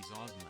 VOD.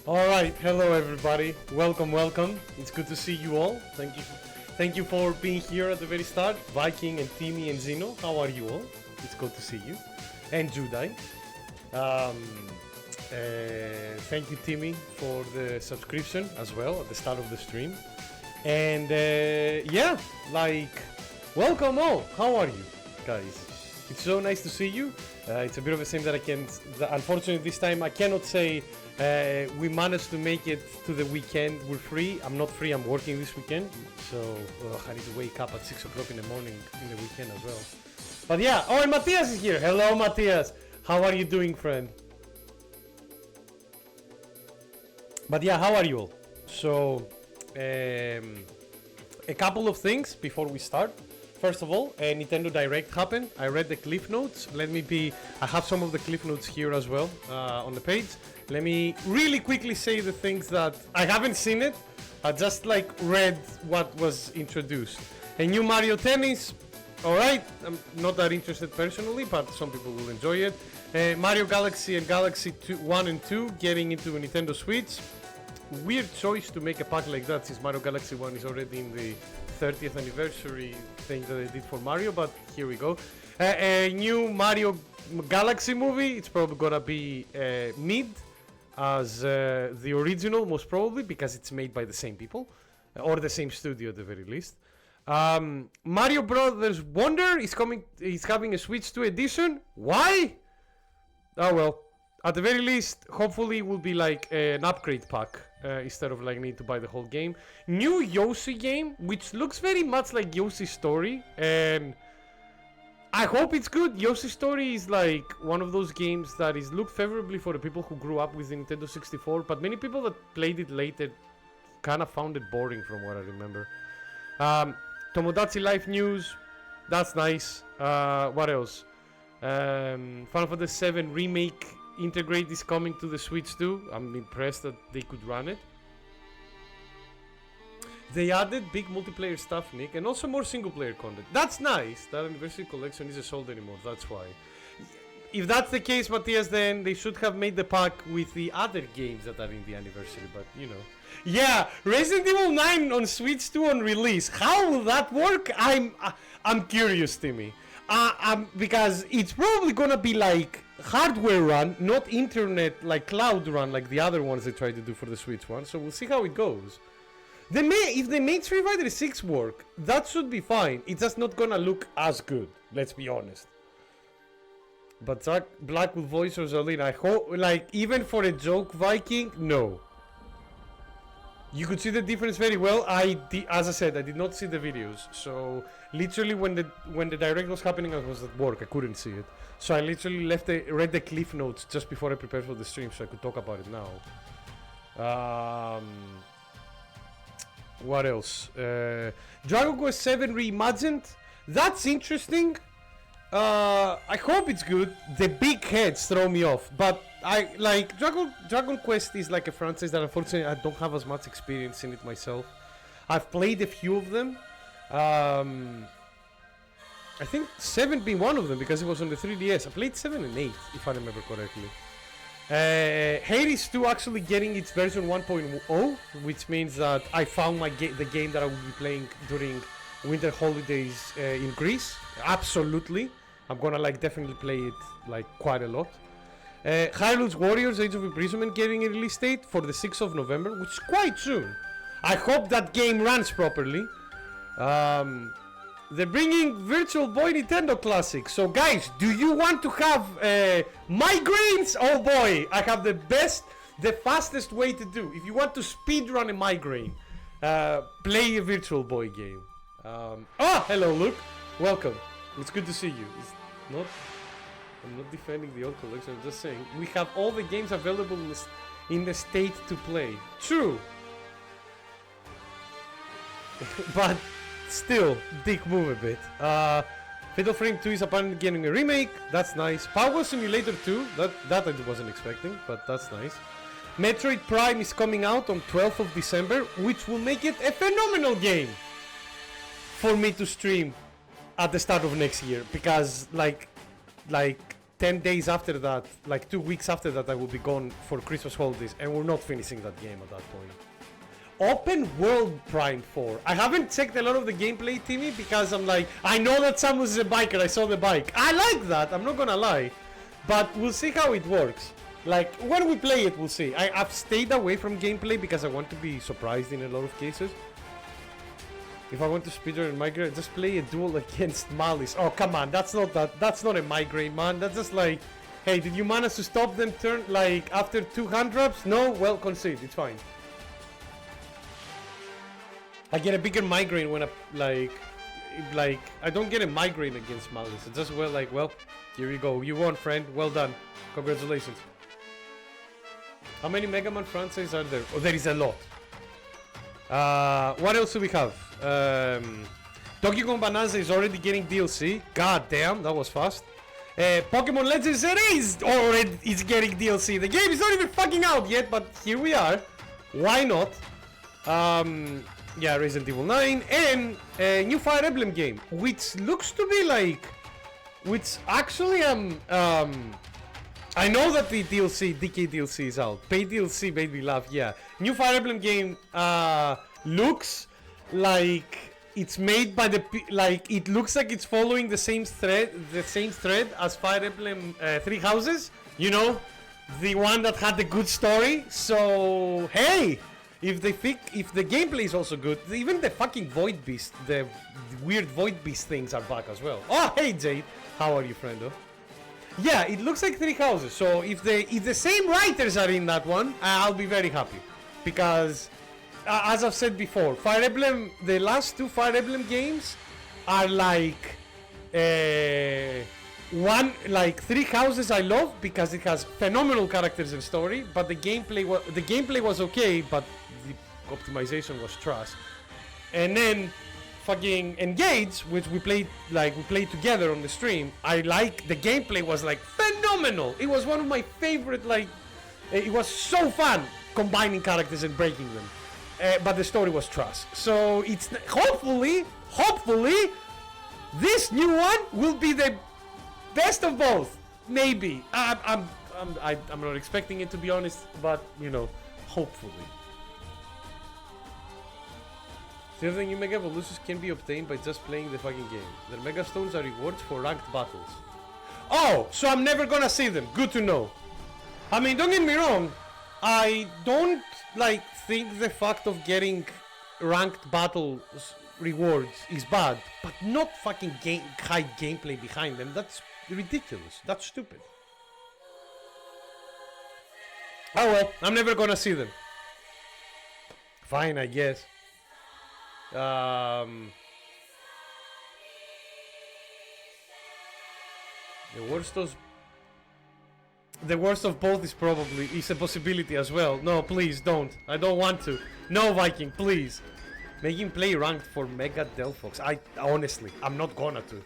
All right, hello everybody. Welcome, welcome. It's good to see you all. Thank you for being here at the very start. Viking and Timmy and Zeno, how are you all? It's good to see you. And Judai. Thank you, Timmy, for the subscription as well at the start of the stream. And yeah, welcome all. How are you, guys? It's so nice to see you. It's a bit of a shame that unfortunately this time I cannot say we managed to make it to the weekend. We're free. I'm not free. I'm working this weekend, so I need to wake up at 6 o'clock in the morning in the weekend as well. But yeah, oh, and Matthias is here. Hello, Matthias. How are you doing, friend? But yeah, how are you all? So, a couple of things before we start. First of all, a Nintendo Direct happened. I read the cliff notes. I have some of the cliff notes here as well on the page. Let me really quickly say the things that I haven't seen it. I just like read what was introduced. A new Mario Tennis. Alright, I'm not that interested personally, but some people will enjoy it. Mario Galaxy and Galaxy 1 and 2 getting into a Nintendo Switch. Weird choice to make a pack like that since Mario Galaxy 1 is already in the 30th anniversary thing that they did for Mario, but here we go. A new Mario Galaxy movie, it's probably gonna be mid as the original, most probably, because it's made by the same people, or the same studio at the very least. Mario Brothers Wonder is having a Switch 2 edition. Why? Oh well. At the very least, hopefully it will be like an upgrade pack instead of like need to buy the whole game. New Yoshi game, which looks very much like Yoshi's Story, and I hope it's good. Yoshi's Story is like one of those games that is looked favorably for the people who grew up with the Nintendo 64, but many people that played it later kind of found it boring from what I remember. Tomodachi Life news, that's nice. What else? Final Fantasy VII Remake Integrate is coming to the Switch too. I'm impressed that they could run it. They added big multiplayer stuff, Nick, and also more single player content. That's nice. That Anniversary Collection isn't sold anymore, that's why. If that's the case, Matthias, then they should have made the pack with the other games that are in the anniversary, but you know. Yeah, Resident Evil 9 on Switch 2 on release. How will that work? I'm curious, Timmy. Because it's probably gonna be like hardware run, not internet, like cloud run, like the other ones they tried to do for the Switch one. So we'll see how it goes. If they made Street Fighter 6 work, that should be fine. It's just not gonna look as good. Let's be honest. But Jack Black will voice Rosalina. I hope, like, even for a joke Viking, no. You could see the difference very well. As I said, I did not see the videos. So literally, when the direct was happening, I was at work. I couldn't see it. So I literally read the cliff notes just before I prepared for the stream, so I could talk about it now. What else? Dragon Quest VII Reimagined. That's interesting. I hope it's good. The big heads throw me off, but I like Dragon Quest is like a franchise that unfortunately I don't have as much experience in it myself. I've played a few of them. I think 7 being one of them because it was on the 3DS. I played 7 and 8 if I remember correctly. Hades 2 actually getting its version 1.0, which means that I found the game that I will be playing during winter holidays in Greece. Absolutely. I'm gonna like definitely play it like quite a lot. Hyrule's Warriors Age of Imprisonment getting a release date for the 6th of November, which is quite soon. I hope that game runs properly. They're bringing Virtual Boy Nintendo Classic. So guys, do you want to have migraines? Oh boy, I have the fastest way to do. If you want to speedrun a migraine, play a Virtual Boy game. Hello Luke, welcome. It's good to see you. I'm not defending the old collection, I'm just saying we have all the games available in the state to play. True. But still, dick move a bit. Fatal Frame 2 is apparently getting a remake. That's nice. Power Simulator 2, that I wasn't expecting, but that's nice. Metroid Prime is coming out on 12th of December, which will make it a phenomenal game for me to stream at the start of next year, because like 10 days after that, like 2 weeks after that, I will be gone for Christmas holidays, and we're not finishing that game at that point. Open World Prime 4. I haven't checked a lot of the gameplay, Timmy, because I'm like, I know that Samus is a biker, I saw the bike. I like that, I'm not gonna lie. But we'll see how it works. Like, when we play it, we'll see. I've stayed away from gameplay because I want to be surprised in a lot of cases. If I want to speedrun and migraine, just play a duel against Malice. Oh, come on, that's not a migraine, man. That's just like, hey, did you manage to stop them like after 2 hand drops? No? Well, concede, it's fine. I get a bigger migraine when I I don't get a migraine against Malice. It's just well, here you go. You won, friend. Well done. Congratulations. How many Mega Man franchises are there? Oh, there is a lot. What else do we have? Donkey Kong Bonanza is already getting DLC. God damn, that was fast. Pokemon Legends is getting DLC. The game is not even fucking out yet, but here we are. Why not? Yeah, Resident Evil 9 and a new Fire Emblem game, which looks to be like, which actually I know that the DLC, DK DLC is out. Paid DLC made me laugh, yeah. New Fire Emblem game looks like it's made by like it looks like it's following the same thread as Fire Emblem Three Houses. You know, the one that had the good story. So hey, if the gameplay is also good, even the fucking Void Beast, the weird Void Beast things are back as well. Oh hey Jade, how are you, friendo? Yeah, it looks like Three Houses. So if the same writers are in that one, I'll be very happy, because as I've said before, Fire Emblem, the last two Fire Emblem games are like Three Houses I love because it has phenomenal characters and story, but the gameplay was okay, but the optimization was trash. And then fucking Engage, which we played together on the stream, the gameplay was like phenomenal. It was one of my favorite, it was so fun combining characters and breaking them. But the story was trash. So it's hopefully this new one will be the best of both. Maybe I'm not expecting it, to be honest, but you know, hopefully. The other new Mega Evolutions can be obtained by just playing the fucking game. The Mega Stones are rewards for ranked battles. Oh, so I'm never gonna see them. Good to know. I mean, don't get me wrong. I don't think the fact of getting ranked battles rewards is bad, but not fucking high gameplay behind them. That's ridiculous. That's stupid. Oh well, I'm never gonna see them. Fine, I guess. The worst of both is a possibility as well. No, please don't. I don't want to. No, Viking, please. Make him play ranked for Mega Delphox. I'm not gonna to.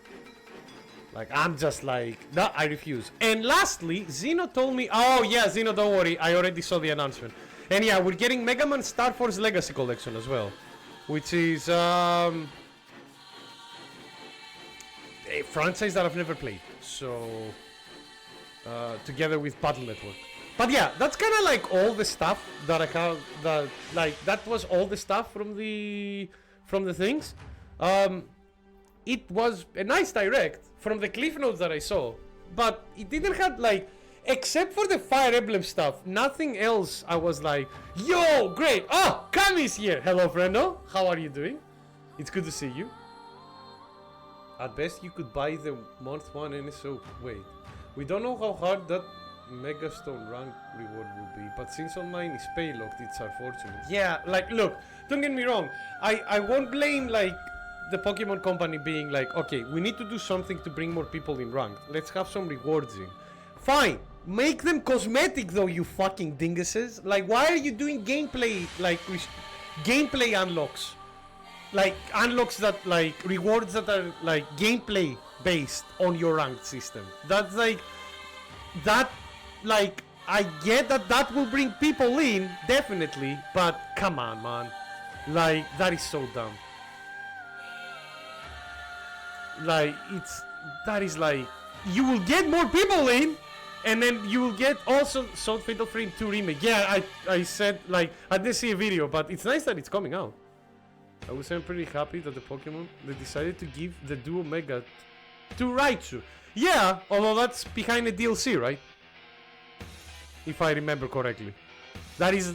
I'm just no, I refuse. And lastly, Zeno told me, oh yeah, Zeno, don't worry, I already saw the announcement. And yeah, we're getting Mega Man Star Force Legacy Collection as well, which is a franchise that I've never played. So together with Battle Network. But yeah, that's kind of all the stuff that I have. That was all the stuff from the things. It was a nice direct from the cliff notes that I saw, but it didn't have except for the Fire Emblem stuff, nothing else. I was like, yo, great. Oh, Kami's here. Hello, friendo. How are you doing? It's good to see you. At best, you could buy the month one NSO. Wait. We don't know how hard that Megastone rank reward will be, but since online is pay locked, it's unfortunate. Yeah, look, don't get me wrong. I won't blame the Pokemon Company being okay, we need to do something to bring more people in ranked. Let's have some rewards in. Fine, make them cosmetic though, you fucking dinguses. Why are you doing gameplay gameplay unlocks? Unlocks that rewards that are gameplay based on your ranked system. That's that I get that will bring people in, definitely, but come on, man. That is so dumb. You will get more people in, and then you will get also Soul Fatal Frame 2 remake. Yeah, I said I didn't see a video, but it's nice that it's coming out. I would say I'm pretty happy that they decided to give the Duo Mega to Raichu. Yeah, although that's behind a DLC, right? If I remember correctly. That is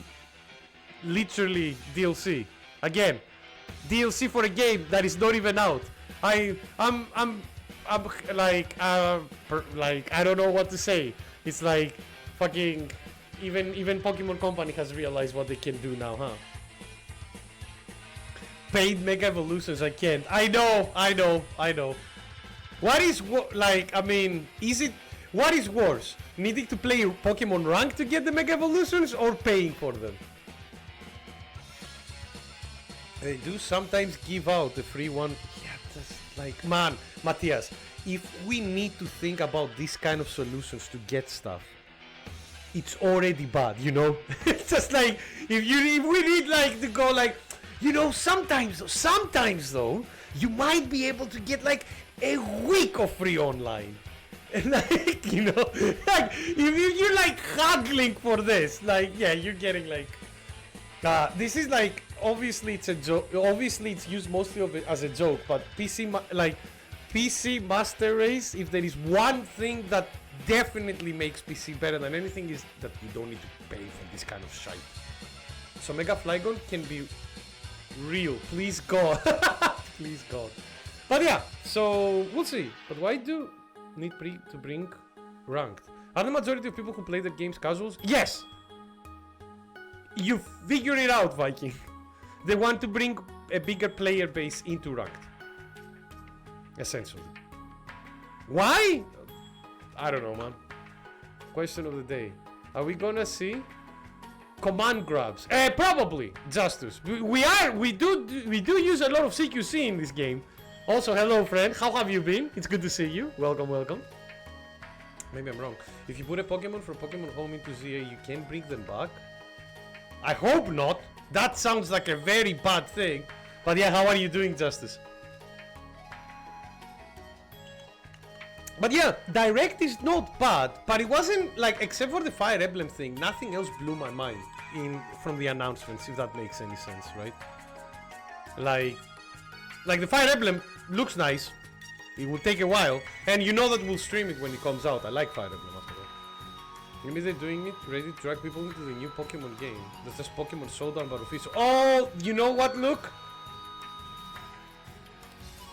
literally DLC. Again, DLC for a game that is not even out. I don't know what to say. It's fucking even Pokemon Company has realized what they can do now, huh? Paid Mega Evolutions, I can't. I know. What is what is worse? Needing to play Pokemon rank to get the Mega Evolutions or paying for them? They do sometimes give out the free one. Yeah, that's like, man, Matthias, if we need to think about this kind of solutions to get stuff, it's already bad, you know? It's just like, if we need like to go like, you know, sometimes though, you might be able to get like a week of free online. And like, you know, like, if you're like haggling for this, like, yeah, you're getting like, this is like, obviously it's a joke, obviously it's used mostly of it as a joke, but PC Master Race, if there is one thing that definitely makes PC better than anything, is that you don't need to pay for this kind of shite. So Mega Flygon can be real, please God. Please God. But yeah, so we'll see. But why do need to bring ranked? Are the majority of people who play the games casuals? Yes! You figure it out, Viking. They want to bring a bigger player base into ranked. Essentially. Why? I don't know, man. Question of the day. Are we gonna see command grabs? Probably. Justice. We do use a lot of CQC in this game. Also, hello friend. How have you been? It's good to see you. Welcome, welcome. Maybe I'm wrong. If you put a Pokemon from Pokemon Home into ZA, you can bring them back? I hope not. That sounds like a very bad thing. But yeah, how are you doing, Justice? But yeah, Direct is not bad, but it wasn't like, except for the Fire Emblem thing, nothing else blew my mind from the announcements, if that makes any sense, right? Like the Fire Emblem looks nice. It will take a while, and you know that we'll stream it when it comes out. I like Fire Emblem after all. Maybe they're doing it ready to drag people into the new Pokemon game. That's just Pokemon Showdown but official. Oh, you know what, Luke?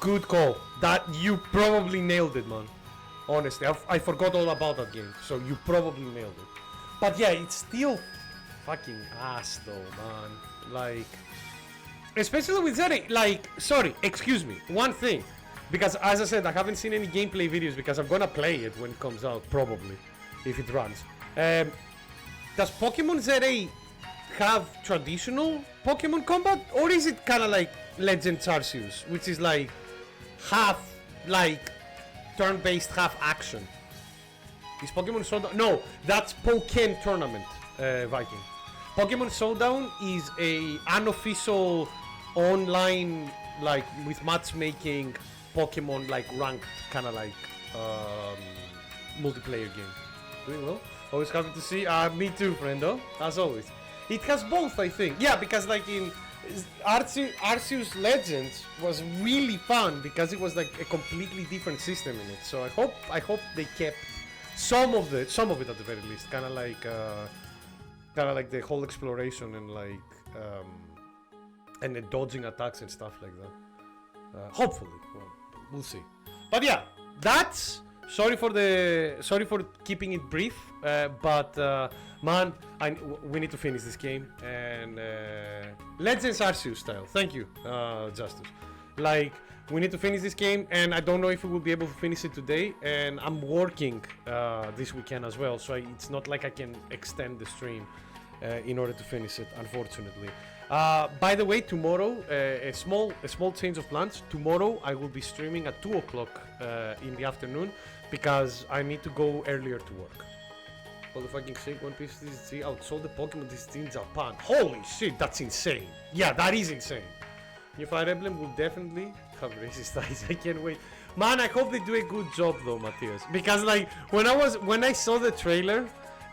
Good call. That you probably nailed it, man. Honestly, I forgot all about that game, so you probably nailed it. But yeah, it's still fucking ass though, man. Like, especially with Zeri, like, sorry, excuse me, one thing. Because as I said, I haven't seen any gameplay videos because I'm gonna play it when it comes out, probably, if it runs. Does Pokemon ZA have traditional Pokemon combat, or is it kind of like Legends Arceus, which is like half like turn-based, half action? Is Pokemon Showdown? No, that's Pokken Tournament, Viking. Pokemon Showdown is a unofficial online, like with matchmaking Pokemon, like ranked kind of like multiplayer game. Doing well. Always happy to see. Me too, friendo. As always. It has both, I think. Yeah, because like in Arceus Legends was really fun because it was like a completely different system in it. So I hope they kept some of it at the very least. Kind of like the whole exploration and like and the dodging attacks and stuff like that. Hopefully, well, we'll see. But yeah, that's. Sorry for keeping it brief, but man, we need to finish this game, and Legends Arceus style. Thank you, Justice. Like, we need to finish this game, and I don't know if we will be able to finish it today, and I'm working this weekend as well, so it's not like I can extend the stream in order to finish it, unfortunately. By the way, tomorrow, a small change of plans. Tomorrow I will be streaming at 2 o'clock in the afternoon because I need to go earlier to work. Holy fucking shit, One Piece DCG outsold the Pokemon DCG in Japan. Holy shit, that's insane. Yeah, that is insane. New Fire Emblem will definitely have racist eyes. I can't wait. Man, I hope they do a good job though, Matthias. Because like, when I saw the trailer,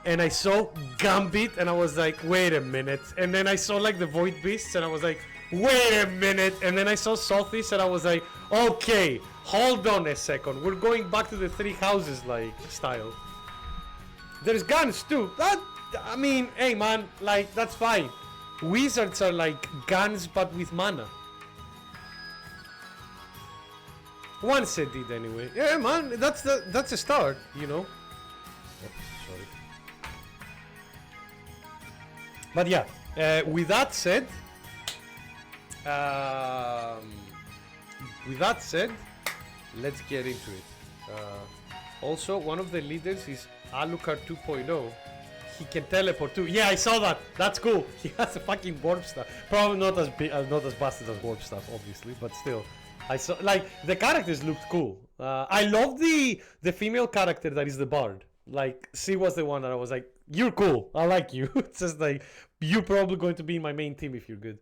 and I saw Gambit, and I was like, wait a minute. And then I saw like the Void Beasts, and I was like, wait a minute. And then I saw Sophis, and I was like, okay, hold on a second. We're going back to the Three Houses like style. There's guns too. I mean, hey man, like that's fine. Wizards are like guns but with mana. Once it did anyway. Yeah, man, that's a start, you know. But yeah, with that said, let's get into it. Also, one of the leaders is Alucard 2.0. he can teleport too. Yeah, I saw that. That's cool. He has a fucking warp staff. Probably not as big, not as busted as warp staff, obviously, but still. I saw, like, the characters looked cool. I love the female character that is the bard. Like, she was the one that I was like, you're cool. I like you. It's just like, you're probably going to be in my main team if you're good.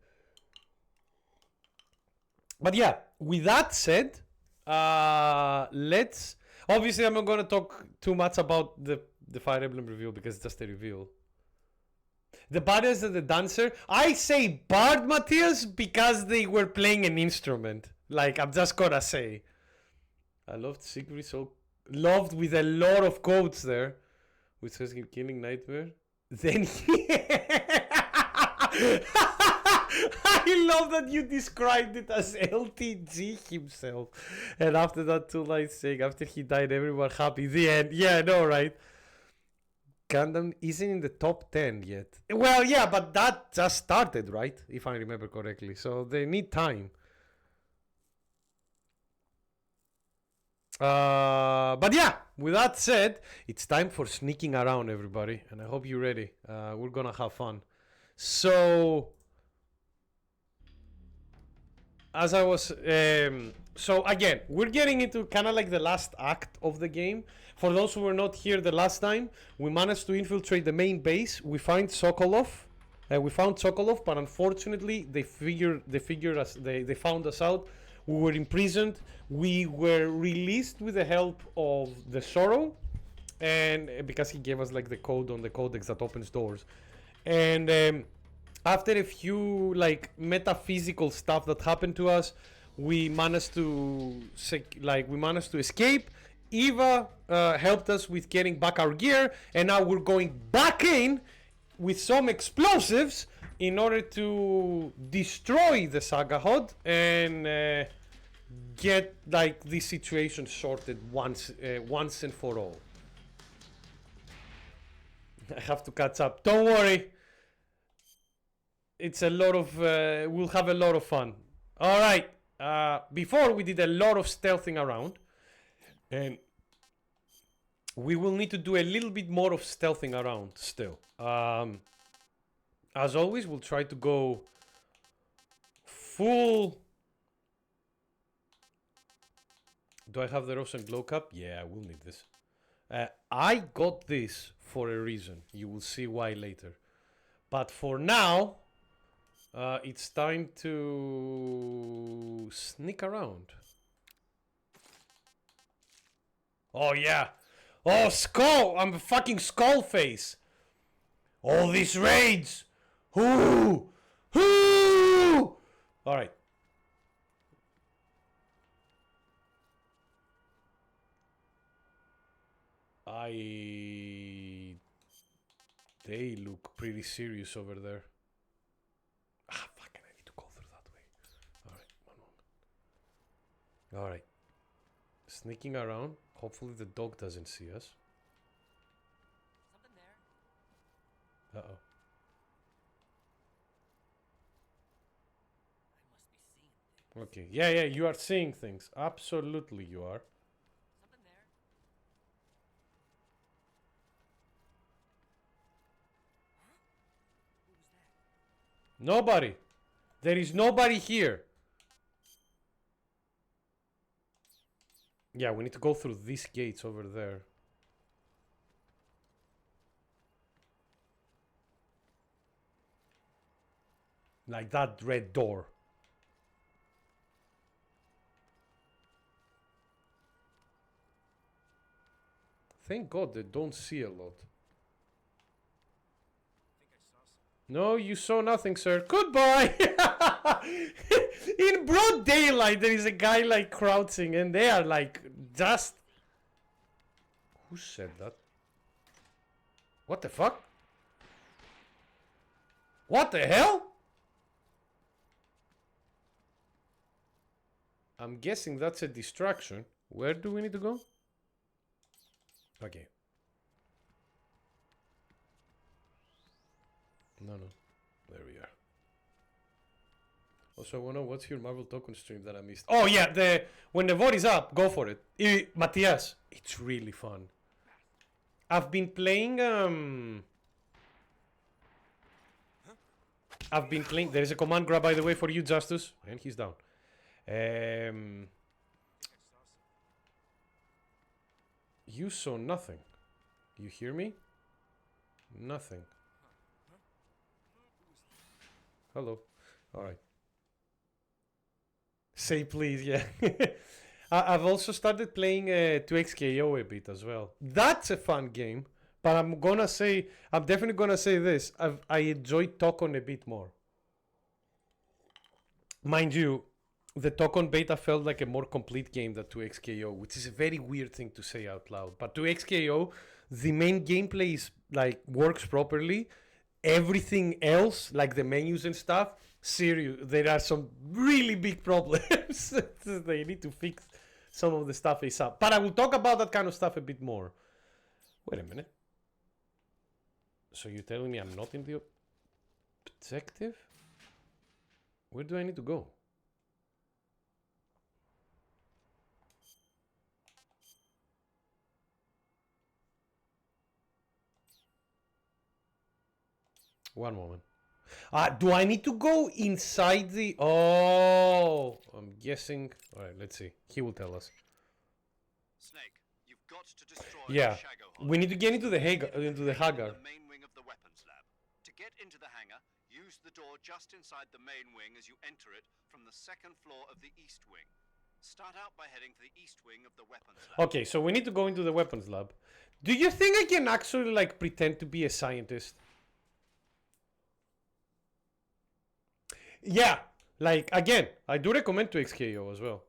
But yeah, with that said, let's... Obviously, I'm not going to talk too much about the Fire Emblem reveal because it's just a reveal. The barders and the dancer. I say bard, Matthias, because they were playing an instrument. Like, I'm just gonna say. I loved Sigrid, so loved with a lot of quotes there. Which says him killing Nightmare. Then he... I love that you described it as LTG himself. And after that, 2 lines saying, after he died, everyone happy. The end. Yeah, no, right? Gundam isn't in the top 10 yet. Well, yeah, but that just started, right? If I remember correctly. So they need time. But yeah, with that said, it's time for sneaking around, everybody. And I hope you're ready. We're gonna have fun. So... As I was, so again, we're getting into kind of like the last act of the game. For those who were not here the last time, we managed to infiltrate the main base. We found Sokolov, but unfortunately, they found us out. We were imprisoned. We were released with the help of the Sorrow, and because he gave us like the code on the codex that opens doors, and. After a few like metaphysical stuff that happened to us, we managed to escape. Eva helped us with getting back our gear, and now we're going back in with some explosives in order to destroy the Saga Hod and get like this situation sorted once and for all. I have to catch up. Don't worry. It's a lot of, we'll have a lot of fun. All right. Before we did a lot of stealthing around, and we will need to do a little bit more of stealthing around still. As always, we'll try to go full. Do I have the Rose and Glow Cup? Yeah, I will need this. I got this for a reason. You will see why later. But for now... it's time to sneak around. Oh yeah. Oh, Skull! I'm a fucking Skull face. All these raids. Whoo! Whoo! All right. They look pretty serious over there. Ah, fucking, I need to go through that way. Alright, one moment. Alright. Sneaking around. Hopefully the dog doesn't see us. Something there. Uh-oh. I must be seeing things. Okay. Yeah, you are seeing things. Absolutely you are. Something there. Huh? Who was that? Nobody. There is nobody here. Yeah, we need to go through these gates over there. Like that red door. Thank God they don't see a lot. No, you saw nothing, sir. Goodbye! In broad daylight, there is a guy like crouching, and they are like just. Who said that? What the fuck? What the hell? I'm guessing that's a distraction. Where do we need to go? Okay. No. There we are. Also, I wanna know what's your Marvel token stream that I missed. Oh yeah, when the VOD is up, go for it. Matthias, it's really fun. I've been playing I've been playing. There is a command grab, by the way, for you, Justus, and he's down. You saw nothing. You hear me? Nothing. Hello. All right. Say please, yeah. I've also started playing 2XKO a bit as well. That's a fun game, but I'm definitely gonna say this. I enjoy Tokon a bit more. Mind you, the Tokon beta felt like a more complete game than 2XKO, which is a very weird thing to say out loud. But 2XKO, the main gameplay is like works properly. Everything else, like the menus and stuff, serious, there are some really big problems. They need to fix some of the stuff ASAP. But I will talk about that kind of stuff a bit more. Wait a minute. So you're telling me I'm not in the objective? Where do I need to go? One moment. Do I need to go inside the... Oh, I'm guessing... Alright, let's see. He will tell us. Snake, you've got to destroy Yeah, the Shago Hole. we need to get into the hangar. The main wing of the weapons lab. To get into the hangar, use the door just inside the main wing as you enter it from the second floor of the east wing. Start out by heading to the east wing of the weapons lab. Okay, so we need to go into the weapons lab. Do you think I can actually, like, pretend to be a scientist? Yeah, like, again, I do recommend 2XKO as well.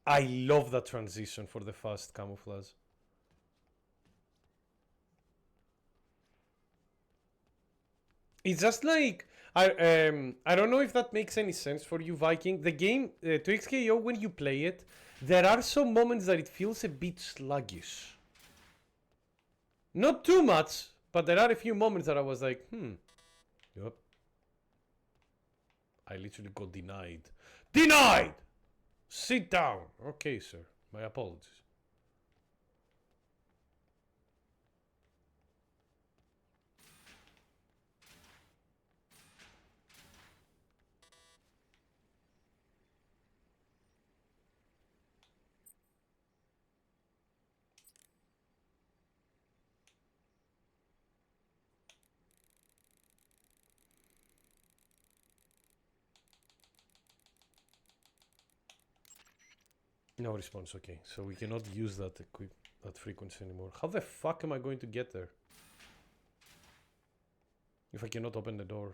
I love that transition for the fast camouflage. It's just like I don't know if that makes any sense for you, Viking. The game 2XKO, when you play it, there are some moments that it feels a bit sluggish. Not too much, but there are a few moments that I was like, Yup. I literally got denied. Denied! Sit down. Okay, sir. My apologies. No response, okay. So we cannot use that frequency anymore. How the fuck am I going to get there? If I cannot open the doors.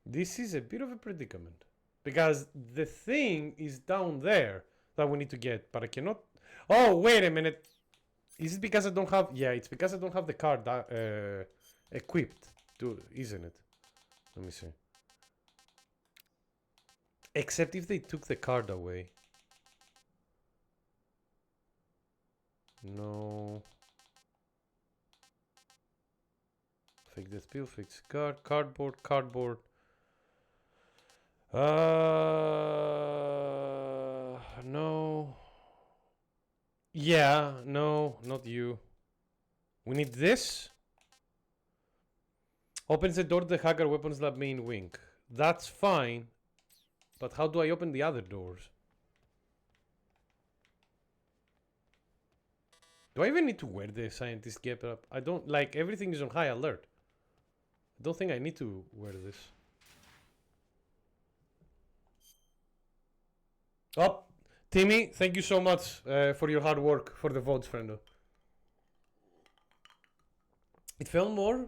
This is a bit of a predicament. Because the thing is down there that we need to get, but I cannot... Oh, wait a minute. Is it because I don't have... Yeah, it's because I don't have the card equipped, isn't it? Let me see. Except if they took the card away. No. Fake the spill, fix card, cardboard. No. Yeah, no, not you. We need this. Opens the door to the Hagar Weapons Lab main wing. That's fine. But how do I open the other doors? Do I even need to wear the scientist get up? I don't, like, everything is on high alert. I don't think I need to wear this. Oh, Timmy, thank you so much for your hard work for the VODs, friendo. It felt more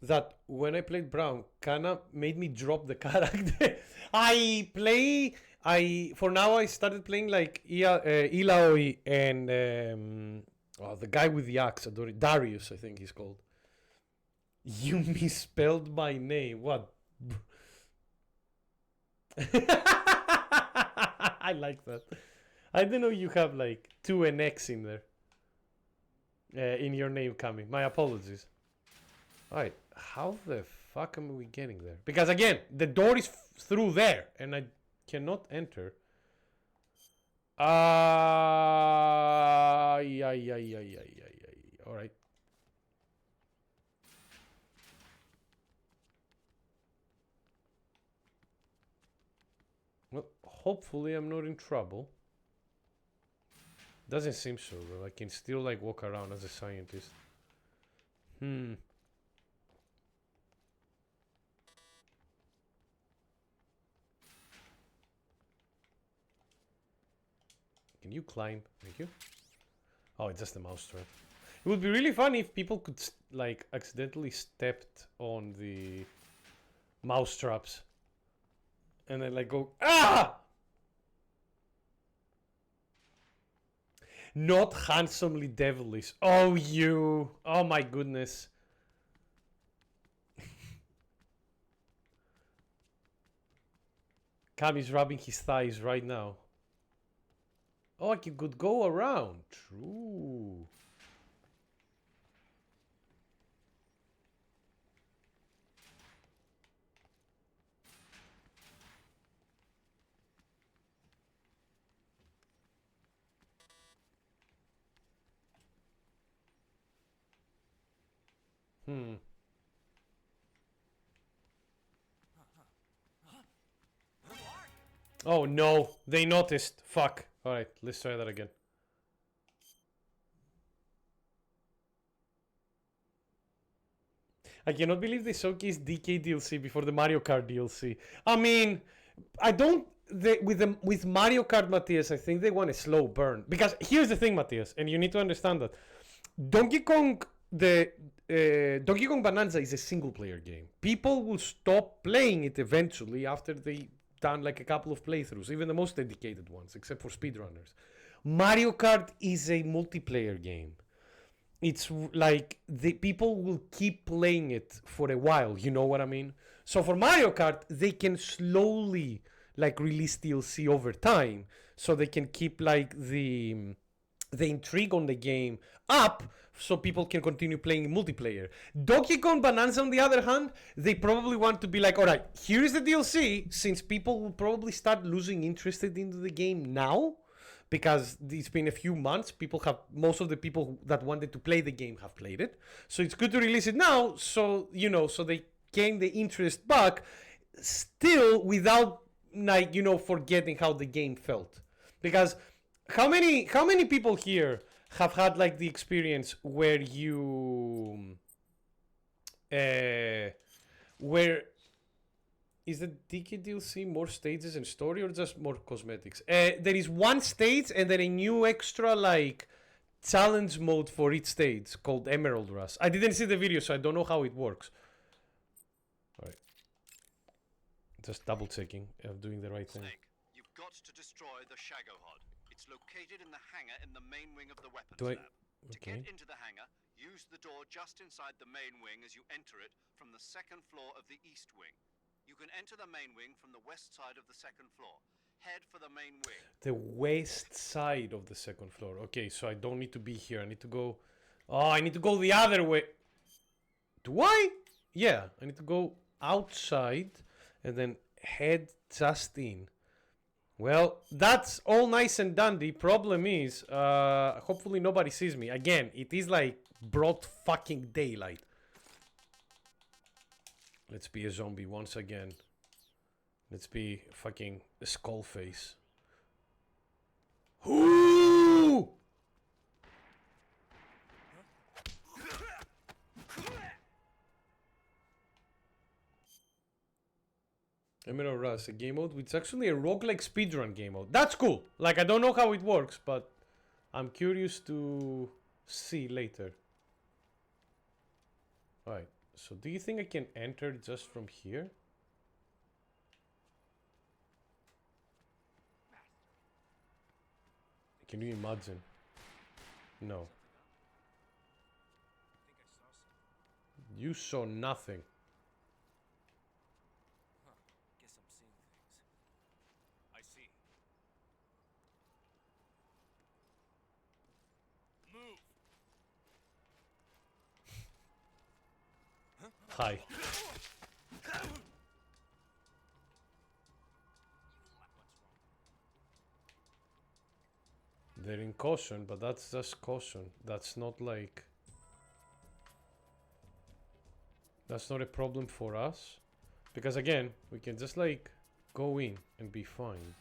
that when I played Brown, kinda made me drop the character. For now I started playing like Ilaoi and the guy with the axe, Darius, I think he's called. You misspelled my name. What? I like that. I didn't know you have like 2 and X in there. In your name, Kami. My apologies. Alright, how the fuck am we getting there? Because again, the door is through there and I cannot enter. All right. Well, hopefully I'm not in trouble. Doesn't seem so, though. I can still, like, walk around as a scientist. Can you climb? Thank you. Oh, it's just a mouse trap. It would be really funny if people could, like, accidentally stepped on the mouse traps. And then, like, go, ah! Not handsomely devilish. Oh, you. Oh, my goodness. Cam is rubbing his thighs right now. Oh, I could go around. True. Oh no, they noticed. Fuck. Alright, let's try that again. I cannot believe they showcased DK DLC before the Mario Kart DLC. I mean, I don't. With Mario Kart, Matthias, I think they want a slow burn. Because here's the thing, Matthias, and you need to understand that Donkey Kong, Donkey Kong Bonanza is a single player game. People will stop playing it eventually after they done like a couple of playthroughs, even the most dedicated ones, except for speedrunners. Mario Kart is a multiplayer game. It's like the people will keep playing it for a while, you know what I mean? So for Mario Kart, they can slowly like release DLC over time, so they can keep like the intrigue on the game up, so people can continue playing multiplayer. Donkey Kong Bonanza, on the other hand, they probably want to be like, all right, here is the DLC, since people will probably start losing interest into the game now, because it's been a few months. Most of the people that wanted to play the game have played it, so it's good to release it now, so so they gain the interest back, still without like forgetting how the game felt. Because how many people here have had like the experience where you where is the DK DLC more stages and story, or just more cosmetics? There is one stage and then a new extra like challenge mode for each stage called Emerald Rush. I didn't see the video, so I don't know how it works. Alright. Just double checking I'm doing the right thing. Snake, you've got to destroy the Shagohod. It's located in the hangar in the main wing of the weapons lab. To get into the hangar, use the door just inside the main wing as you enter it from the second floor of the east wing. You can enter the main wing from the west side of the second floor. Head for the main wing. The west side of the second floor. Okay, so I don't need to be here. I need to go... Oh, I need to go the other way. Do I? Yeah, I need to go outside and then head just in. Well, that's all nice and dandy. Problem is, hopefully nobody sees me. Again, it is like broad fucking daylight. Let's be a zombie once again. Let's be fucking a skull face. Ooh! Emerald Rush, a game mode, which is actually a roguelike speedrun game mode. That's cool. Like, I don't know how it works, but I'm curious to see later. Alright, so do you think I can enter just from here? Can you imagine? No. You saw nothing. Guess I'm seeing things. I see. Move. Hi. They're in caution, but that's just caution. That's not like... That's not a problem for us. Because again, we can just like go in and be fine.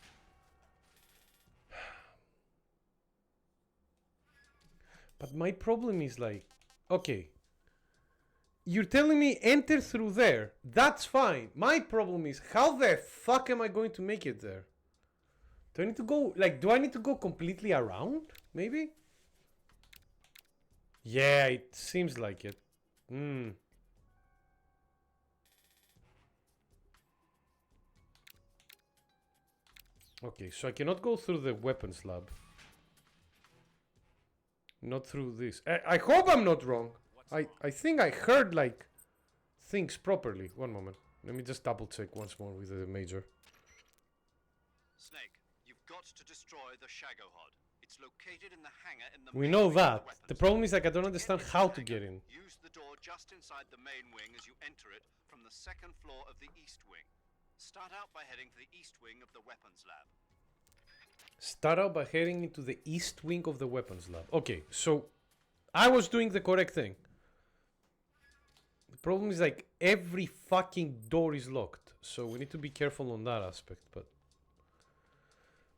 But my problem is like, okay, you're telling me enter through there. That's fine. My problem is how the fuck am I going to make it there? Do I need to go, like, do I need to go completely around? Maybe? Yeah, it seems like it. Okay, so I cannot go through the weapons lab. Not through this. I hope I'm not wrong. I think I heard, like, things properly. One moment. Let me just double check once more with the major. Snake, you've got to destroy the Shagohod. It's located in the hangar in the We main know wing of that. weapons The problem lab. is, like, I don't understand Get into how the to get hangar, in. Use the door just inside the main wing as you enter it from the second floor of the east wing. Start out by heading to the east wing of the weapons lab. Start out by heading into the east wing of the weapons lab. Okay, so I was doing the correct thing. The problem is, like, every fucking door is locked. So we need to be careful on that aspect, but...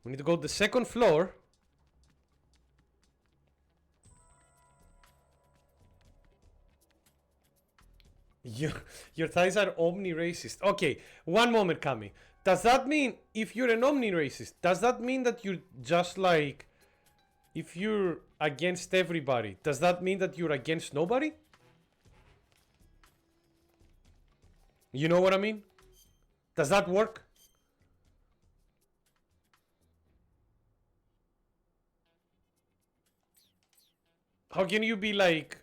We need to go to the second floor. Your thighs are omni-racist. Okay, one moment, Kami. Does that mean, if you're an omni-racist, does that mean that you're just like... If you're against everybody, does that mean that you're against nobody? You know what I mean? Does that work? How can you be like...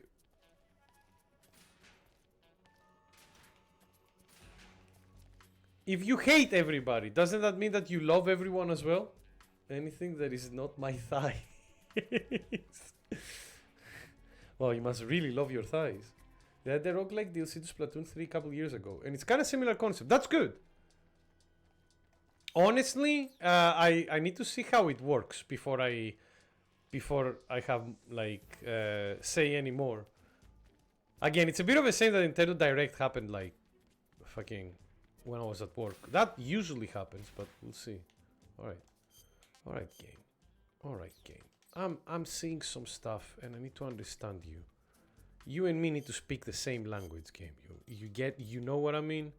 If you hate everybody, doesn't that mean that you love everyone as well? Anything that is not my thigh. Well, you must really love your thighs. They had the roguelike DLC to Splatoon 3 a couple years ago, and it's kind of similar concept. That's good. Honestly, I need to see how it works before I have like say any more. Again, it's a bit of a shame that Nintendo Direct happened like fucking when I was at work. That usually happens, but we'll see. All right, game. All right, game. I'm seeing some stuff, and I need to understand you. You and me need to speak the same language, game. You know what I mean?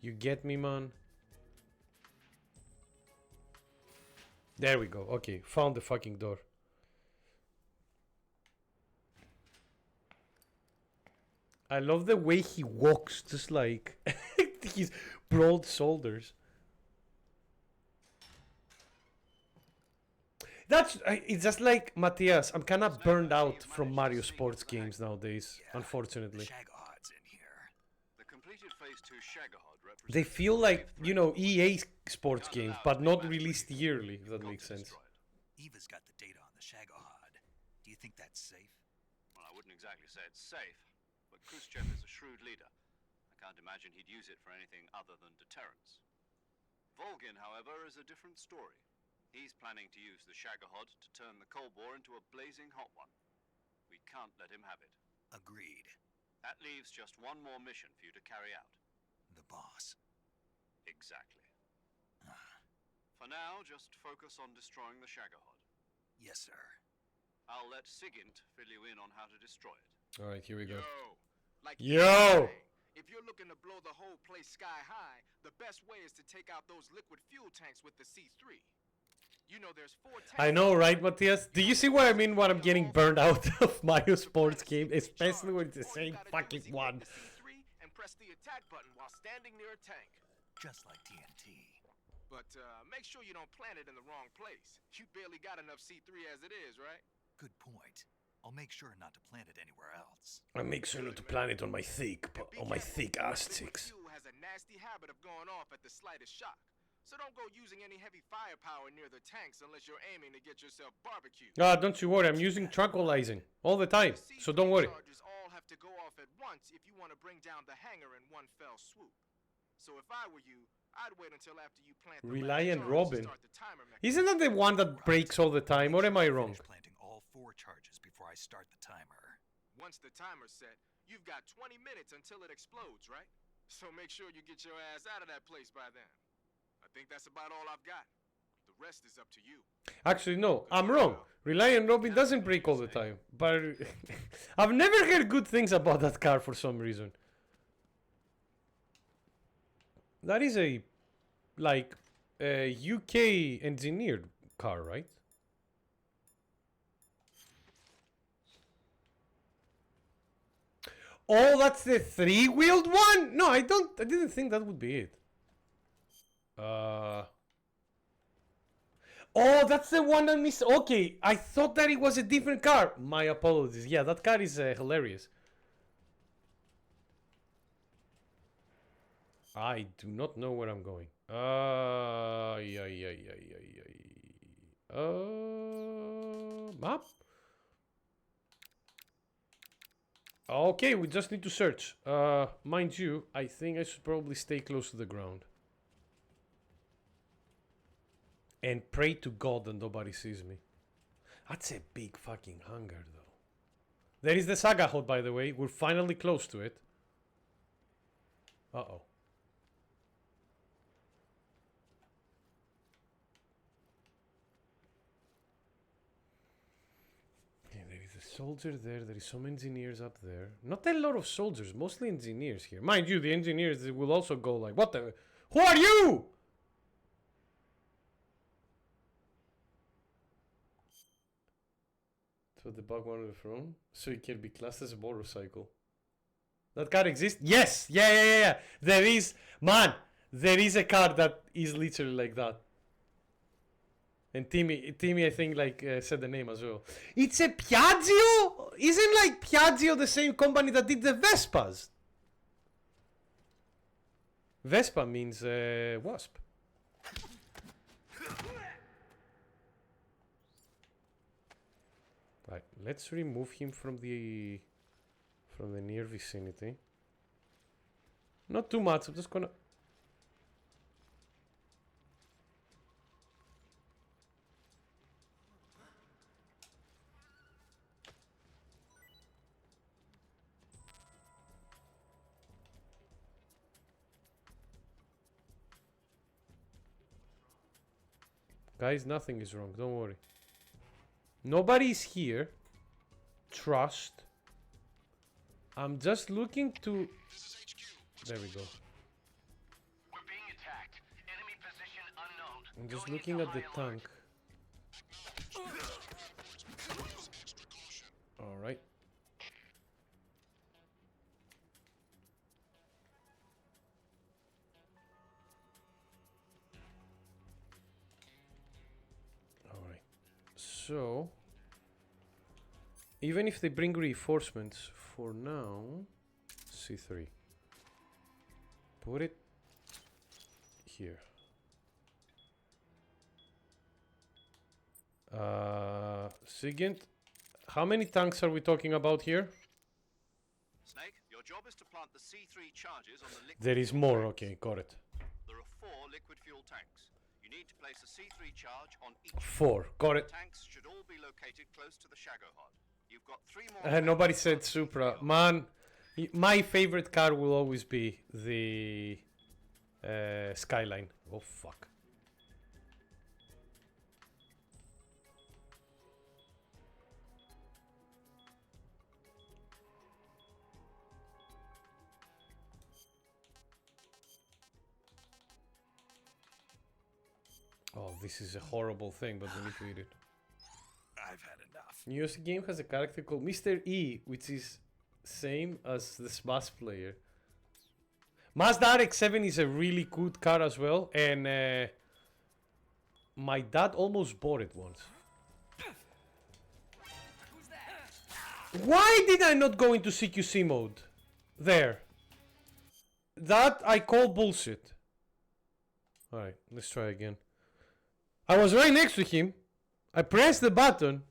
You get me, man? There we go. Okay, found the fucking door. I love the way he walks, just like his broad shoulders. It's just like Matthias. I'm kind of burned out from Mario sports games nowadays, unfortunately. Shagohod's in here. The completed phase 2 Shagohod represents They feel like, you know, EA sports games, but not released yearly, if that makes sense. Eva's got the data on the Shagohod. Do you think that's safe? Well, I wouldn't exactly say it's safe, but Khrushchev is a shrewd leader. I can't imagine he'd use it for anything other than deterrence. Volgin, however, is a different story. He's planning to use the Shagohod to turn the Cold War into a blazing hot one. We can't let him have it. Agreed. That leaves just one more mission for you to carry out. The boss. Exactly. For now, just focus on destroying the Shagohod. Yes, sir. I'll let Sigint fill you in on how to destroy it. All right, here we go. Like Yo! If you're looking to blow the whole place sky high, the best way is to take out those liquid fuel tanks with the C3. You know there's 4 tanks. I know, right, Matthias? Do you see what I mean when I'm getting burned out of Mario sports game, especially when it's the same fucking one? C3 and press the attack button while standing near a tank. Just like TNT. But make sure you don't plant it in the wrong place. You barely got enough C3 as it is, right? Good point. I'll make sure not to plant it anywhere else. I make sure not to plan it on my thick ass cheeks. Fuel has a nasty habit of going off at the slightest shock. So don't go using any heavy firepower near the tanks unless you're aiming to get yourself barbecued. Ah, don't you worry, I'm using tranquilizing all the time, so don't worry. Charges all have to go off at once if you want to bring down the hangar in one fell swoop. So if I were you, I'd wait until after you plant the Reliant last charge to Robin. start the timer mechanism. Isn't that the one that breaks all the time, or am I wrong? Finish planting all 4 charges before I start the timer. Once the timer's set, you've got 20 minutes until it explodes, right? So make sure you get your ass out of that place by then. I think that's about all I've got. The rest is up to you. Actually, no, I'm wrong. Reliant Robin doesn't break all the time, but I've never heard good things about that car for some reason. That is a, like, a UK engineered car, right? Oh, that's the 3-wheeled one? No, I didn't think that would be it. Oh, that's the one that missed. Okay, I thought that it was a different car. My apologies. Yeah, that car is hilarious. I do not know where I'm going. Map? Okay, we just need to search. Mind you, I think I should probably stay close to the ground. And pray to God that nobody sees me. That's a big fucking hangar, though. There is the Saga Hut, by the way. We're finally close to it. Uh-oh. Okay, there is a soldier there. There is some engineers up there. Not a lot of soldiers. Mostly engineers here. Mind you, the engineers will also go like, what the... Who are you? So the bug one on the front, so it can be classed as a motorcycle. That car exists? Yes! Yeah. There is, man, there is a car that is literally like that. And Timmy, I think, like, said the name as well. It's a Piaggio? Isn't, like, Piaggio the same company that did the Vespas? Vespa means wasp. Right, let's remove him from the near vicinity. Not too much, I'm just gonna... Guys, nothing is wrong, don't worry. Nobody's here. Trust. I'm just looking to... There we go. We're being attacked. Enemy position unknown. I'm just looking at the tank. Alright. Alright. So... Even if they bring reinforcements, for now... C3. Put it... here. Sigint, how many tanks are we talking about here? Snake, your job is to plant the C3 charges on the liquid There is fuel more, tanks. okay, got it. There are 4 liquid fuel tanks. You need to place a C3 charge on each. 4, got it. Tanks should all be located close to the Shago Hod. You've got 3 more. Nobody said Supra. Man, my favorite car will always be the Skyline. Oh, fuck. Oh, this is a horrible thing, but we need to eat it. I've had enough. Newest game has a character called Mr. E, which is same as the Smash player. Mazda RX-7 is a really good car as well, and my dad almost bought it once. Why did I not go into CQC mode? There. That I call bullshit. Alright, let's try again. I was right next to him. I pressed the button.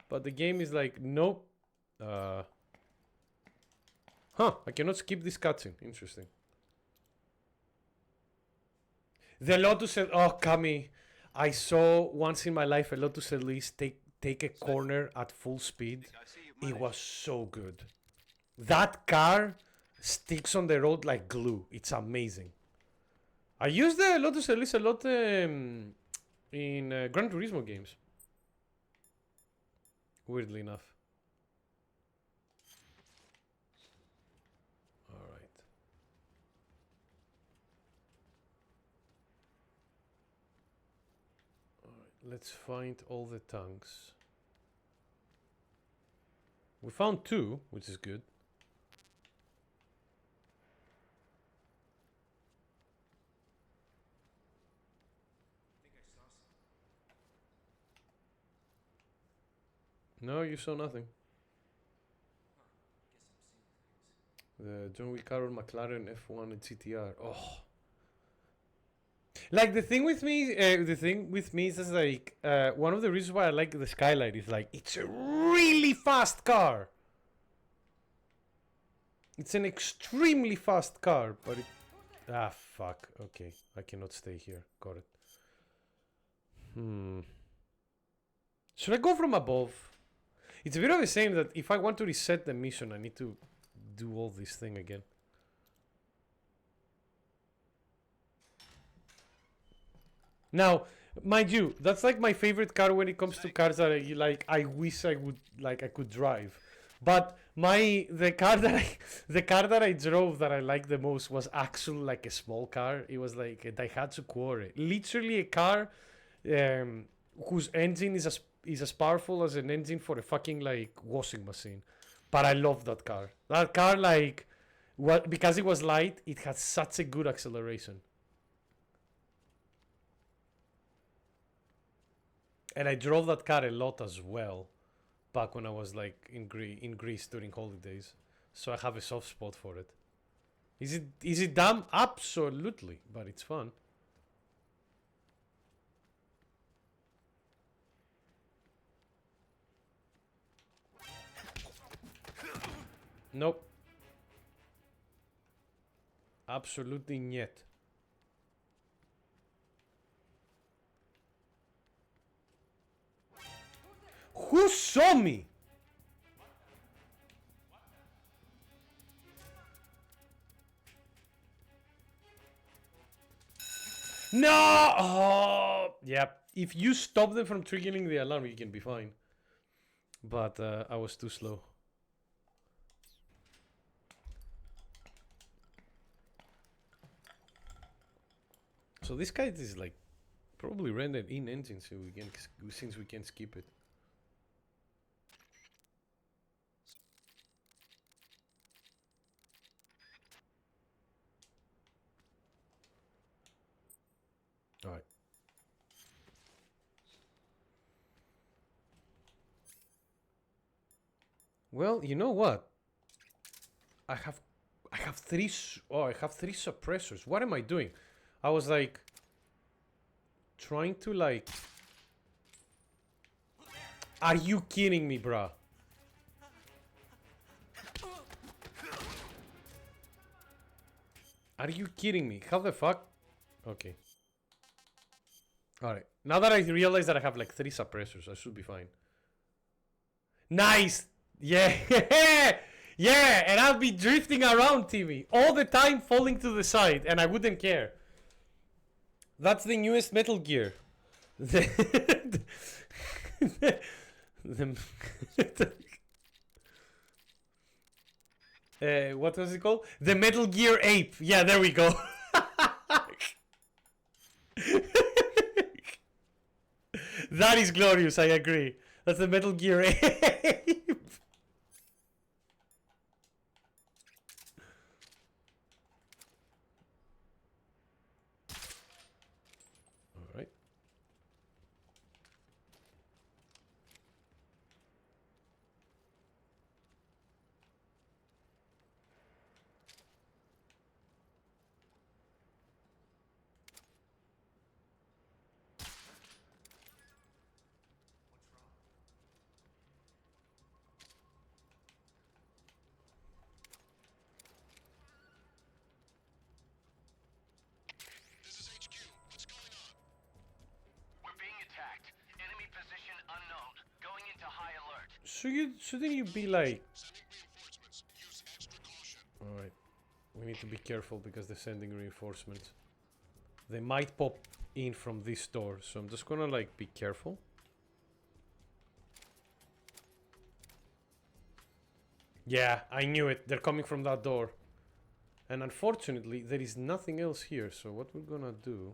But the game is like, nope. Huh, I cannot skip this cutscene. Interesting. The Lotus. Oh, Kami. I saw once in my life a Lotus Elise take a corner at full speed. I see you've It managed. was so good. That car sticks on the road like glue. It's amazing. I use the Lotus Elise a lot in Gran Turismo games. Weirdly enough. Alright. Alright, let's find all the tanks. We found 2, which is good. No, you saw nothing. The John Wick Carroll McLaren F1 and GTR. Oh, like the thing with me is just like one of the reasons why I like the Skyline is like it's a really fast car. It's an extremely fast car, but it... Ah, fuck. Okay, I cannot stay here. Got it. Should I go from above? It's a bit of a shame that if I want to reset the mission, I need to do all this thing again. Now, mind you, that's like my favorite car when it comes to cars that I wish I could drive. But the car that I drove that I liked the most was actually like a small car. It was like a Daihatsu Quarry, literally a car whose engine is as powerful as an engine for a fucking like washing machine. But I love that car. That car, like, what, because it was light, it had such a good acceleration. And I drove that car a lot as well, back when I was like in Greece during holidays. So I have a soft spot for it. Is it dumb? Absolutely, but it's fun. Nope. Absolutely niet. Who saw me? No! Oh, yeah. If you stop them from triggering the alarm, you can be fine. But I was too slow. So this guy is like probably rendered in engine, so since we can skip it. All right. Well, you know what? I have three. I have 3 suppressors. What am I doing? I was like trying to like. Are you kidding me, bruh? Are you kidding me? How the fuck? Okay. Alright. Now that I realize that I have like 3 suppressors, I should be fine. Nice! Yeah! Yeah! And I'll be drifting around, Timmy. All the time falling to the side, and I wouldn't care. That's the newest Metal Gear. What was it called? The Metal Gear Ape. Yeah, there we go. That is glorious, I agree. That's the Metal Gear Ape. Alright. shouldn't you be like... Alright. We need to be careful because they're sending reinforcements. They might pop in from this door, so I'm just gonna like be careful. Yeah, I knew it. They're coming from that door. And unfortunately, there is nothing else here, so what we're gonna do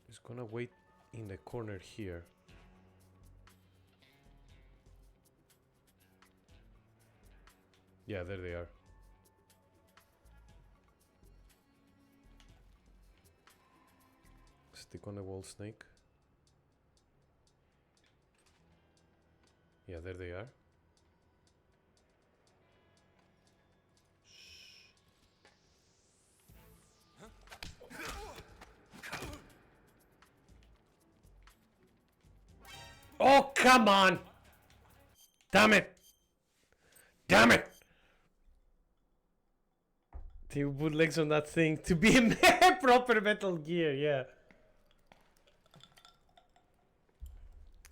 is gonna wait in the corner here. Yeah, there they are. Stick on the wall, Snake. Yeah, there they are. Oh, come on! Damn it! Damn it! To put legs on that thing to be a proper Metal Gear, yeah.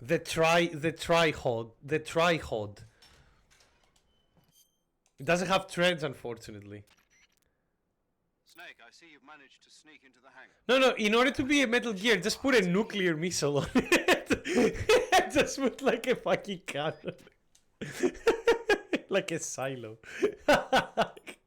The trihod. It doesn't have treads, unfortunately. Snake, I see you've managed to sneak into the hangar. No, in order to be a Metal Gear, just put a nuclear missile on it. Just put like a fucking cannon. Like a silo. Alright.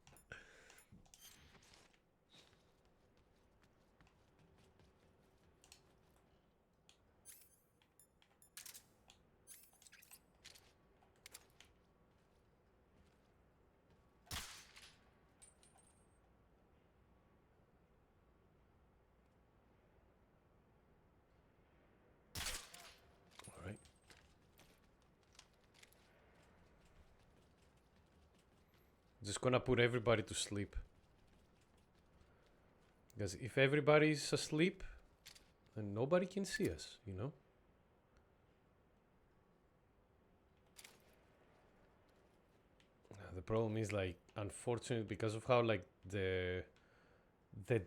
Just gonna put everybody to sleep. Because if everybody's asleep, then nobody can see us, you know? The problem is like, unfortunately, because of how like the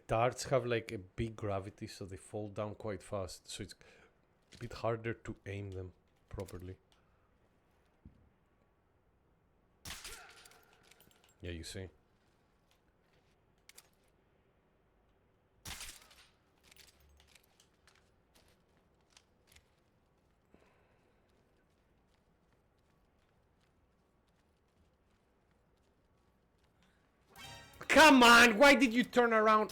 darts have like a big gravity, so they fall down quite fast. So it's a bit harder to aim them properly. Yeah, you see. Come on, why did you turn around?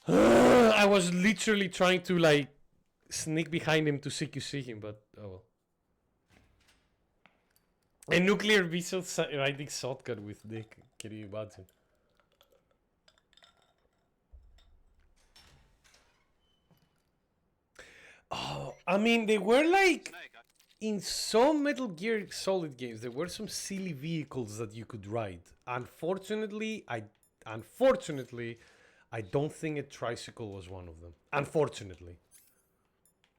I was literally trying to like sneak behind him to CQC him, but oh well. A nuclear missile riding shotgun with Nick. Can you imagine? Oh, I mean, they were like in some Metal Gear Solid games. There were some silly vehicles that you could ride. Unfortunately, I don't think a tricycle was one of them. Unfortunately,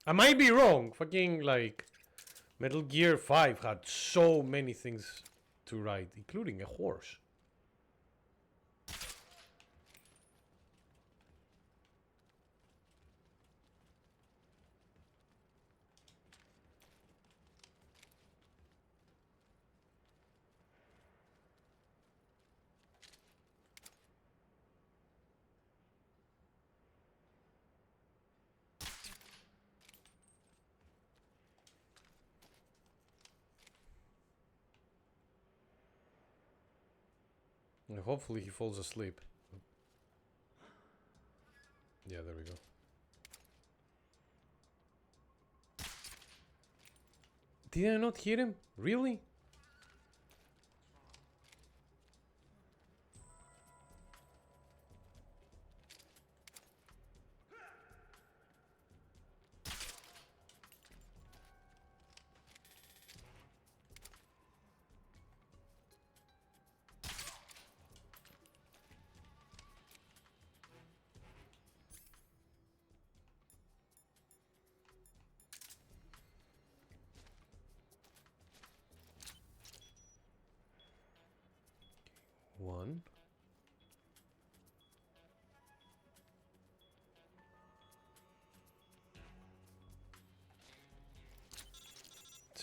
I might be wrong. Fucking like. Metal Gear 5 had so many things to ride, including a horse. And hopefully he falls asleep. Yeah, there we go. Did I not hear him? Really?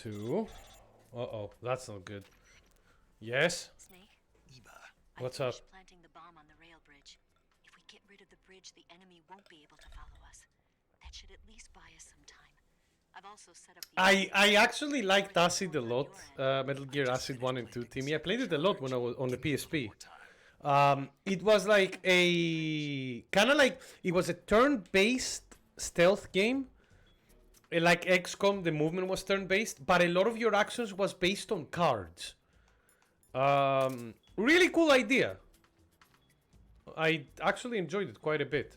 2. Uh-oh, that's not good. Yes? Snake? What's I up? finished planting the bomb on the rail bridge. If we get rid of the bridge, the enemy won't be able to follow us. That should at least buy us some time. I've also set up the I actually liked Acid a lot. Metal Gear Acid 1 and 2, Timmy. I played it a lot when I was on the PSP. It was like a kind of like it was a turn-based stealth game. Like XCOM, the movement was turn-based, but a lot of your actions was based on cards. Really cool idea. I actually enjoyed it quite a bit.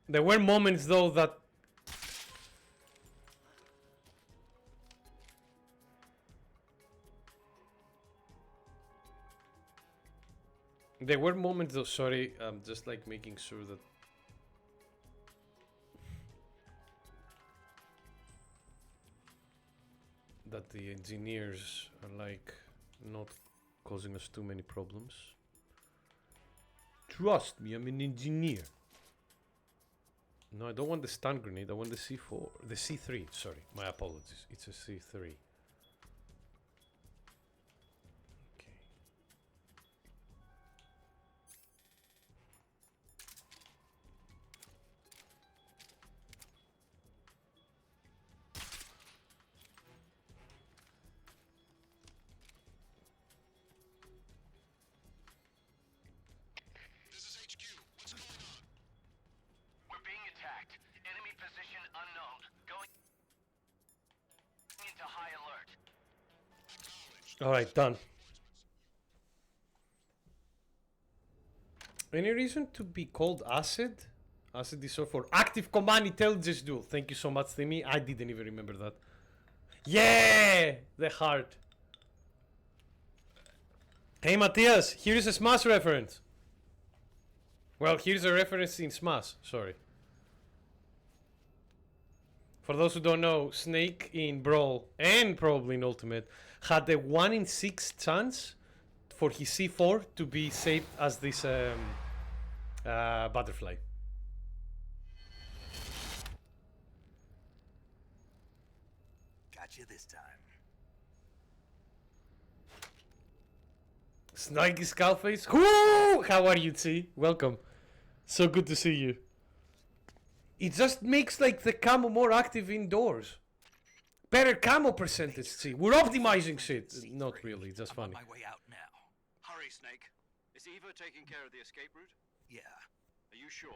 There were moments though that sorry, I'm just like making sure that the engineers are like not causing us too many problems. Trust me, I'm an engineer. No, I don't want the stun grenade, I want the C4. The C3, sorry, my apologies. It's a C3. Okay. We're being attacked. Enemy position unknown. Going into high alert. Alright, done. Any reason to be called Acid? Acid is so for Active Command Intelligence Duel. Thank you so much, Timmy. I didn't even remember that. Yeah! The heart. Hey, Matthias, here is a Smash reference. Well, here's a reference in Smash. Sorry. For those who don't know, Snake in Brawl and probably in Ultimate had a 1 in 6 chance for his C4 to be saved as this butterfly. Got you this time. Snake Skullface. Whoo! How are you, T? Welcome. So good to see you. It just makes like the camo more active indoors. Better camo percentage, T. We're optimizing shit. Not really, just I'm on funny. my way out now. Hurry, Snake. Is Eva taking care of the escape route? Yeah, Are you sure?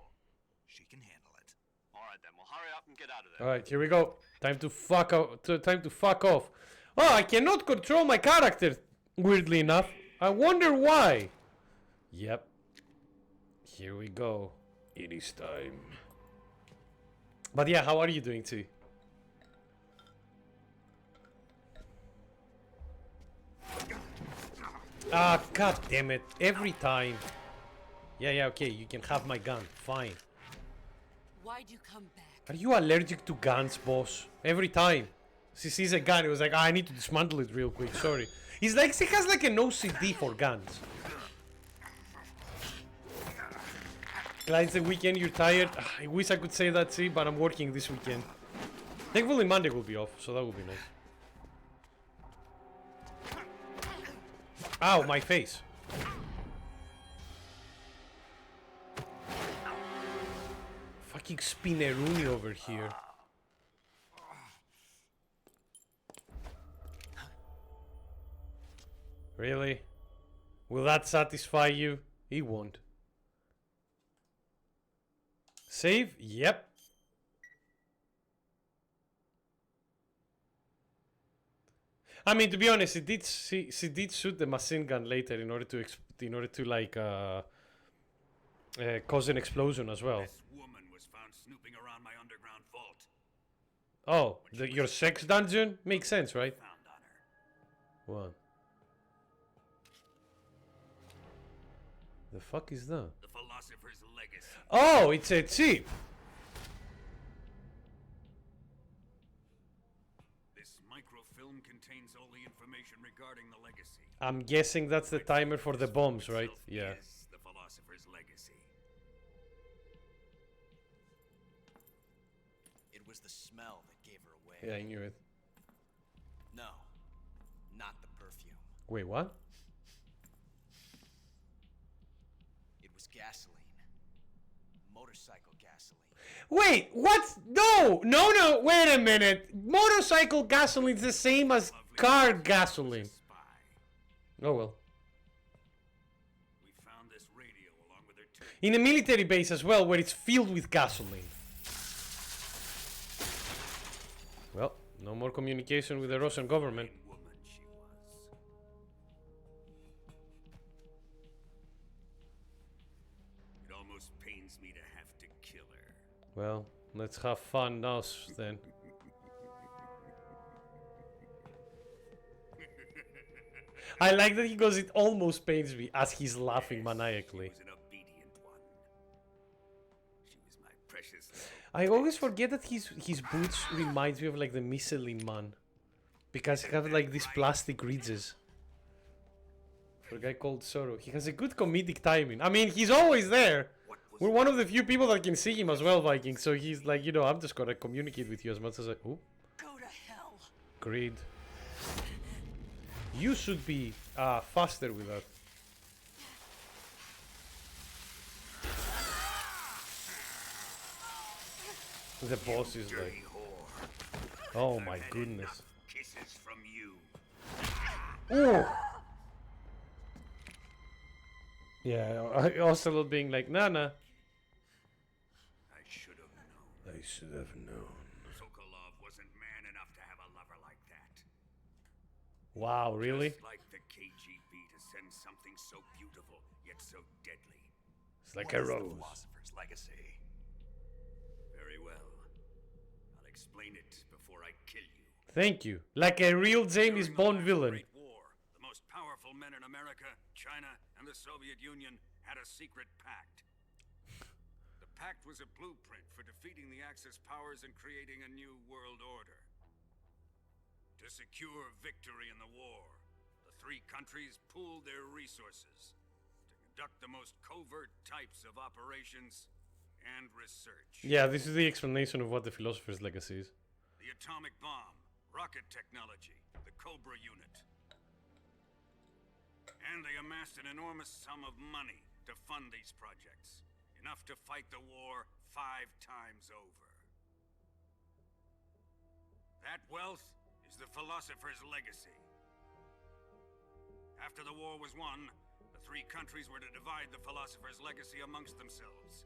she can handle it. All right then. Well, hurry up and get out of there. All right, here we go. Time to fuck out. Time to fuck off. Oh, I cannot control my character. Weirdly enough, I wonder why. Yep. Here we go. It is time. But yeah, how are you doing, T? Ah, god damn it. Every time. Yeah, okay, you can have my gun. Fine. Why'd you come back? Are you allergic to guns, boss? Every time. She sees a gun, it was like, I need to dismantle it real quick, sorry. He's like, he has like an OCD for guns. Glad it's the weekend, you're tired. I wish I could say that, see, but I'm working this weekend. Thankfully Monday will be off, so that will be nice. Ow, my face. Fucking Spinneroonie over here. Really? Will that satisfy you? He won't. Save? Yep. I mean, to be honest, she did shoot the machine gun later in order to like cause an explosion as well. This woman was found snooping around my underground vault. Oh, your sex dungeon makes sense, right? Found on her. What? The fuck is that? The philosopher's legacy. Oh, it's a chip. This microfilm contains all the information regarding the legacy. I'm guessing that's the timer for the bombs, right? Yeah. Is the philosopher's legacy. It was the smell that Yeah, I knew it. No, not the perfume. Wait, what? It was gasoline. Motorcycle gasoline. Wait, what? No, wait a minute. Motorcycle gasoline's the same as car gasoline. Spy. Oh well. We found this radio along with her two. In a military base as well, where it's filled with gasoline. Well, no more communication with the Russian government. Woman she was. It almost pains me to have to kill her. Well, let's have fun now then. I like that he goes, it almost pains me, as he's laughing maniacally. She was an obedient one. She was my precious little I always forget that his boots reminds me of like the Michelin Man. Because he have like these plastic ridges. For a guy called Soro. He has a good comedic timing. I mean, he's always there. We're one of the few people that can see him as well, Viking. So he's like, you know, I'm just gonna communicate with you as much as I... Ooh, Go to hell. great. You should be faster with that. The boss is like... dirty whore. Oh my Had goodness. enough kisses from you. Ooh. Yeah, also being like, Nana. I should have known. I should have known. Sokolov wasn't man enough to have a lover like that. Wow, really? Just like the KGB to send something so beautiful, yet so deadly. It's like What a is the rose. philosopher's legacy? Very well. I'll explain it before I kill you. Thank you. Like a real James During the Bond last villain. Great War, the most powerful men in America, China, and the Soviet Union had a secret pact. The pact was a blueprint for defeating the Axis powers and creating a new world order. To secure victory in the war, the three countries pooled their resources to conduct the most covert types of operations and research. Yeah, this is the explanation of what the philosopher's legacy is. The atomic bomb, rocket technology, the Cobra unit. And they amassed an enormous sum of money to fund these projects. Enough to fight the war 5 times over. That wealth is the philosopher's legacy. After the war was won, the three countries were to divide the philosopher's legacy amongst themselves.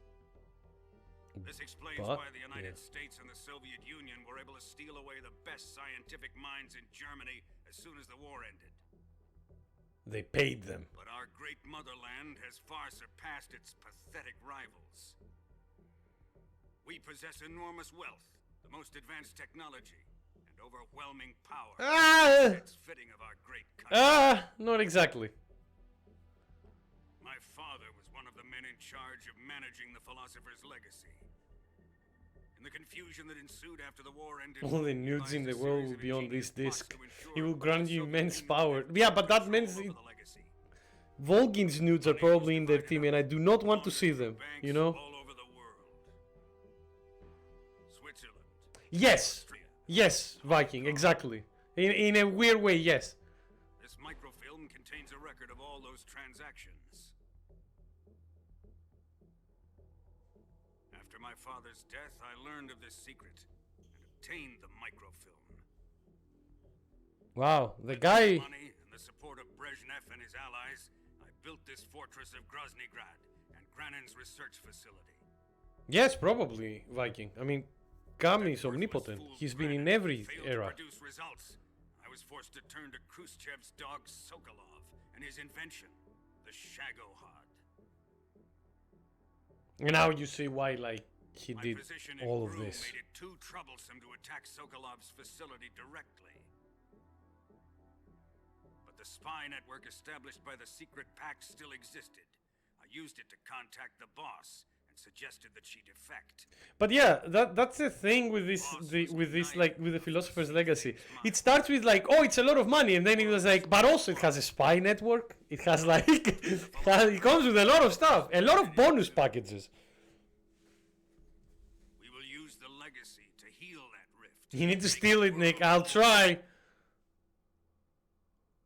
This explains But, why the United yeah. States and the Soviet Union were able to steal away the best scientific minds in Germany as soon as the war ended. They paid them. But our great motherland has far surpassed its pathetic rivals. We possess enormous wealth, the most advanced technology, and overwhelming power. It's fitting of our great country. Not exactly. My father was one of the men in charge of managing the philosopher's legacy. In the confusion that ensued after the war ended, All the nudes in the devised a world series will of be on ingenious this plots disc. to ensure It will that grant the you Soviet immense Union power. had Yeah, but that control means over it, the legacy. Volgin's nudes are probably in their team, and I do not want to see them. You know? All over the world. Switzerland. Yes. Austria. Yes, Viking. Exactly. In a weird way, yes. This microfilm contains a record of all those transactions. After my father's death, I learned of this secret and obtained the microfilm. Wow, the With guy. money and the support of Brezhnev and his allies, I built this fortress of Groznygrad and Granin's research facility. Yes, probably Viking. I mean, Kami is That work was omnipotent. fooled He's been in Granin, every failed era. To produce results. I was forced to turn to Khrushchev's dog Sokolov and his invention, the Shagohod. And now you see why, like, he My did position in all of Gru this. made it too troublesome to attack Sokolov's facility directly. But the spy network established by the secret pact still existed. I used it to contact the boss and suggested that she defect. But yeah, that's the thing with this, like, with the philosopher's legacy. It starts with like, oh, it's a lot of money, and then it was like, but also it has a spy network. It has like, it comes with a lot of stuff, a lot of bonus packages. We will use the legacy to heal that rift. You need to steal it, Nick. I'll try.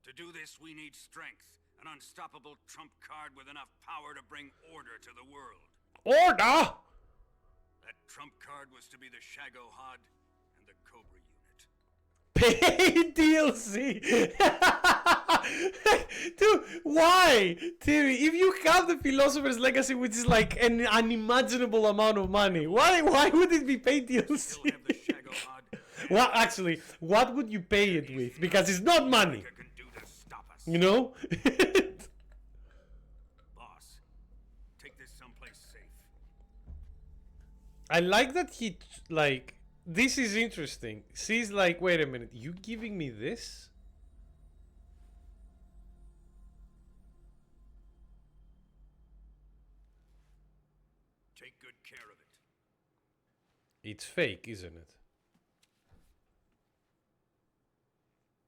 To do this, we need strength. An unstoppable trump card with enough power to bring order to the world. Order! That trump card was to be the Shago Hod and the Cobra unit. Pay DLC! Dude, why? Timmy, if you have the Philosopher's Legacy, which is like an unimaginable amount of money, why would it be paid Still DLC? have the Shago Hod. Well, actually, what would you pay it with? Because it's not money, America can do to stop us. you know? Boss, take this someplace safe. I like that he, like, this is interesting. She's like, wait a minute, you giving me this? Take good care of it. It's fake, isn't it?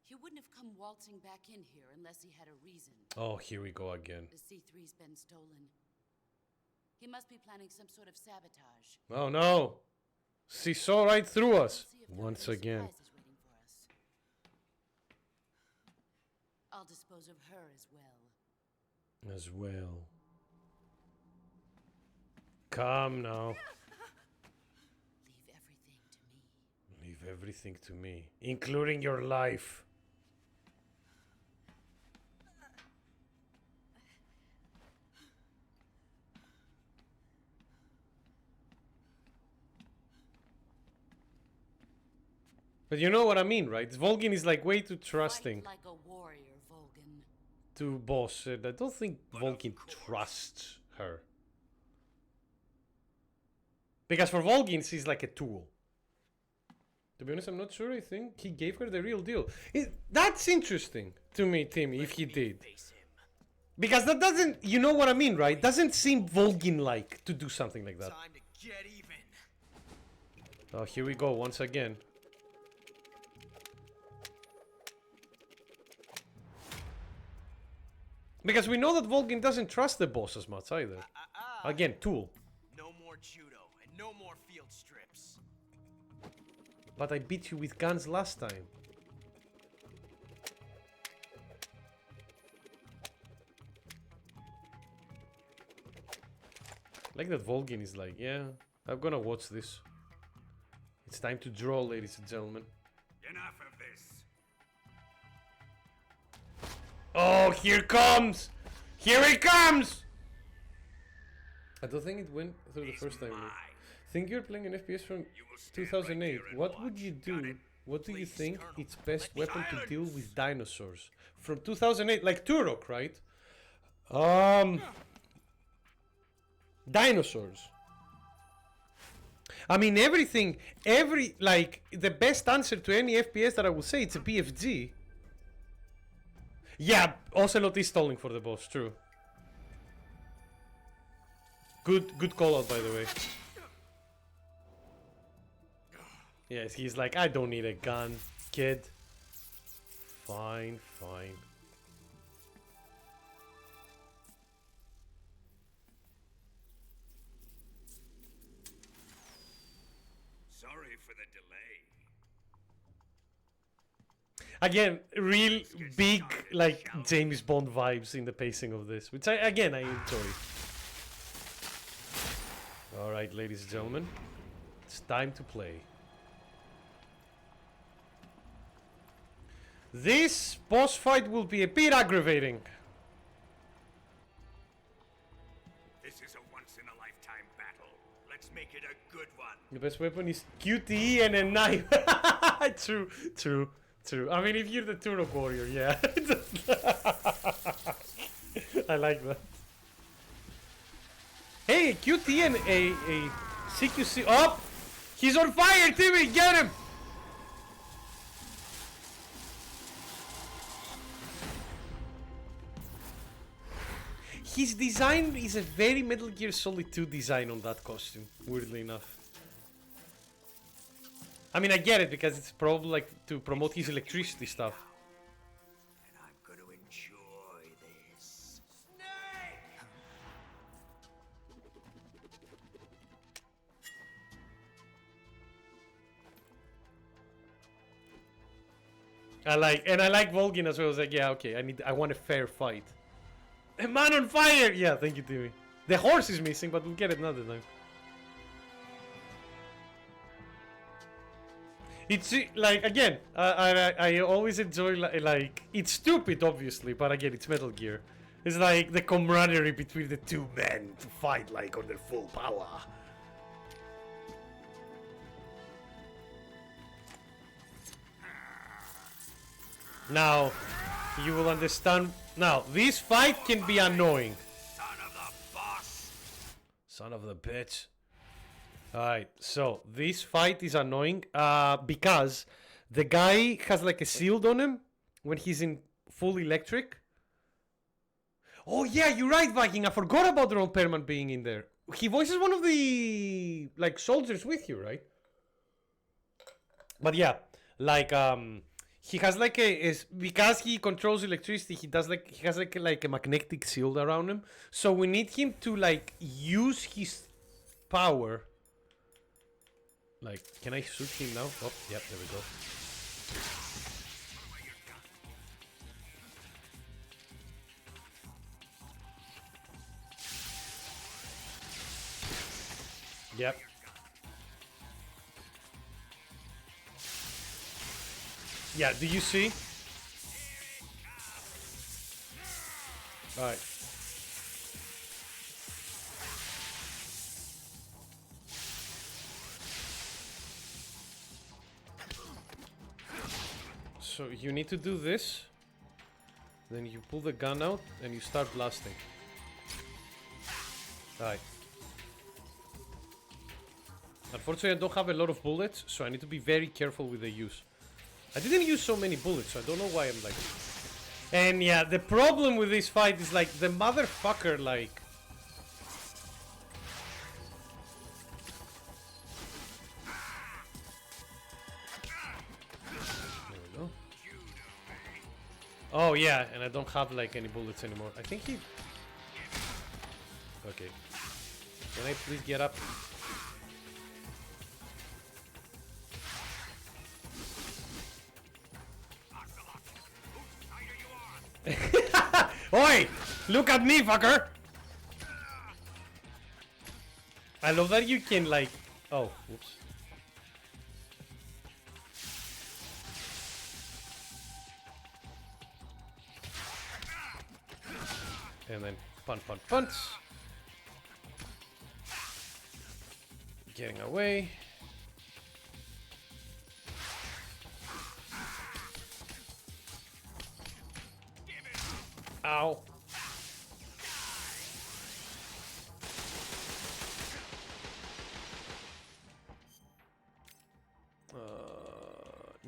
He wouldn't have come waltzing back in here unless he had a reason. Oh, here we go again. The C3's been stolen. He must be planning some sort of sabotage. Oh no! She saw right through us. We'll see if no Once other again. surprise is waiting for us. I'll dispose of her as well. As well. Come now. Leave everything to me. Leave everything to me, including your life. But you know what I mean, right? Volgin is like way too trusting Fight like a warrior, Volgan. to Boss. I don't think But Volgin of course. trusts her. Because for Volgin, she's like a tool. To be honest, I'm not sure. I think he gave her the real deal. That's interesting to me, Timmy, if he did. Because that doesn't, you know what I mean, right? Doesn't seem Volgin-like to do something like that. Time to get even. Oh, here we go once again. Because we know that Volgin doesn't trust the boss as much either. Again, tool. No more judo and no more field strips. But I beat you with guns last time. Like that Volgin is like, yeah, I'm gonna watch this. It's time to draw, ladies and gentlemen. Enough of this. Oh, here comes! Here he comes! I don't think it went through the first time. Mine. Think you're playing an FPS from You will stand right 2008. here and What would watch. you Got do? it? What do you Please, think Colonel, its best let me- weapon to deal Silence! with dinosaurs? From 2008, like Turok, right? Dinosaurs. I mean, everything, like, the best answer to any FPS that I would say, it's a BFG. Yeah, Ocelot is stalling for the boss, true. Good call out, by the way. Yes, he's like, I don't need a gun, kid. Fine, fine. Sorry for the delay. Again, real big, like, James Bond vibes in the pacing of this, which I enjoy. Alright, ladies and gentlemen, it's time to play. This boss fight will be a bit aggravating. This is a once-in-a-lifetime battle. Let's make it a good one. The best weapon is QTE and a knife. True. I mean, if you're the Turok warrior, yeah. I like that. Hey, QT and a CQC. Oh! He's on fire, Timmy! Get him! His design is a very Metal Gear Solid 2 design on that costume, weirdly enough. I mean, I get it because it's probably like to promote his electricity stuff. And I'm gonna enjoy this. I like Volgin as well. I was like, yeah, okay, I want a fair fight. A man on fire! Yeah, thank you, Timmy. The horse is missing, but we'll get it another time. It's like, again, I always enjoy, like, it's stupid, obviously, but again, it's Metal Gear. It's like the camaraderie between the two men to fight, like, on their full power. Now, you will understand. Now, this fight can be annoying. Son of the boss! Son of the bitch. Alright, so this fight is annoying because the guy has like a shield on him when he's in full electric. Oh yeah, you're right, Viking. I forgot about Ron Perlman being in there. He voices one of the like soldiers with you, right? But yeah, like he has like because he controls electricity, he has like a magnetic shield around him. So we need him to like use his power. Like, can I shoot him now? Oh, yep, there we go. Yep. Yeah, do you see? Alright. So you need to do this. Then you pull the gun out and you start blasting. Alright. Unfortunately, I don't have a lot of bullets, so I need to be very careful with the use. I didn't use so many bullets, so I don't know why I'm like... And yeah, the problem with this fight is like the motherfucker like... There we go. Oh yeah, and I don't have like any bullets anymore. I think he... Okay. Can I please get up? Oi! Look at me, fucker! I love that you can like... Oh, oops. And then punch, punch, punch. Getting away. Ow.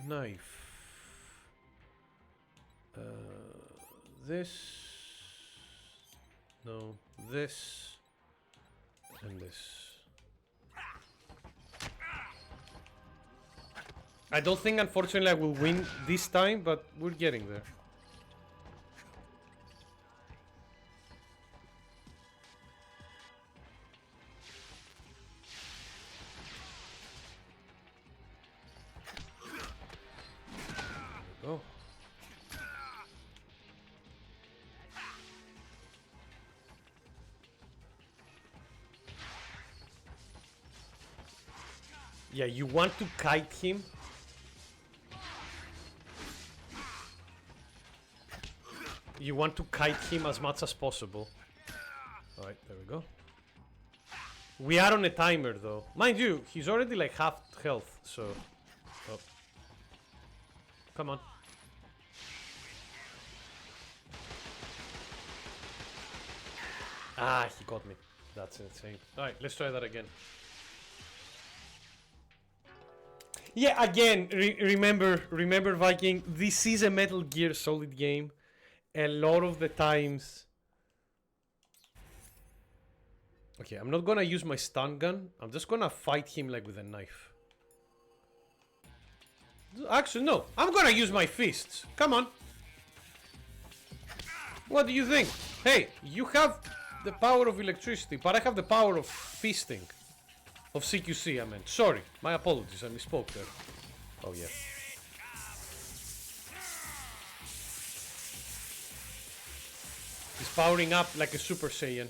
Knife. This. No, this. And this. I don't think, unfortunately, I will win this time, but we're getting there. Oh. Yeah, you want to kite him. You want to kite him as much as possible. Alright, there we go. We are on a timer though. Mind you, he's already like half health, so... Oh. Come on. Ah, he got me. That's insane. Alright, let's try that again. Yeah, again, remember Viking, this is a Metal Gear Solid game. A lot of the times... Okay, I'm not gonna use my stun gun. I'm just gonna fight him like with a knife. Actually, no. I'm gonna use my fists. Come on. What do you think? Hey, you have the power of electricity, but I have the power of fisting. Of CQC, I meant. Sorry. My apologies, I misspoke there. Oh, yeah. He's powering up like a Super Saiyan.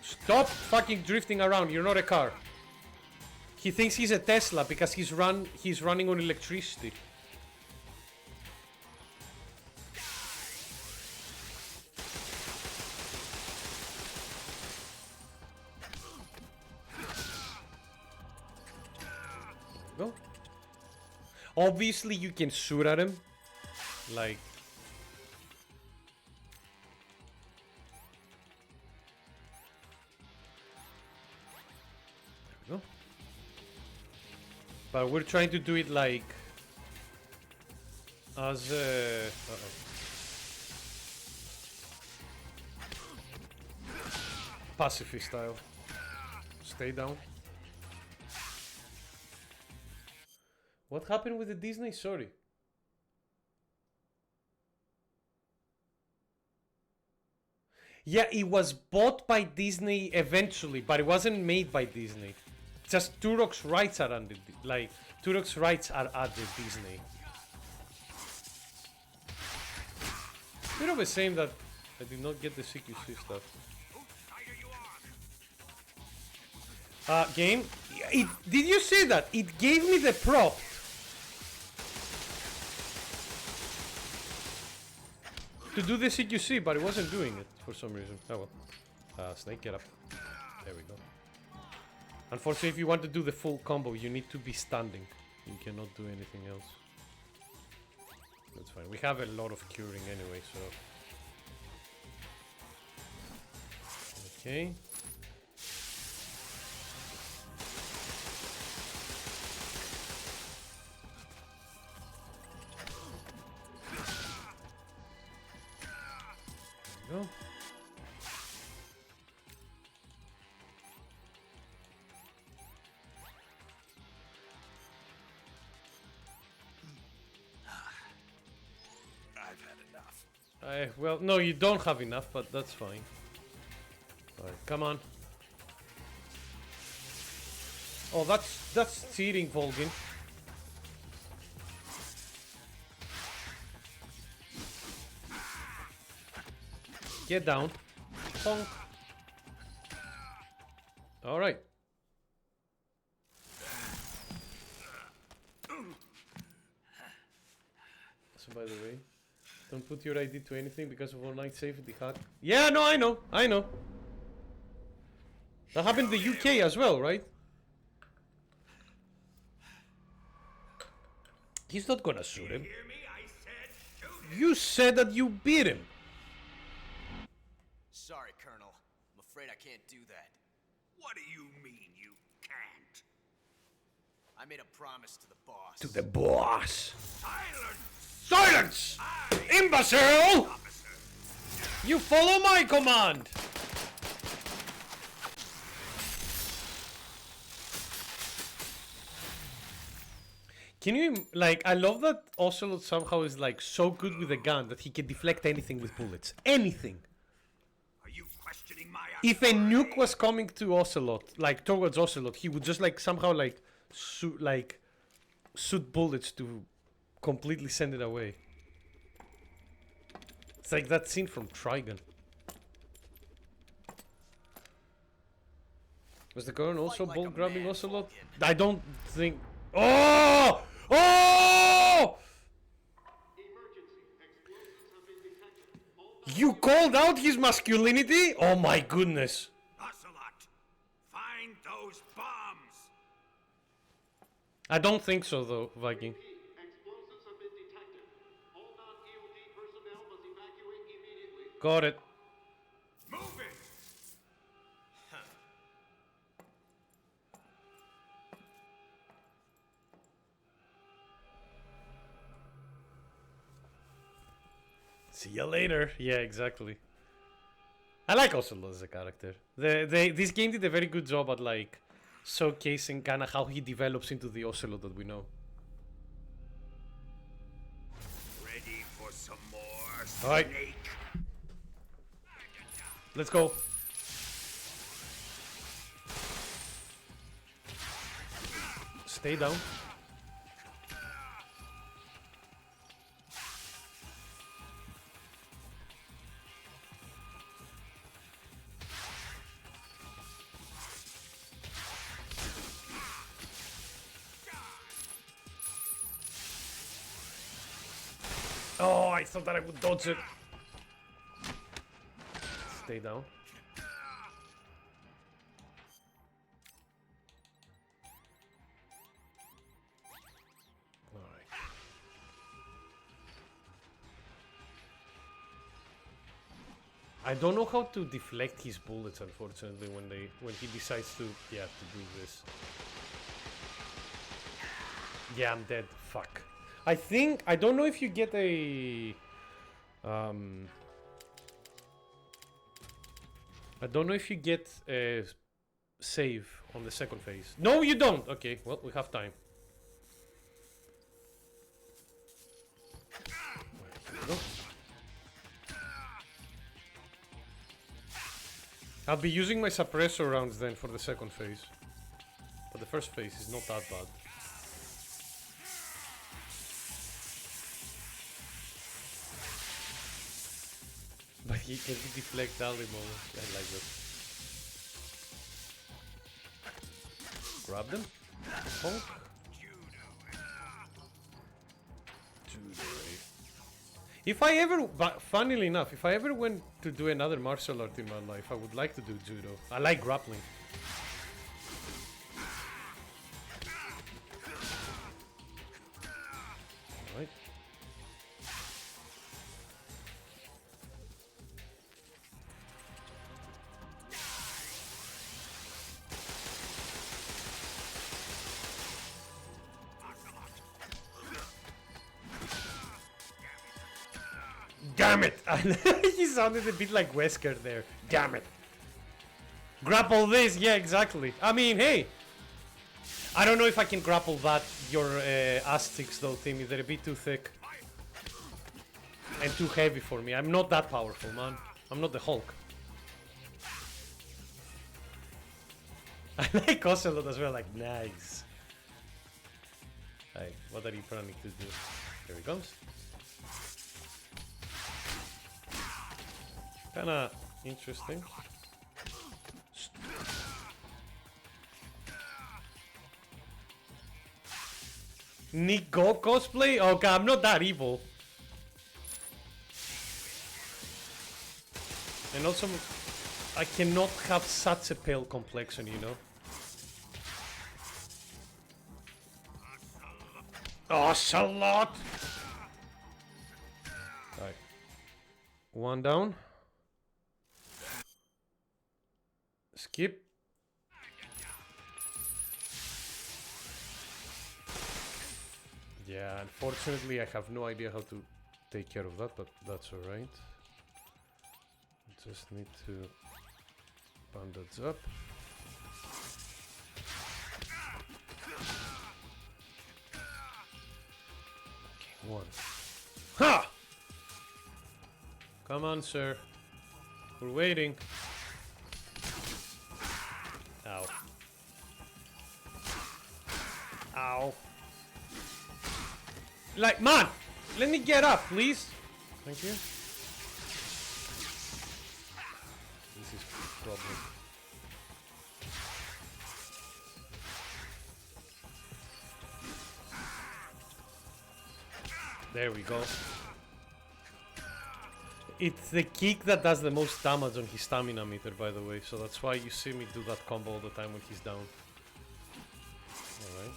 Stop fucking drifting around, you're not a car. He thinks he's a Tesla because he's running on electricity. Go. Obviously you can shoot at him. Like no. But we're trying to do it like as pacifist style. Stay down. What happened with the Disney? Sorry. Yeah, it was bought by Disney eventually, but it wasn't made by Disney. Just Turok's rights are under, like, Turok's rights are under Disney. You're always saying that I did not get the CQC stuff. Game, did you say that? It gave me the prop. To do the CQC, but it wasn't doing it for some reason. Oh well. Snake, get up. There we go. Unfortunately, if you want to do the full combo, you need to be standing. You cannot do anything else. That's fine. We have a lot of curing anyway, so... Okay. There we go. I've had enough. Well, no, you don't have enough, but that's fine. Alright, come on. Oh, that's cheating, Volgin. Get down. Bonk. Alright. So by the way, don't put your ID to anything because of online safety hack. Yeah, no, I know. That happened in the UK as well, right? He's not gonna shoot him. You said that you beat him. Sorry, Colonel. I'm afraid I can't do that. What do you mean you can't? I made a promise to the boss. To the boss. Silence! Silence! Imbecile! You follow my command! Can you, like, I love that Ocelot somehow is, like, so good with a gun that he can deflect anything with bullets. Anything! Are you questioning my If a nuke was coming to Ocelot, like, towards Ocelot, he would just, like, somehow, like, shoot bullets to completely send it away. It's like that scene from Trigun. Was the Gurren also like ball a grabbing man, Ocelot? Vulcan. I don't think... Oh! Oh! You called out his masculinity? Oh my goodness. Ocelot, find those bombs! I don't think so though, Viking. Explosives have been detected. All non-EOD personnel must evacuate immediately. Got it. Move it! See ya later. Yeah, exactly. I like Ocelot as a character. This game did a very good job at like showcasing kind of how he develops into the Ocelot that we know. Ready for some more, All right. Snake? Let's go. Stay down. Oh, I thought that I would dodge it. Stay down. Alright. I don't know how to deflect his bullets, unfortunately, when he decides to do this. Yeah, I'm dead. Fuck. I don't know if you get a I don't know if you get a save on the second phase. No, you don't. Okay, well, we have time. I'll be using my suppressor rounds then for the second phase. But the first phase is not that bad. But he can deflect all the moments. I like that. Grab them. Honk. If I ever, but funnily enough, if I ever went to do another martial art in my life, I would like to do judo. I like grappling. Alright. Damn it! He sounded a bit like Wesker there. Damn it! Grapple this, yeah, exactly. I mean, hey! I don't know if I can grapple that, your Aztecs though, Timmy. They're a bit too thick. And too heavy for me. I'm not that powerful, man. I'm not the Hulk. I like Ocelot as well, like, nice. Hey, what are you planning to do? Here he comes. Kinda interesting. Nick Go cosplay? Okay, I'm not that evil. And also, I cannot have such a pale complexion, you know? Ocelot! Right. One down. Skip. Yeah, unfortunately I have no idea how to take care of that, but that's alright. Just need to bandage up. Okay, one. Ha! Come on, sir. We're waiting. Ow. Ow. Like, man! Let me get up, please. Thank you. This is a problem. There we go. It's the kick that does the most damage on his stamina meter, by the way, so that's why you see me do that combo all the time when he's down. Alright.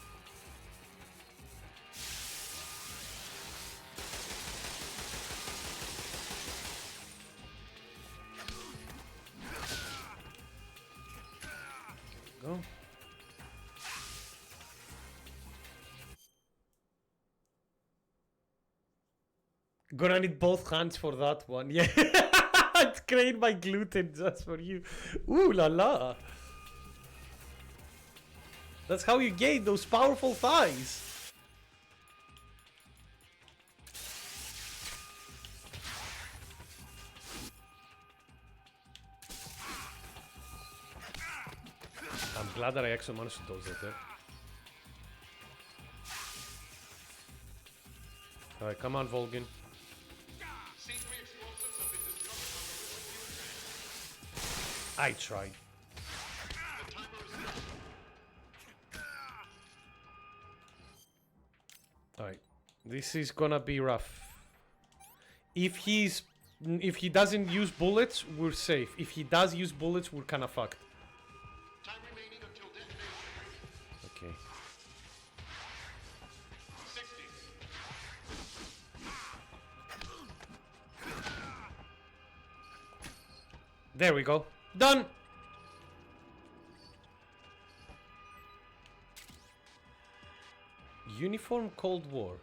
Go. Gonna need both hands for that one. Yeah. It's create my gluten just for you. Ooh la la. That's how you gain those powerful thighs. I'm glad that I actually managed to dodge that there. Alright, come on, Volgin. C3 explosives have been discovered on the I tried. The timer is set. Alright. This is gonna be rough. If he doesn't use bullets, we're safe. If he does use bullets, we're kinda fucked. Time remaining until detonation. Okay. 60. There we go. Done! Uniform Cold War.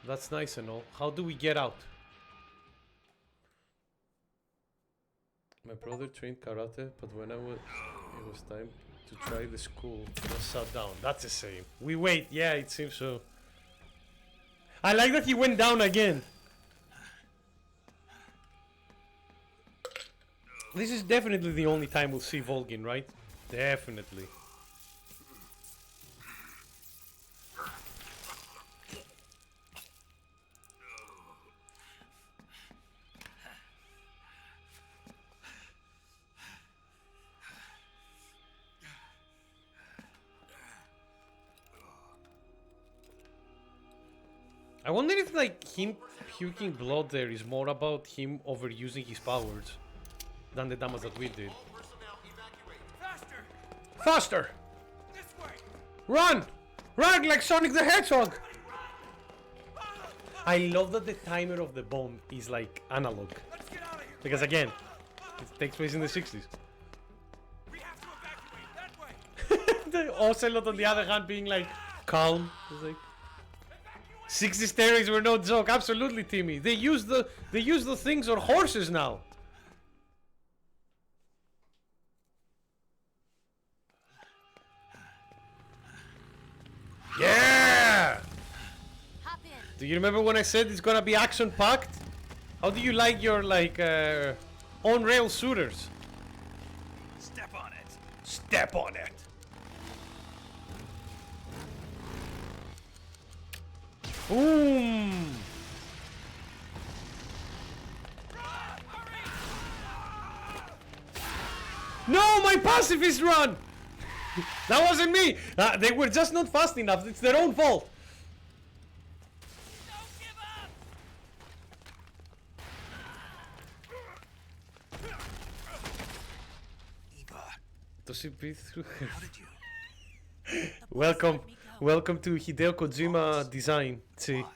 That's nice and all. How do we get out? My brother trained karate, but when it was time to try the school, I was sat down. That's the same. We wait. Yeah, it seems so. I like that he went down again. This is definitely the only time we'll see Volgin, right? Definitely. I wonder if like him puking blood there is more about him overusing his powers than the damage that we did. Faster! Faster! This way! Run! Run like Sonic the Hedgehog! I love that the timer of the bomb is like analog. Let's get out of here! Because again, it takes place in the 60s. We have to evacuate that way! The Ocelot on the other hand being like calm. It's like 60 steroids were no joke. Absolutely, Timmy. They use the things on horses now. Yeah! Hop in. Do you remember when I said it's gonna be action packed? How do you like your like on rail shooters? Step on it! Step on it. Boom! No, my pacifist run! That wasn't me! They were just not fast enough. It's their own fault. Don't give up! Eva, Does she breathe through her? how did you? Welcome. Welcome to Hideo Kojima design. See. Why?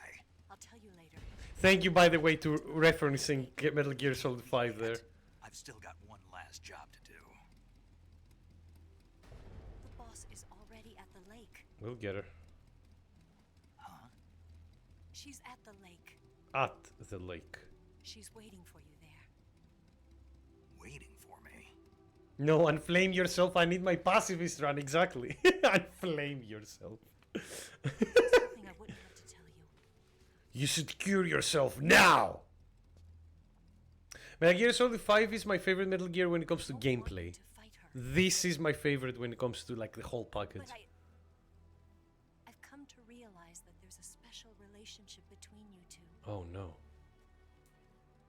I'll tell you later. Thank you, by the way, to referencing Metal Gear Solid 5 there. I've still got one last job to do. The boss is already at the lake. We'll get her. Huh? She's at the lake. At the lake. She's waiting for you there. Waiting for me. No, unflame yourself. I need my pacifist run. Exactly. Unflame yourself. Something I wouldn't have to tell you. You should cure yourself now. Metal Gear Solid 5 is my favorite Metal Gear when it comes to Don't want gameplay. to fight her. This is my favorite when it comes to like the whole package. But I've come to realize that there's a special relationship between you two. Oh no.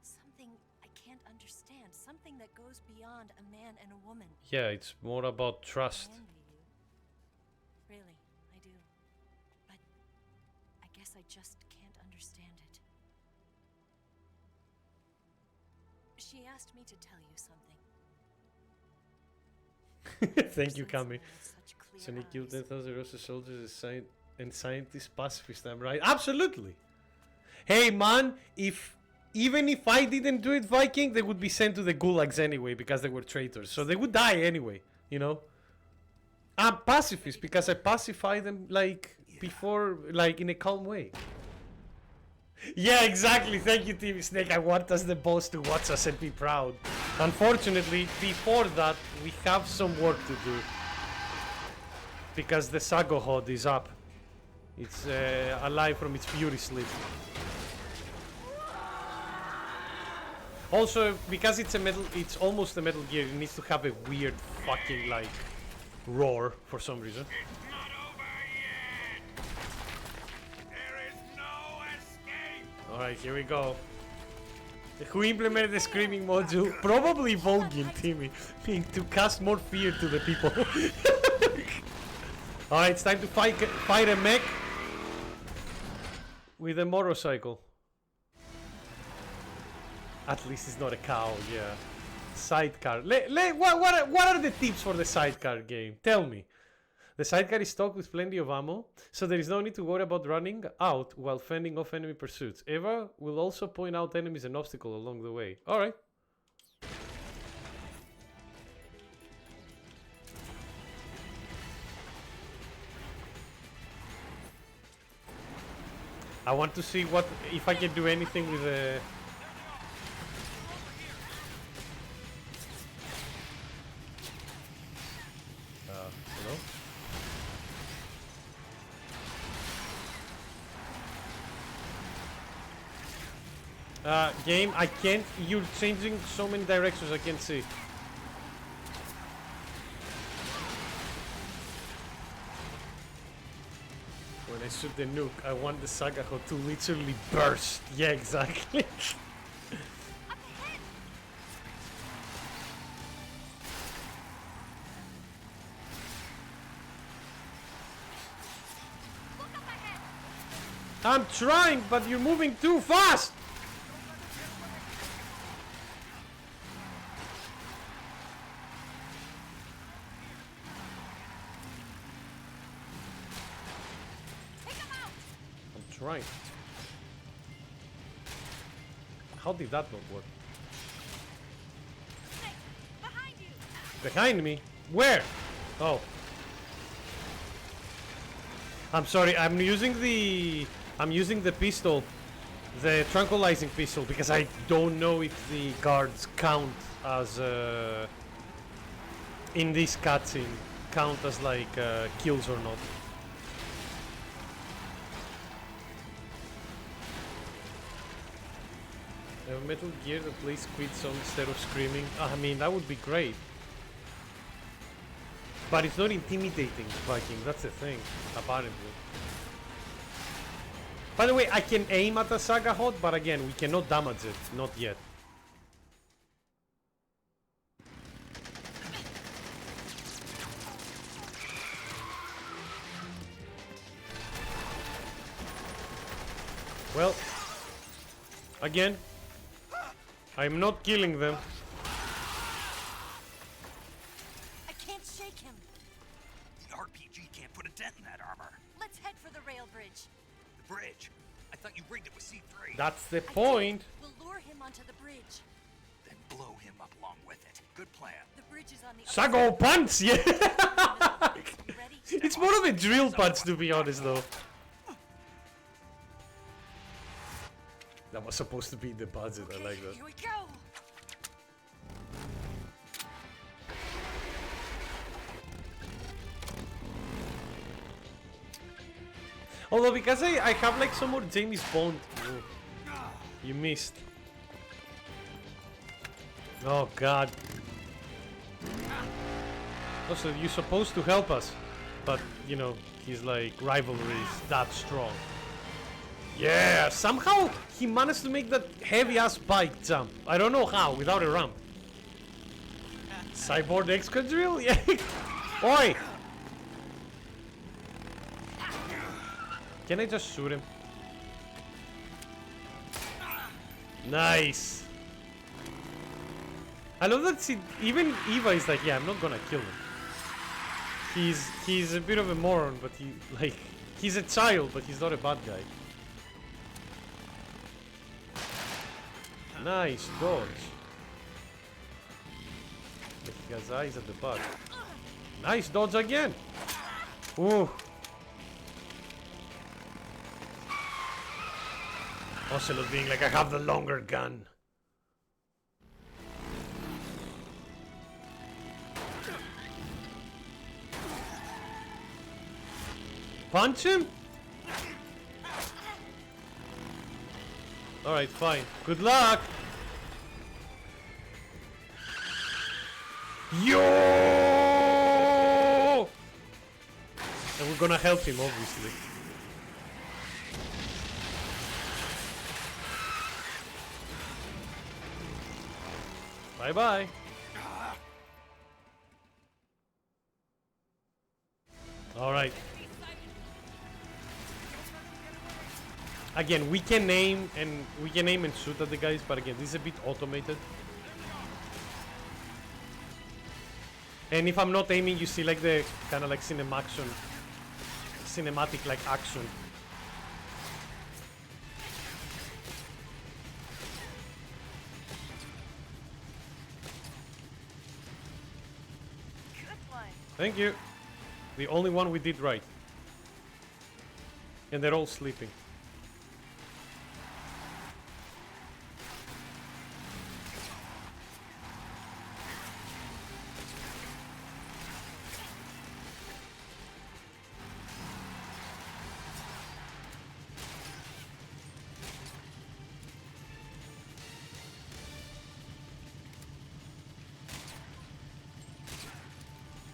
Something I can't understand. Something that goes beyond a man and a woman. Yeah, it's more about trust. I envy you. Really, I do. But I guess I just can't understand it. She asked me to tell you something. Thank you, Since Kami. with such clear Sonic killed eyes. 10,000 Russian soldiers and scientists pacifist. I'm right. Absolutely. Hey man, even if I didn't do it, Viking, they would be sent to the gulags anyway because they were traitors. So they would die anyway, you know? I'm pacifist because I pacify them like before, like in a calm way. Yeah, exactly. Thank you, TV Snake. I want us the boss to watch us and be proud. Unfortunately, before that, we have some work to do. Because the Sago HOD is up. It's alive from its fury sleep. Also, because it's almost a Metal Gear, it needs to have a weird fucking like roar for some reason. Not over Alright, here we go. Who implemented the screaming module? Probably Volgin, Timmy. To cast more fear to the people. Alright, it's time to fight a mech with a motorcycle. At least it's not a cow, yeah. Sidecar. What are the tips for the sidecar game? Tell me. The sidecar is stocked with plenty of ammo, so there is no need to worry about running out while fending off enemy pursuits. Eva will also point out enemies and obstacles along the way. Alright. I want to see what if I can do anything with the... hello? Game, I can't... You're changing so many directions, I can't see. When I shoot the nuke, I want the Sagaho to literally burst. Yeah, exactly. I'm trying, but you're moving too fast! I'm trying. How did that not work? Behind you! Behind me? Where? Oh. I'm sorry, I'm using the pistol, the tranquilizing pistol, because I don't know if the guards count as in this cutscene count as like kills or not. A Metal Gear that plays Squid Song instead of screaming. I mean, that would be great. But it's not intimidating, Viking, that's the thing, apparently. By the way, I can aim at a Saga Hot, but again, we cannot damage it, not yet. Well, again, I'm not killing them. I can't shake him. The RPG can't put a dent in that armor. Let's head for the rail bridge. The bridge. I thought you rigged it with C3. That's the I point. did. We'll lure him onto the bridge. Then blow him up along with it. Good plan. The bridge is on the Sago punch, yeah. Ready? It's more of a drill punch, to be honest, though. That was supposed to be the budget. I like that. Here we go. Although, because I have like some more James Bond. Oh, you missed. Oh god. Also, you're supposed to help us, but you know, his like rivalry is that strong. Yeah, somehow he managed to make that heavy ass bike jump. I don't know how, without a ramp. Cyborg Excadrill? Yeah. Oi! Can I just shoot him? Nice! I love that even Eva is like, yeah, I'm not gonna kill him. He's a bit of a moron, but he's a child, but he's not a bad guy. Nice dodge. But he has eyes at the back. Nice dodge again! Ooh. Ocelot being like, I have the longer gun. Punch him? Alright, fine. Good luck! Yo! And we're gonna help him, obviously. Bye bye. All right. Again, we can aim and shoot at the guys, but again, this is a bit automated. And if I'm not aiming, you see like the kind of like cinematic like action. Good one. Thank you. The only one we did right. And they're all sleeping.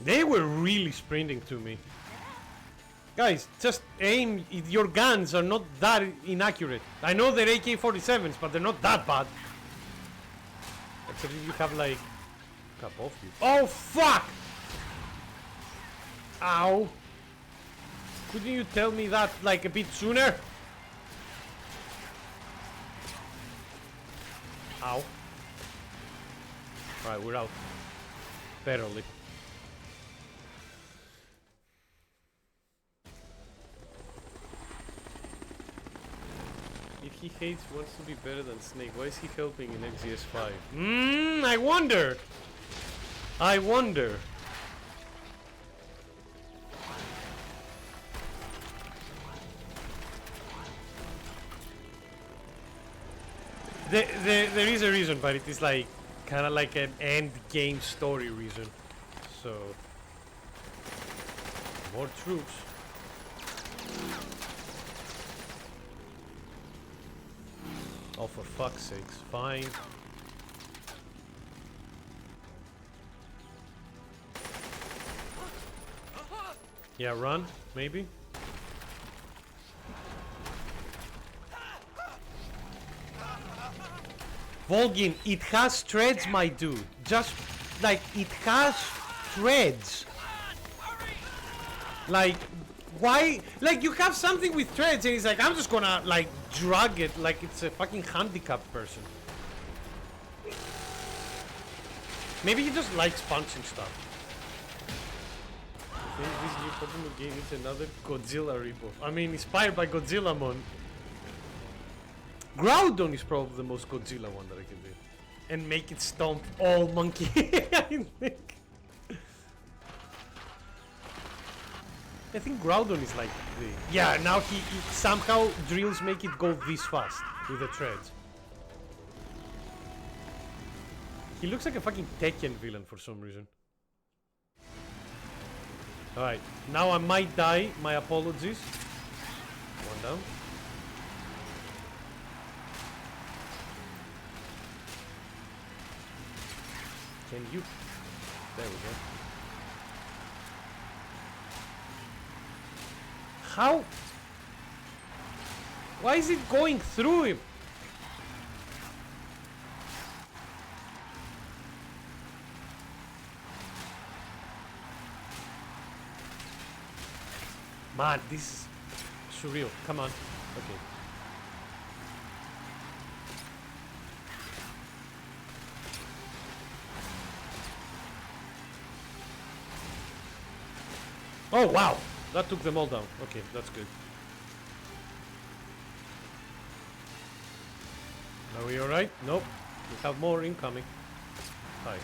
They were really sprinting to me. Guys, just aim. Your guns are not that inaccurate. I know they're AK-47s, but they're not that bad. Actually, you have like... Cap off you. Oh, fuck! Ow. Couldn't you tell me that like a bit sooner? Ow. Alright, we're out. Barely. If he hates, wants to be better than Snake, why is he helping in XGS5? I wonder! I wonder! There is a reason, but it is like kind of like an end game story reason. So more troops. Oh, for fuck's sakes! Fine. Yeah, run maybe. Volgin, it has threads, my dude. Just like it has threads. Like, why? Like, you have something with threads, and he's like, I'm just gonna like drag it like it's a fucking handicapped person. Maybe he just likes punching stuff. I think this new Pokemon game is another Godzilla ripoff. I mean, inspired by Godzilla, mon. Groudon is probably the most Godzilla one that I can do. And make it stomp all monkey, I think. I think Groudon is like the... Yeah, now he somehow drills make it go this fast with the treads. He looks like a fucking Tekken villain for some reason. Alright, now I might die. My apologies. One down. Can you... There we go. How? Why is it going through him? Man, this is surreal. Come on. Okay. Oh, wow. That took them all down. Okay, that's good. Are we alright? Nope. We have more incoming. Hi.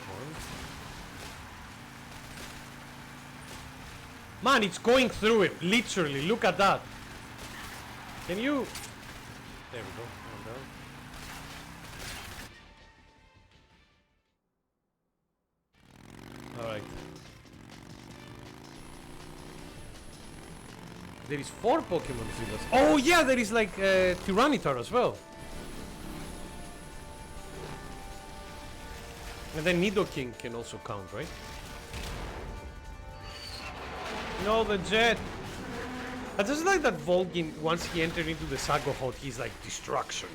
One. Man, it's going through him. Literally. Look at that. Can you... There we go. One down. Alright. There is 4 Pokemon Zillas. Oh yeah, there is like Tyranitar as well. And then Nidoking can also count, right? No, the jet. I just like that Volgin, once he entered into the Saga Hot, he's like, destruction.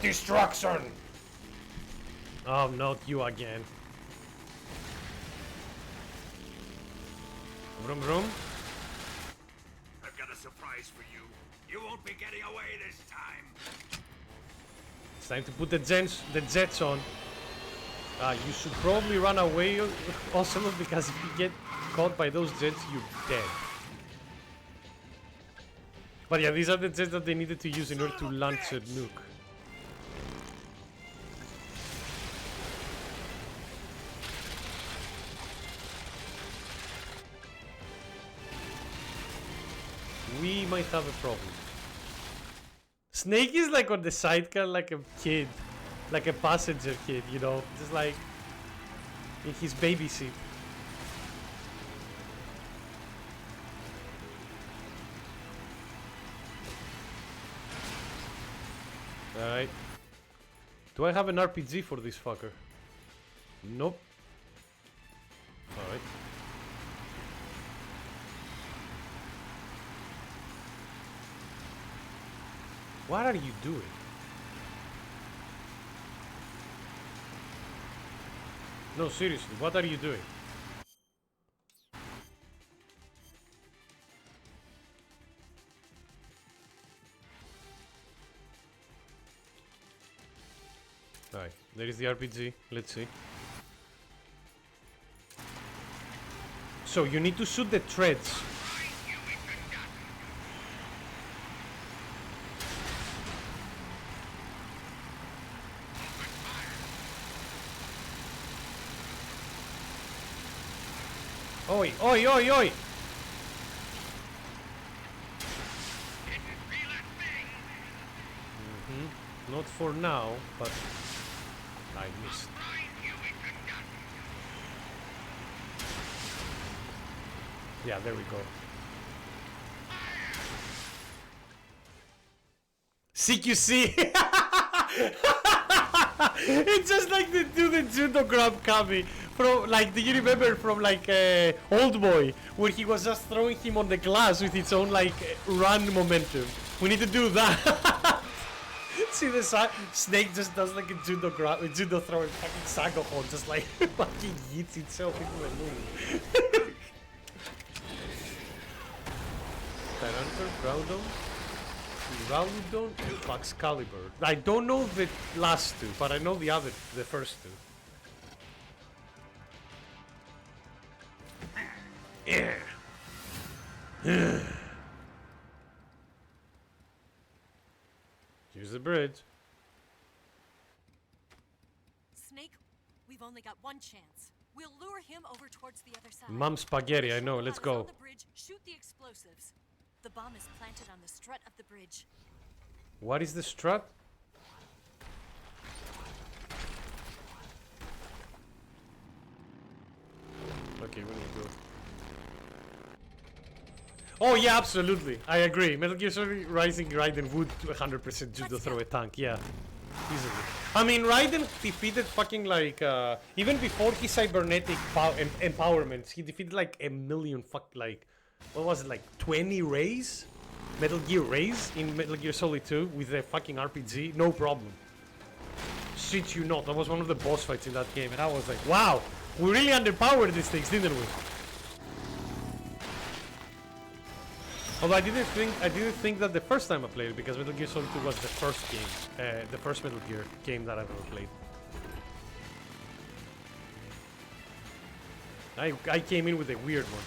Destruction! Oh, not you again. Vroom vroom. I've got a surprise for you. You won't be getting away this time. It's time to put the jets on. You should probably run away, Ocelot, because if you get caught by those jets, you're dead. But yeah, these are the jets that they needed to use in order to launch a nuke. We might have a problem. Snake is like on the sidecar like a kid. Like a passenger kid, you know? Just like in his baby seat. Alright. Do I have an RPG for this fucker? Nope. Alright. What are you doing? No, seriously, what are you doing? Alright, there is the RPG. Let's see. So you need to shoot the treads. Oi, oi, oi, oi! Not for now, but I missed. Yeah, there we go. CQC! It's just like they do the judo grab Kami from, like, do you remember from like Old Boy, where he was just throwing him on the glass with its own like run momentum. We need to do that. See the Snake just does like a judo grab, a judo throw, and fucking Sagahon just like fucking yeets itself into the moon. Tyranitar, Groudon, Rowdon, and Excalibur. I don't know the last two, but I know the first two. Yeah. Here's the bridge. Snake, we've only got one chance. We'll lure him over towards the other side. Mom spaghetti, I know. Let's go. On the bridge, shoot the explosives. The bomb is planted on the strut of the bridge. What is the strut? Okay, we need to go. Oh yeah, absolutely. I agree. Metal Gear Solid Rising Raiden would 100% judo throw a tank. Yeah, easily. I mean, Raiden defeated fucking like even before his cybernetic empowerments, he defeated like a million what was it, like 20 rays? Metal Gear rays in Metal Gear Solid 2 with a fucking RPG, no problem. Shit you not, that was one of the boss fights in that game, and I was like, wow, we really underpowered these things, didn't we? Although I didn't think that the first time I played it, because Metal Gear Solid 2 was the first game, the first Metal Gear game that I've ever played. I came in with a weird one.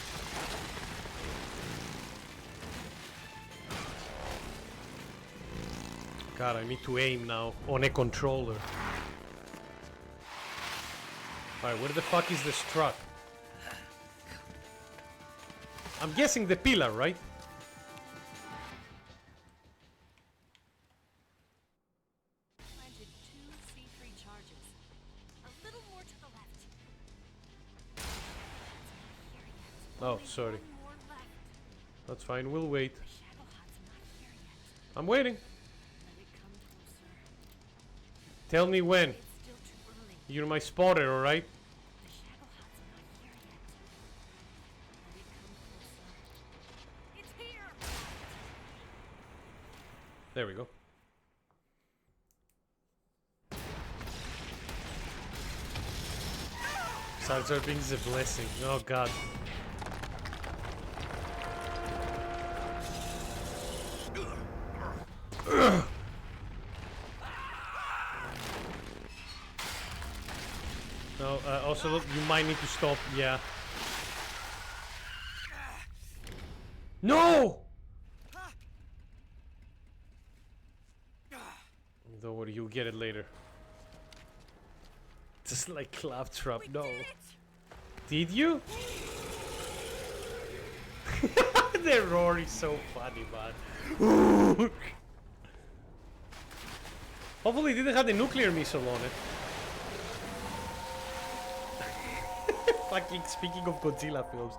God, I need to aim now on a controller. Alright, where the fuck is the strut? I'm guessing the pillar, right? Planted 2 C3 charges. A little more to the left. Oh, sorry. One more left. That's fine, we'll wait. The Shadowheart's not here yet. I'm waiting. Let it come closer. Tell me when. It's still too early. You're my spotter, alright? The Shadowheart's not here yet. Let it come closer. It's here! There we go. Sideswiping is a blessing. Oh god. No, also look, you might need to stop. Yeah. No! Don't worry, you'll get it later. Just like Claptrap, no. Did you? The roar is so funny, man. Hopefully it didn't have the nuclear missile on it. Fucking speaking of Godzilla films.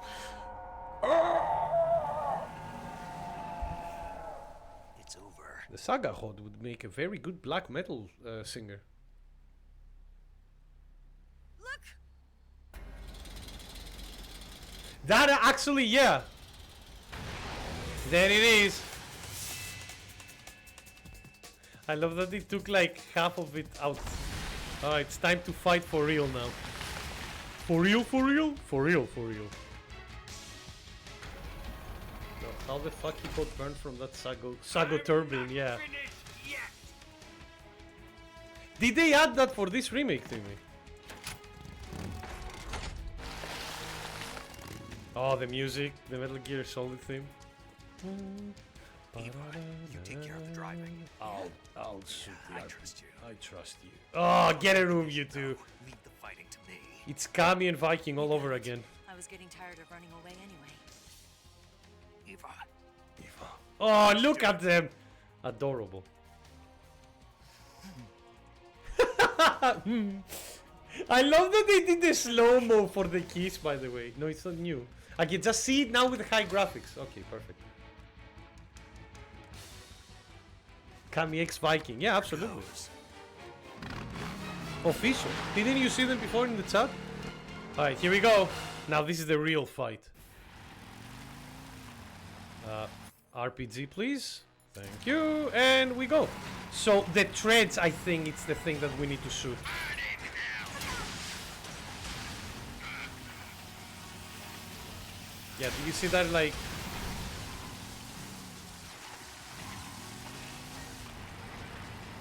It's over. The Saga Hod would make a very good black metal singer. Look! That actually, yeah. There it is. I love that it took like half of it out. Alright, it's time to fight for real now. For real, for real? For real, for real. No, how the fuck he got burned from that Sago turbine, yeah. Did they add that for this remake, Timmy? Oh, the music, the Metal Gear Solid theme. Eva, you take care of the driving. I'll shoot you. I trust you. I trust you. Oh, get a room, you two. Leave the fighting to me. It's Kami and Viking all over again. I was getting tired of running away anyway. Eva. Oh, look at them. Adorable. I love that they did the slow-mo for the kiss, by the way. No, it's not new. I can just see it now with high graphics. Okay, perfect. Kami X Viking. Yeah, absolutely. Official. Didn't you see them before in the chat? Alright, here we go. Now this is the real fight. RPG, please. Thank you. And we go. So the treads, I think it's the thing that we need to shoot. Yeah, do you see that, like...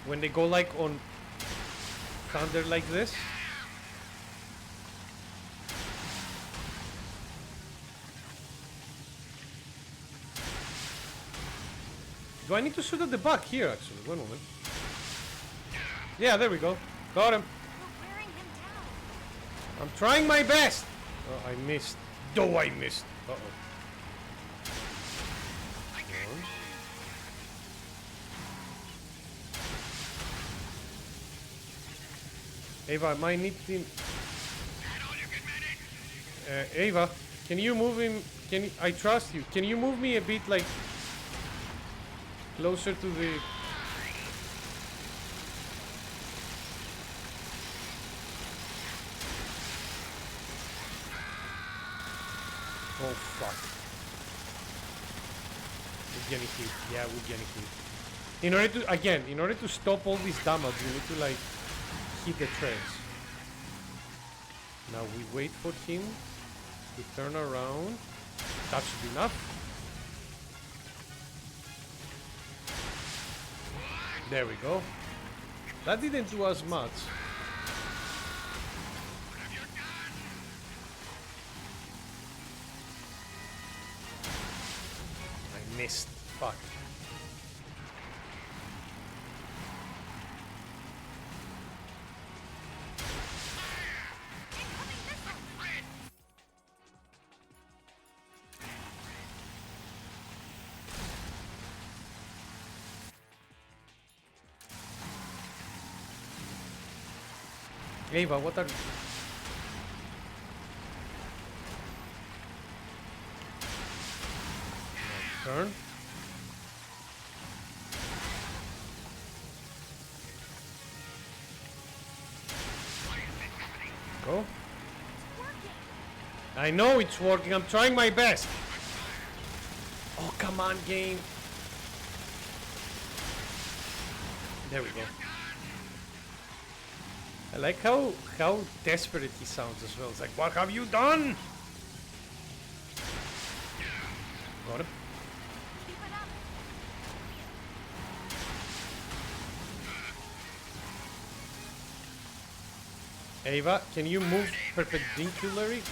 when they go, like, on... counter like this? Do I need to shoot at the back here, actually? One moment. Yeah, there we go. Got him. We're wearing him down. I'm trying my best. Oh, I missed. Oh, I missed. Uh-oh. Ava, I might need him. Ava, can you move him? Can you, I trust you. Can you move me a bit, like, closer to the... Oh fuck. We're getting hit. Yeah, we're getting hit. In order to, again, in order to stop all this damage, you need to, like, hit the treads. Now we wait for him to turn around. That should be enough. There we go. That didn't do as much. I missed. Fuck. Ava, what are... Turn. Go. I know it's working. I'm trying my best. Oh, come on, game. There we go. I like how desperate he sounds as well. It's like, what have you done? Got him. Ava, can you move perpendicularly?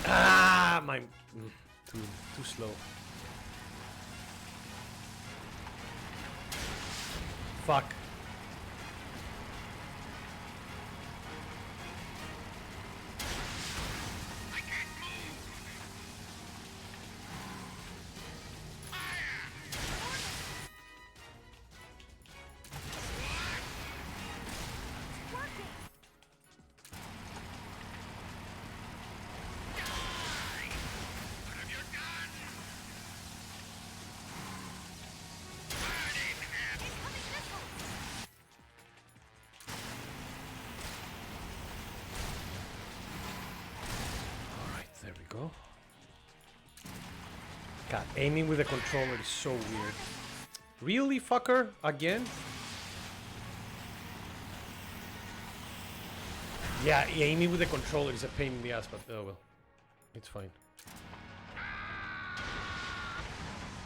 Ah, my too slow. Fuck. There we go. God, aiming with a controller is so weird. Really, fucker? Again? Yeah, aiming with a controller is a pain in the ass, but oh well. It's fine.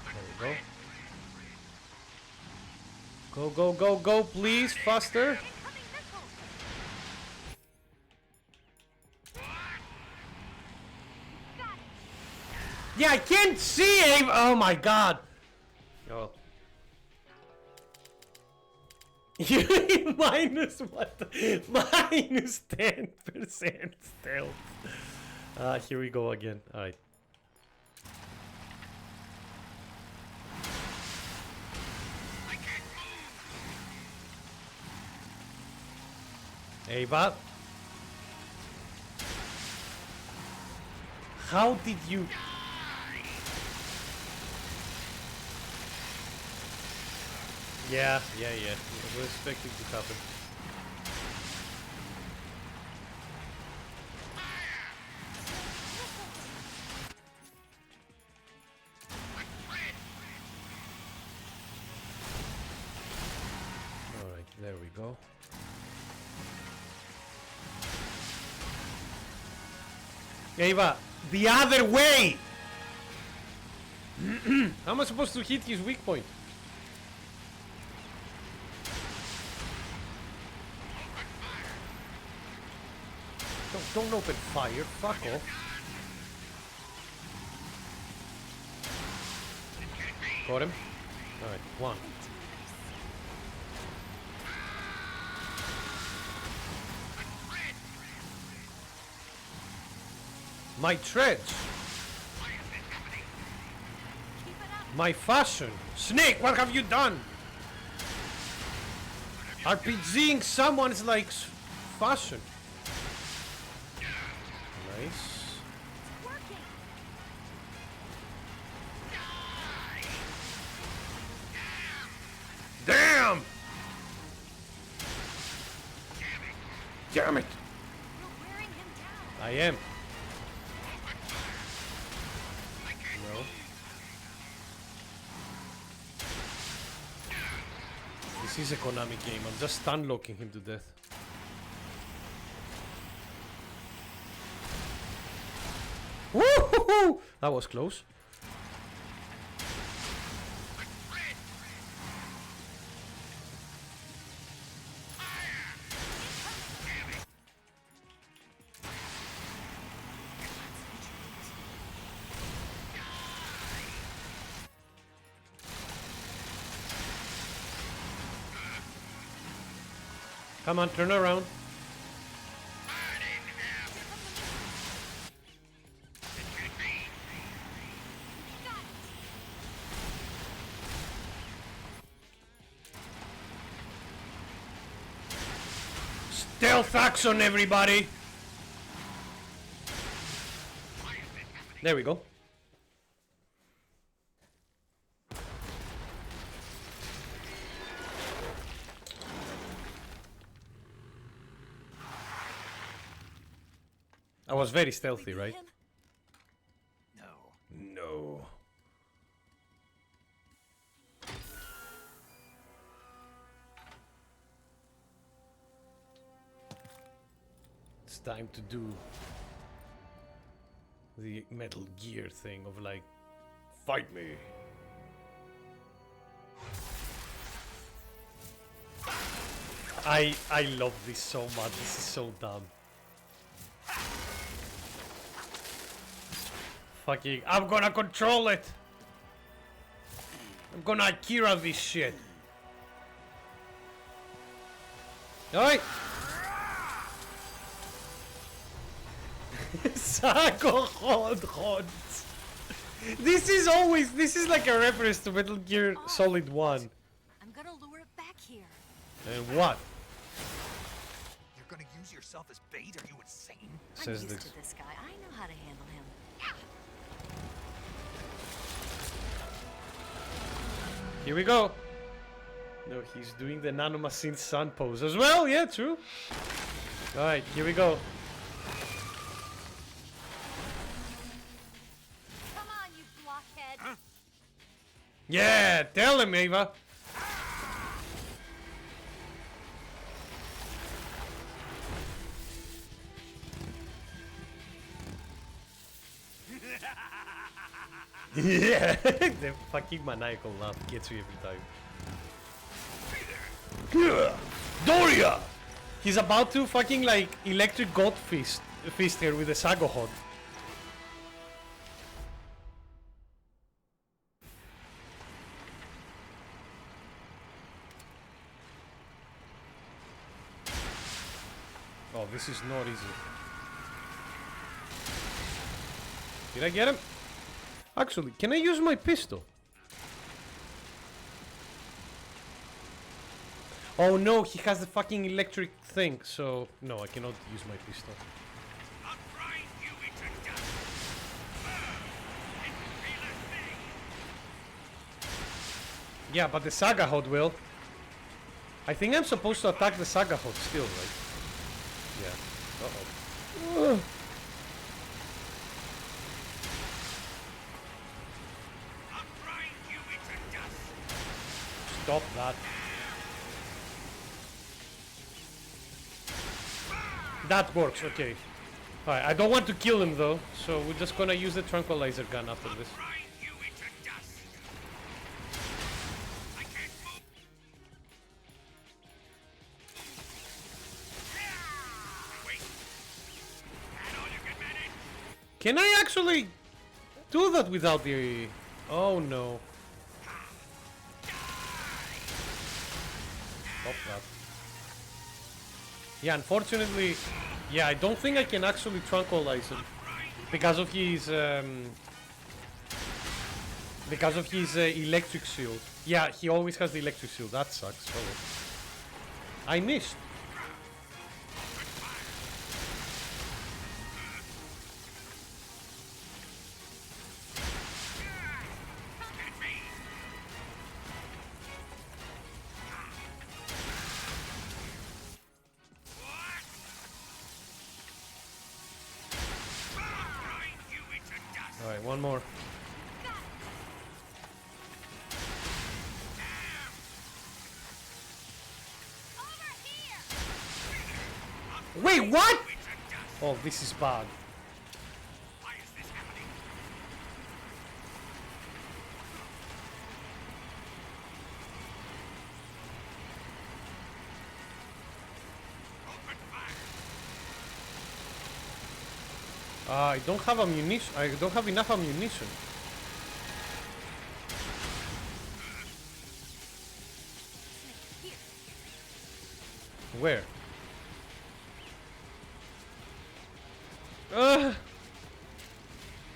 There we go. Go, go, go, go, please, faster! Yeah, I can't see him! Oh my god! Oh. Minus what? Minus 10% stealth. Here we go again. Alright. Ava? How did you... Yeah. I was expecting to happen. Alright, there we go. Ava, the other way! How am I supposed to hit his weak point? Don't open fire, fuck off. Got him. Alright, one. My treads. My fashion. Snake, what have you done? RPGing someone's like fashion. Nice. Damn! Damn it! I am. No. This is a Konami game. I'm just stun locking him to death. Woo-hoo-hoo! That was close. Come on, turn around. Stealth action, everybody! There we go. I was very stealthy, right? No. No. It's time to do the Metal Gear thing of like, fight me. I love this so much. This is so dumb. Fucking, I'm gonna control it. I'm gonna Akira this shit. Alright. Sago hot. This is like a reference to Metal Gear Solid 1. I'm gonna lure it back here. And what? You're gonna use yourself as bait? Are you insane? I'm Says used this. to this guy. I know how to handle him. Here we go. No, he's doing the nanomachine sun pose as well. Yeah, true. Alright, here we go. Come on, you blockhead. Yeah, tell him, Ava. Yeah, the fucking maniacal laugh gets you every time. Doria! He's about to fucking like electric god fist her with a Sago hod. Oh, this is not easy. Did I get him? Actually, can I use my pistol? Oh no, he has the fucking electric thing, so no, I cannot use my pistol. Yeah, but the Saga Hod will. I think I'm supposed to attack the Saga Hod still, right? Yeah. Uh-oh. Stop that. That works, okay. Alright, I don't want to kill him though, so we're just gonna use the tranquilizer gun after this. Can I actually do that without the... Oh no. Stop that. Yeah, unfortunately, yeah, I don't think I can actually tranquilize him because of his electric shield. Yeah, he always has the electric shield. That sucks. Oh. I missed. Alright, one more. Wait, what? Oh, this is bad. I don't have ammunition. I don't have enough ammunition. Where?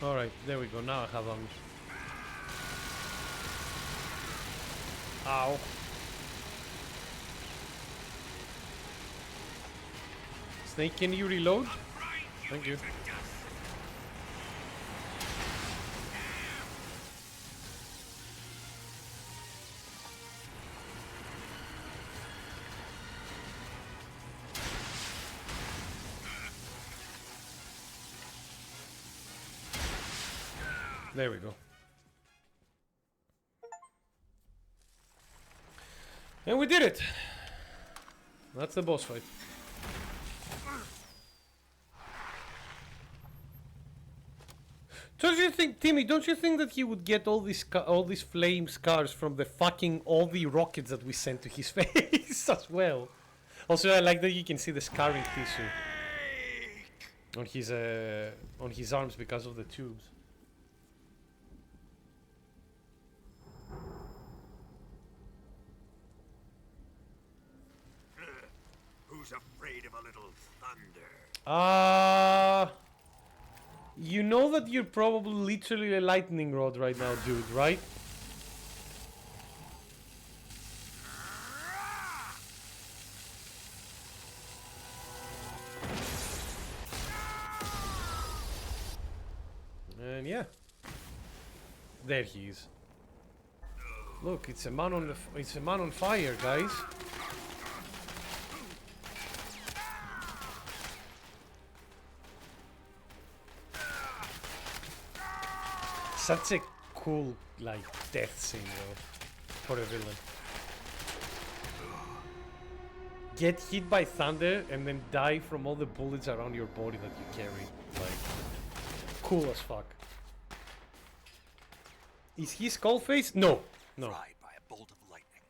Alright, there we go. Now I have ammunition. Ow. Snake, can you reload? Thank you. There we go. And we did it! That's the boss fight. Don't you think, Timmy? Don't you think that he would get all these flame scars from the fucking all the rockets that we sent to his face as well? Also, I like that you can see the scarring tissue on his arms because of the tubes. Who's afraid of a little thunder? You know that you're probably literally a lightning rod right now, dude, right? And yeah, there he is. Look, it's a man on fire, guys. Such a cool, like, death scene, though, for a villain. Get hit by thunder and then die from all the bullets around your body that you carry. Like, cool as fuck. Is he Skullface? No. No. Fried by a bolt of lightning.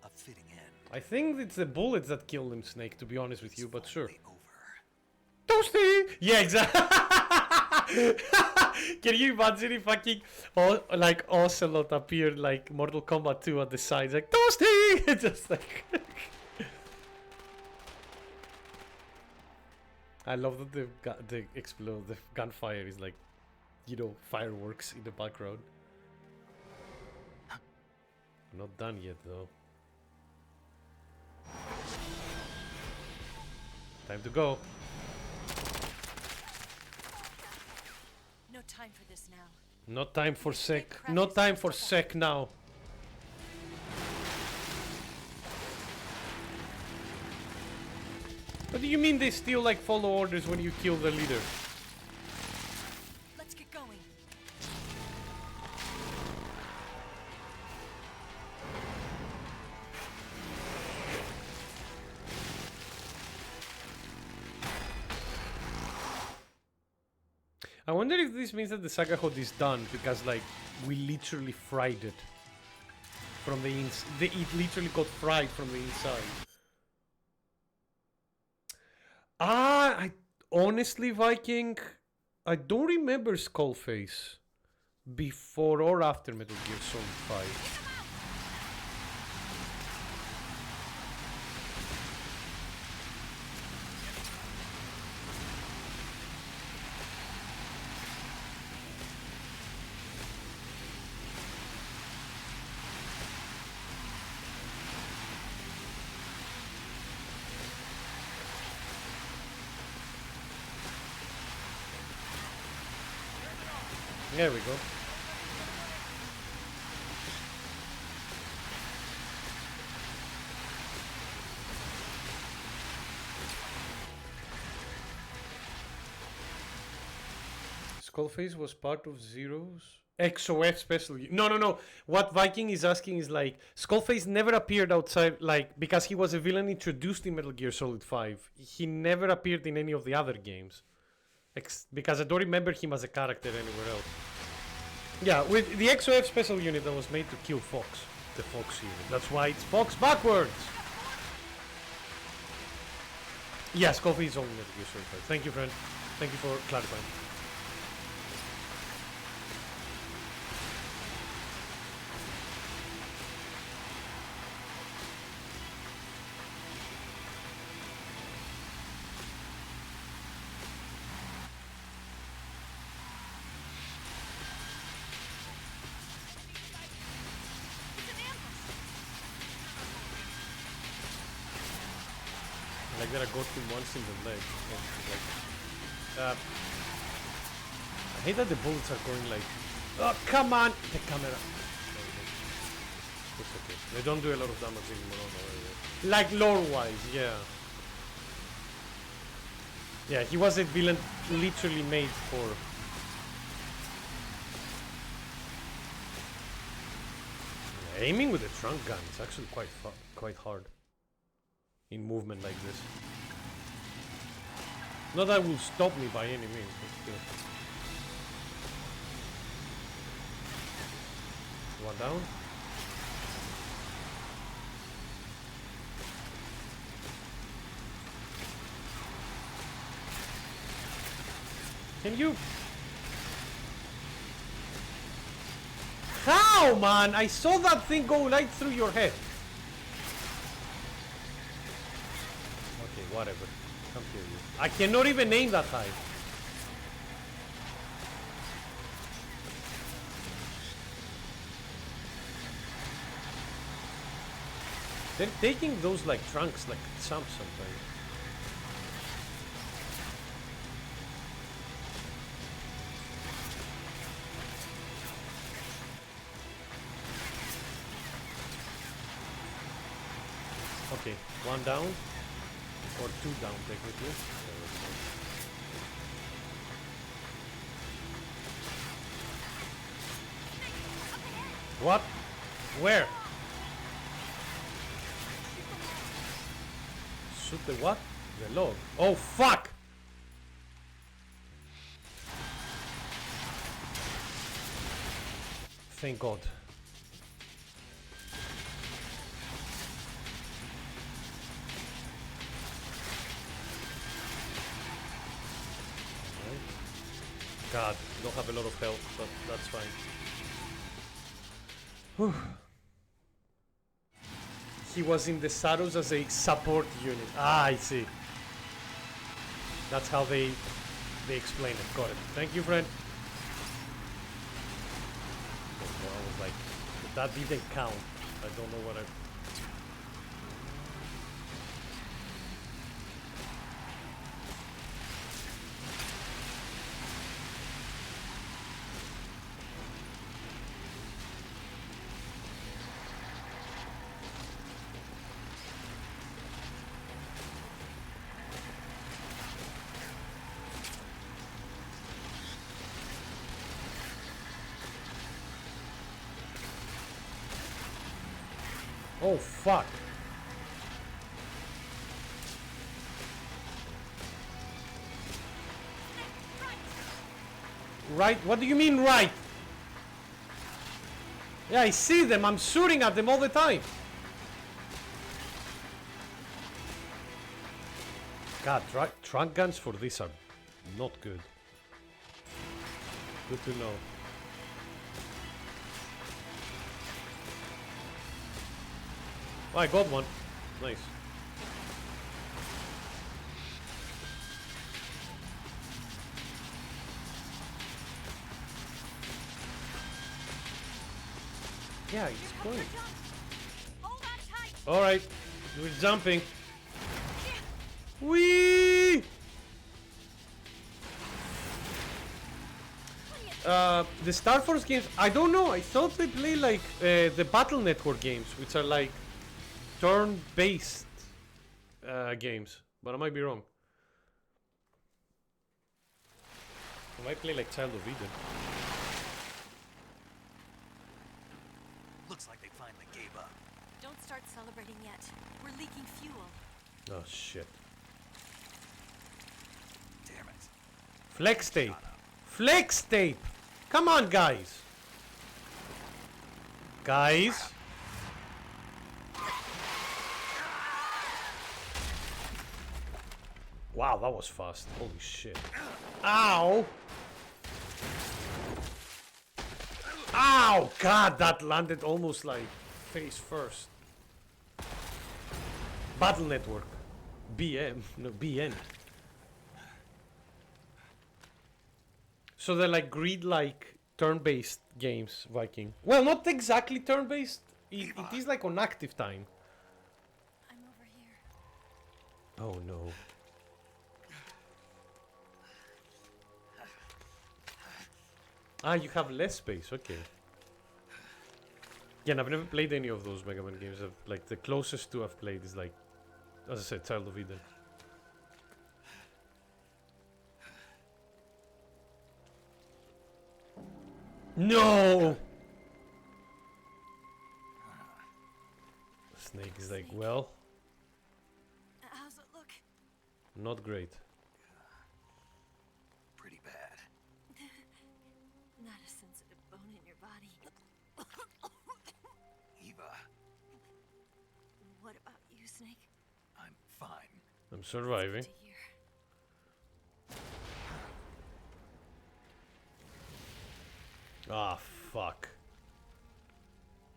A fitting end. I think it's the bullets that killed him, Snake, to be honest with you, but sure. Over. Toasty! Yeah, exactly. Can you imagine if fucking like Ocelot appeared like Mortal Kombat 2 at the sides, like Toasty! Just like. I love that the gunfire is like, you know, fireworks in the background. Not done yet though. Time to go. No time for this now. Not time for sec. No time for sec now. What do you mean they still like follow orders when you kill the leader? Let's get going. I wonder if this means that the Saga HOD is done because like we literally fried it from the inside. It literally got fried from the inside. I honestly, Viking, I don't remember Skullface before or after Metal Gear Solid 5. There we go. Skullface was part of Zero's XOF special. No. What Viking is asking is like Skullface never appeared outside, like because he was a villain introduced in Metal Gear Solid 5. He never appeared in any of the other games. Because I don't remember him as a character anywhere else. Yeah, with the XOF special unit that was made to kill Fox. The Fox unit. That's why it's Fox backwards! Yeah, Skullface is only Metal Gear Solid 5. Thank you, friend. Thank you for clarifying. Like that I got him once in the leg. Like, I hate that the bullets are going like, oh come on, the camera. It's okay. They don't do a lot of damage anymore. Like lore-wise, yeah. Yeah, he was a villain literally made for. Yeah, aiming with a trunk gun is actually quite hard. In movement like this. Not that will stop me by any means, but still. One down. Can you? How, man? I saw that thing go right through your head. Okay, whatever. Come here, you. I cannot even aim that high. They're taking those like trunks like chumps sometimes. Okay, one down. Or two down technically. What? Where? Shoot the what? The log. Oh fuck! Thank God. God, don't have a lot of health, but that's fine. Whew. He was in the shadows as a support unit. Ah, I see. That's how they explain it. Got it. Thank you, friend. Okay, I was like, that didn't count. I don't know what I... Oh fuck. Right? What do you mean right? Yeah, I see them. I'm shooting at them all the time. God, trunk guns for this are not good. Good to know. Oh, I got one. Nice. Yeah, he's going. Alright, we're jumping. Whee! The Star Force games, I don't know. I thought they play like the Battle Network games, which are like turn-based games, but I might be wrong. I might play like Child of Eden. Looks like they finally gave up. Don't start celebrating yet. We're leaking fuel. Oh shit. Damn it. Flex tape. Flex tape. Come on, guys. Guys. Wow, that was fast. Holy shit. Ow. Ow! God, that landed almost like face first. Battle Network. BM. No, BN. So they're like greed-like turn-based games, Viking. Well, not exactly turn-based. It is like on active time. I'm over here. Oh no. Ah, you have less space, okay. Yeah, and I've never played any of those Mega Man games. Like, the closest to I've played is like, as I said, Child of Eden. No! Snake is like, well, How's it look? not great. Snake? I'm fine. I'm surviving. To hear. Ah, fuck.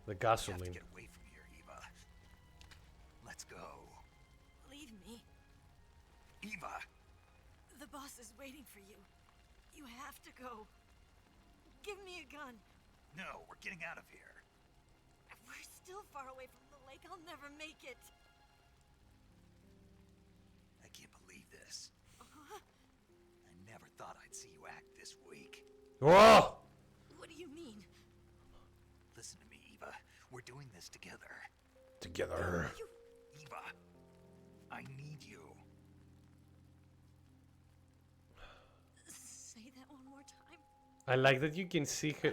The We have to gasoline. get away from here, Eva. Let's go. Leave me. Eva! The boss is waiting for you. You have to go. Give me a gun. No, we're getting out of here. We're still far away from the lake. I'll never make it. I can't believe this. I never thought I'd see you act this weak. Whoa! What do you mean? Listen to me, Eva. We're doing this together. Together. You... Eva, I need you. Say that one more time. I like that you can see her.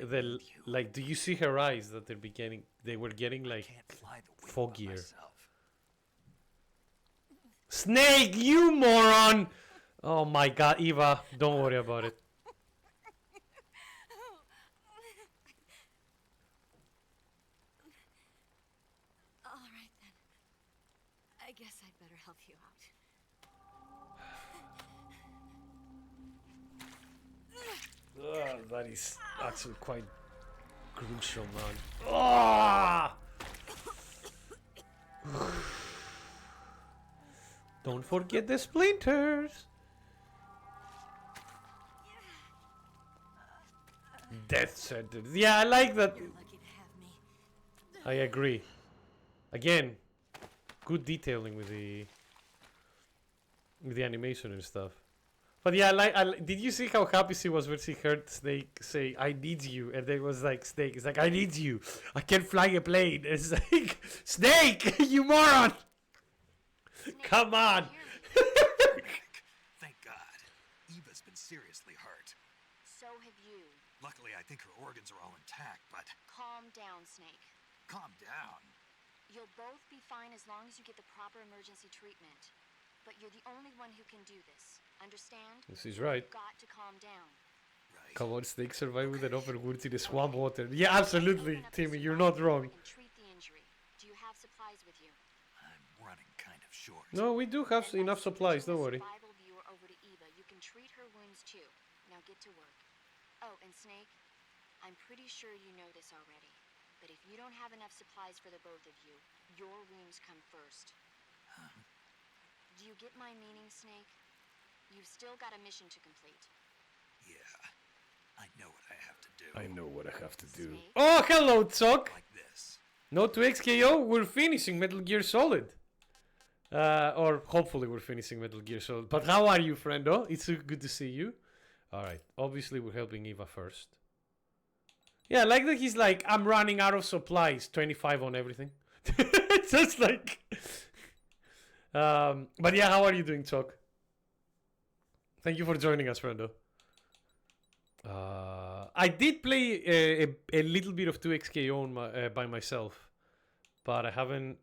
Like, do you see her eyes that they're beginning? They were getting like Can't fly the wing by foggier. myself. Snake, you moron! Oh my god, Eva, don't worry about it. All right then. I guess I'd better help you out. That is actually quite crucial, man. Ah! Don't forget the splinters. Death sentence. Yeah, I like that. You're lucky to have me. I agree. Again, good detailing with the animation and stuff. But yeah, did you see how happy she was when she heard Snake say, "I need you," and then it was like Snake. It's like, "I need you. I can't fly a plane." It's like, Snake, you moron! Come on. Thank God. Eva's been seriously hurt. So have you. Luckily, I think her organs are all intact, but Calm down, Snake. calm down. You'll both be fine as long as you get the proper emergency treatment. But you're the only one who can do this. Understand? This is right. You've got to calm down. Right. Come on, Snake, survive with an overworld in the swamp water. Yeah, absolutely, Open up the Timmy, you're not survival wrong. and treat the injury. Do you have supplies with you? I'm running kind of short. No, we do have Then enough I'll supplies, switch don't the worry. survival viewer over to Eva. You can treat her wounds too. Now get to work. Oh, and Snake, I'm pretty sure you know this already. But if you don't have enough supplies for the both of you, your wounds come first. Do you get my meaning, Snake? You've still got a mission to complete. Yeah, I know what I have to do. I know what I have to do. Snake? Oh, hello, Tzok! Like this. No to XKO, we're finishing Metal Gear Solid. Or hopefully we're finishing Metal Gear Solid. But how are you, friendo? It's so good to see you. Alright, obviously we're helping Eva first. Yeah, I like that he's like, I'm running out of supplies. 25 on everything. It's just like... but yeah, how are you doing, Tzok? Thank you for joining us, friendo. I did play a little bit of 2XKO on by myself, but I haven't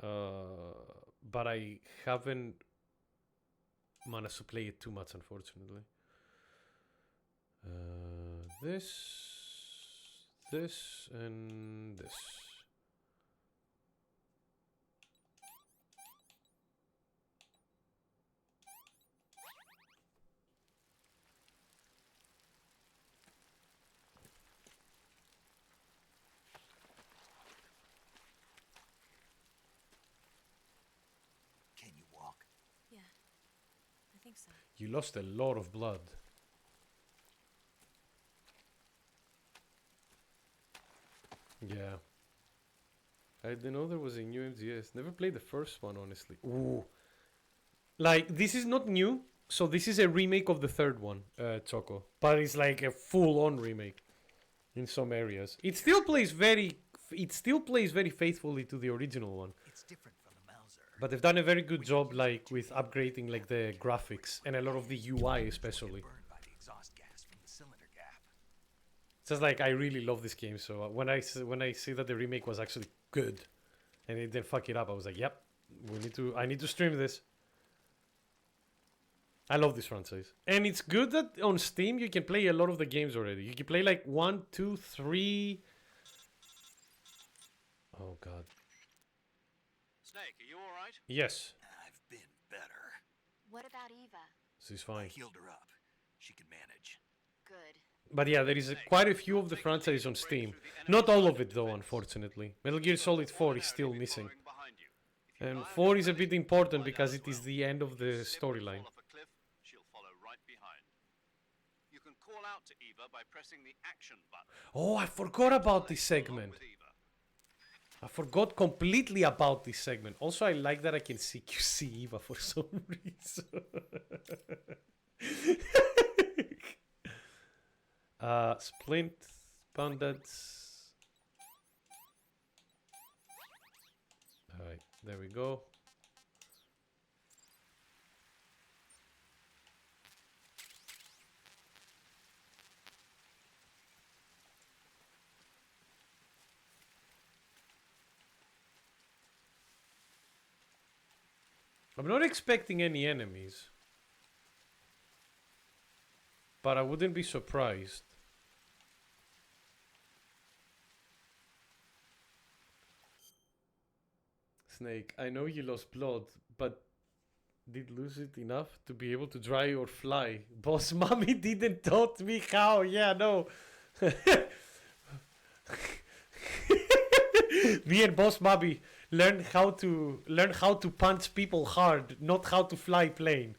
managed to play it too much, unfortunately. This, and this. Can you walk? Yeah, I think so. You lost a lot of blood. Yeah. I didn't know there was a new MGS. Never played the first one, honestly. Ooh. Like, this is not new. So this is a remake of the third one, Choco. But it's like a full-on remake in some areas. It still plays very faithfully to the original one. It's different from the Mauser. But they've done a very good job, like, with upgrading, like, the graphics and a lot of the UI, especially. Burned by the exhaust gas from the cylinder gap. It's just like, I really love this game. So when I see that the remake was actually good, and it didn't fuck it up, I was like, yep, I need to stream this. I love this franchise. And it's good that on Steam you can play a lot of the games already. You can play like 1, 2, 3. Oh god. Snake, are you alright? Yes, I've been better. What about Eva? she's I fine. healed her up. She can manage. Good. But yeah, there is quite a few of the franchise on Steam. Not all of it though, unfortunately. Metal Gear Solid 4 is still missing. And 4 is a bit important because it is the end of the storyline. She'll follow right behind. You can call out to Eva by pressing the action button. Oh, I forgot about this segment. With Eva. I forgot completely about this segment. Also, I like that I can CQC Eva for some reason. Splint, bandits. Alright, there we go. I'm not expecting any enemies, but I wouldn't be surprised. Snake, I know you lost blood, but did lose it enough to be able to dry or fly? Boss mommy didn't taught me how. Yeah, no. Me and Boss Mommy learn how to punch people hard, not how to fly plane.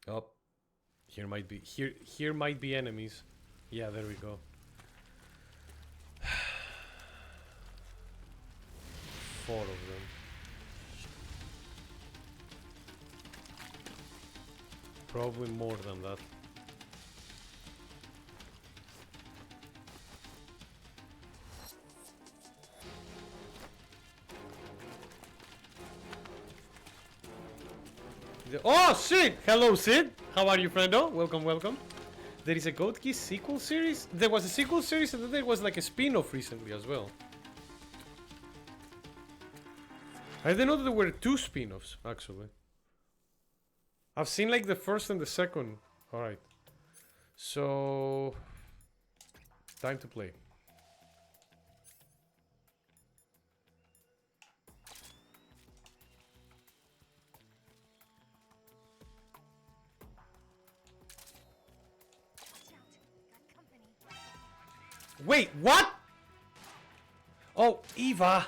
Oh, here might be enemies. Yeah, there we go. 4 of them. Probably more than that. Oh, Sid! Hello, Sid! How are you, friendo? Welcome, welcome. There is a Goat Key sequel series? There was a sequel series and then there was like a spin-off recently as well. I didn't know that there were 2 spin-offs, actually. I've seen like the first and the second. Alright. So... time to play. Wait, what? Oh, Eva.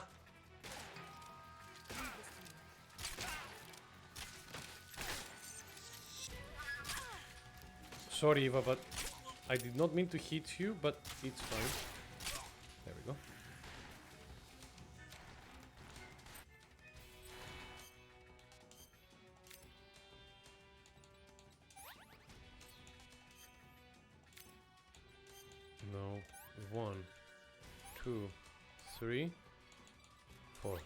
Sorry, Eva, but I did not mean to hit you, but it's fine. There we go. No. 1, 2, 3, 4. Okay.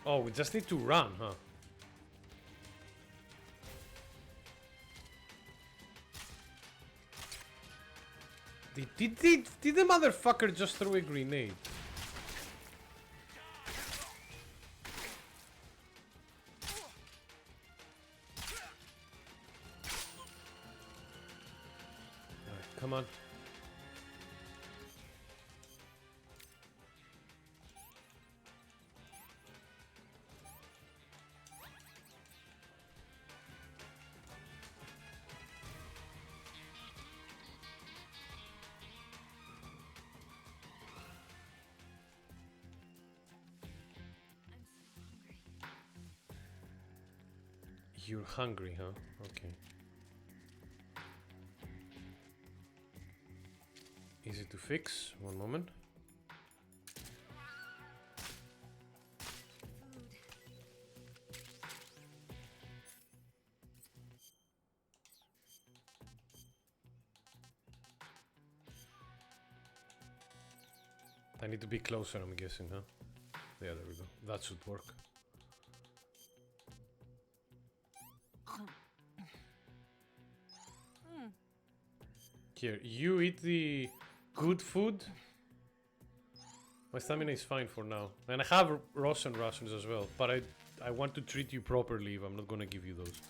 Oh, we just need to run, huh? Did the motherfucker just throw a grenade? Alright, come on. You're hungry, huh? Okay. Easy to fix. One moment. I need to be closer, I'm guessing, huh? Yeah, there we go. That should work. Here, you eat the good food. My stamina is fine for now. And I have Russian rations as well. But I want to treat you properly if I'm not gonna give you those.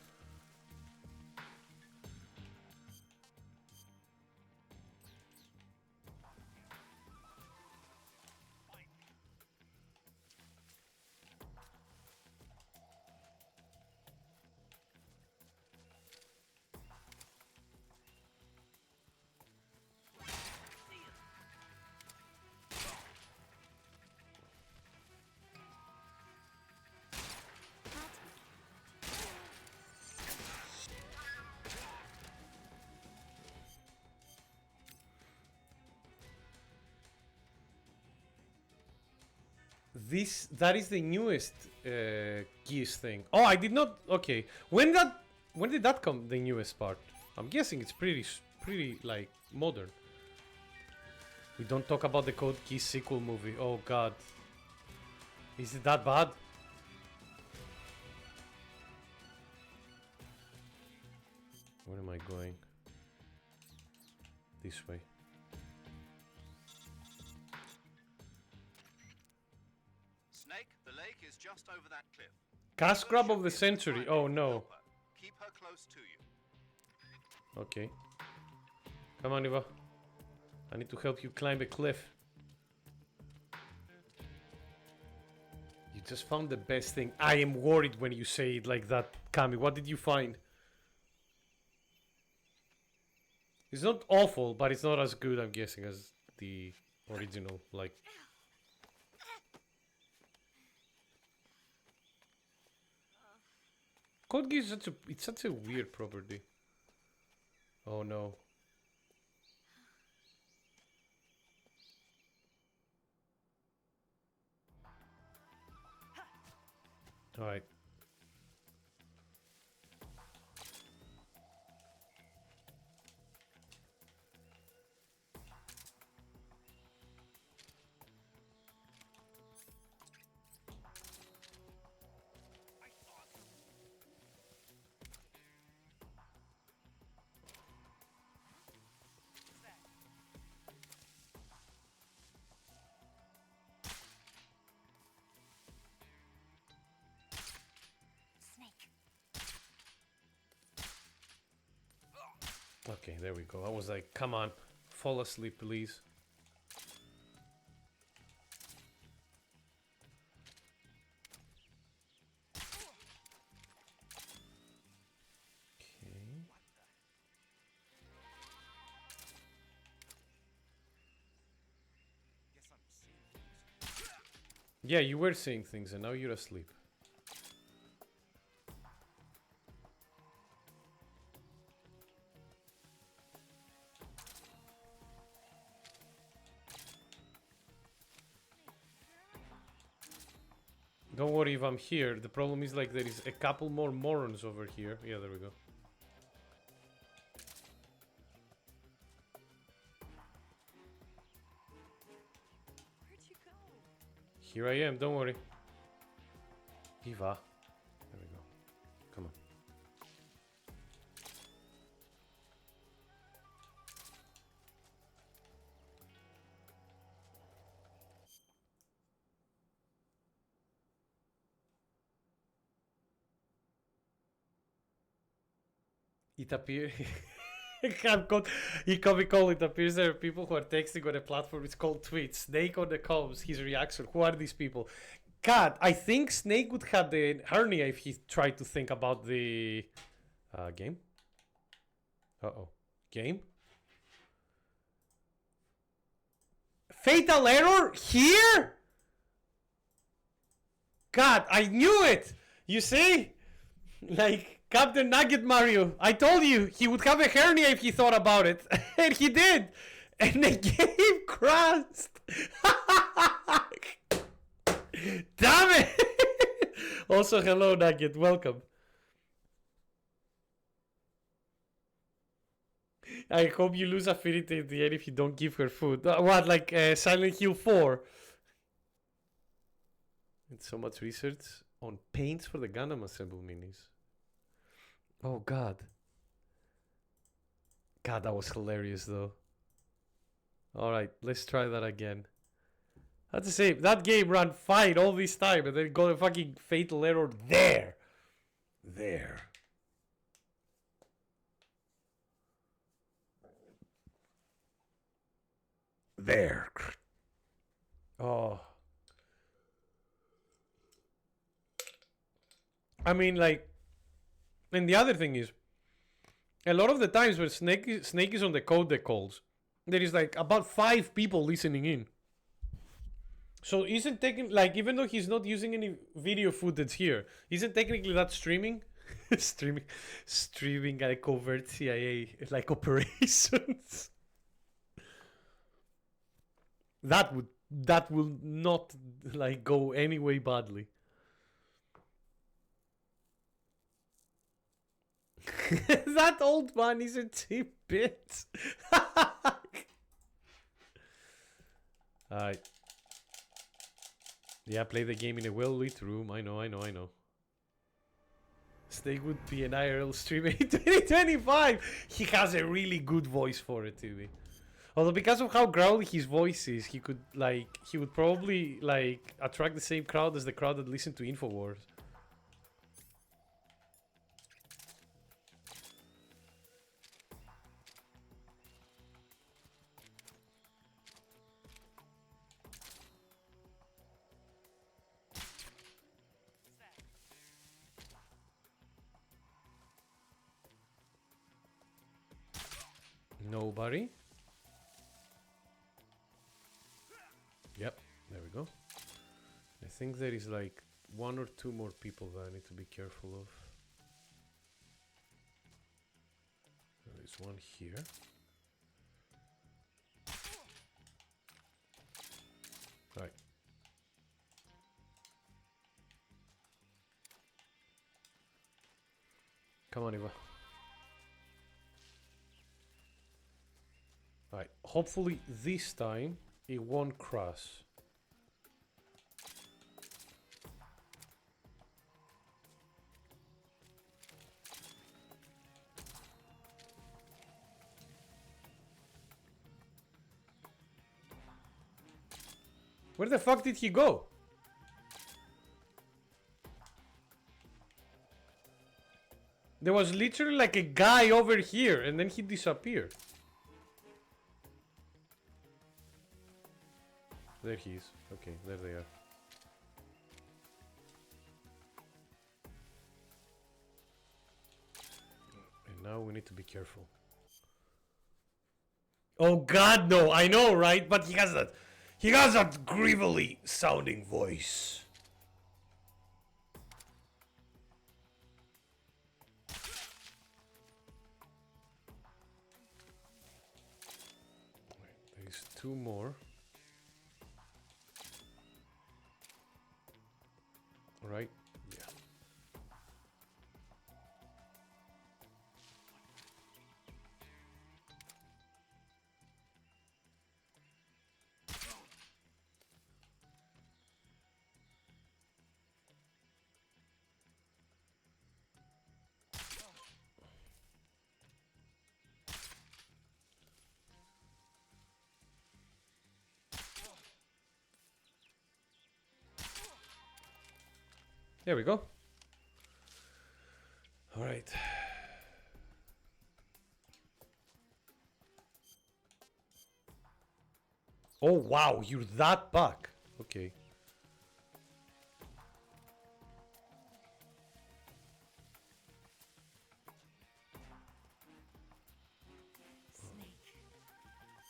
That is the newest geese thing. Oh, I did not. Okay, when did that come? The newest part. I'm guessing it's pretty like modern. We don't talk about the Code Geass sequel movie. Oh God, is it that bad? Where am I going? This way. Snake, the lake is just over that cliff. Cash grab of the century. Oh no. Keep her close to you. Okay. Come on, Eva. I need to help you climb a cliff. You just found the best thing. I am worried when you say it like that, Kami. What did you find? It's not awful, but it's not as good, I'm guessing, as the original. Like, Code Geass is such a weird property. Oh no. Alright. Okay, there we go. I was like, come on, fall asleep, please. Okay. Yeah, you were seeing things and now you're asleep. Don't worry if I'm here. The problem is like there is a couple more morons over here. Yeah, there we go. Where'd you go? Here I am, don't worry. Eva. There we go. Come on. It appears he can be called. It appears there are people who are texting on a platform. It's called Twitch. Snake on the comms. His reaction. Who are these people? God, I think Snake would have the hernia if he tried to think about the game. Game. Fatal error here. God, I knew it. You see, like. Captain Nugget Mario, I told you he would have a hernia if he thought about it. And he did. And the game crashed. Damn it. Also, hello Nugget, welcome. I hope you lose affinity at the end if you don't give her food. What, like Silent Hill 4? It's so much research on paints for the Gundam Assemble minis. Oh god. God, that was hilarious though. Alright, let's try that again. That's the same. That game ran fine all this time and then got a fucking fatal error there. There. There. Oh. I mean, like, and the other thing is, a lot of the times when Snake is on the codec calls, there is like about 5 people listening in. So isn't taking, like, even though he's not using any video footage here, isn't technically that streaming? streaming like covert CIA like operations. that will not like go any way badly. That old man is a tidbit. Alright. Yeah, play the game in a well-lit room. I know. Snake would be an IRL streamer in 2025. He has a really good voice for it, TV. Although because of how growly his voice is, he would probably like attract the same crowd as the crowd that listened to Infowars. Nobody. Yep, there we go. I think there is like 1 or 2 more people that I need to be careful of. There's one here. Right. Come on, Eva. Right, hopefully this time it won't crash. Where the fuck did he go? There was literally like a guy over here and then he disappeared. There he is. Okay, there they are. And now we need to be careful. Oh god, no! I know, right? But he has that grievily sounding voice. Wait, there's 2 more. Right? Yeah. There we go. All right. Oh wow, you're that back. Okay.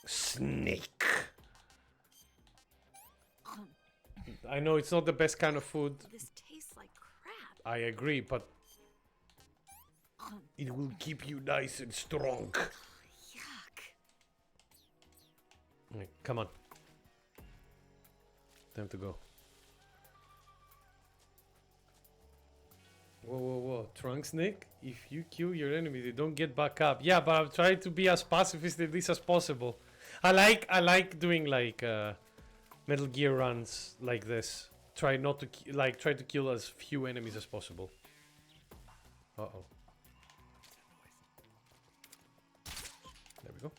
Snake. I know it's not the best kind of food. This tastes like crap. I agree, but it will keep you nice and strong. Yuck. Right, come on. Time to go. Whoa. Trunks, Nick? If you kill your enemy, they don't get back up. Yeah, but I'm trying to be as pacifist in this as possible. I like doing like Metal Gear runs like this. Try to kill as few enemies as possible. Uh-oh. There we go.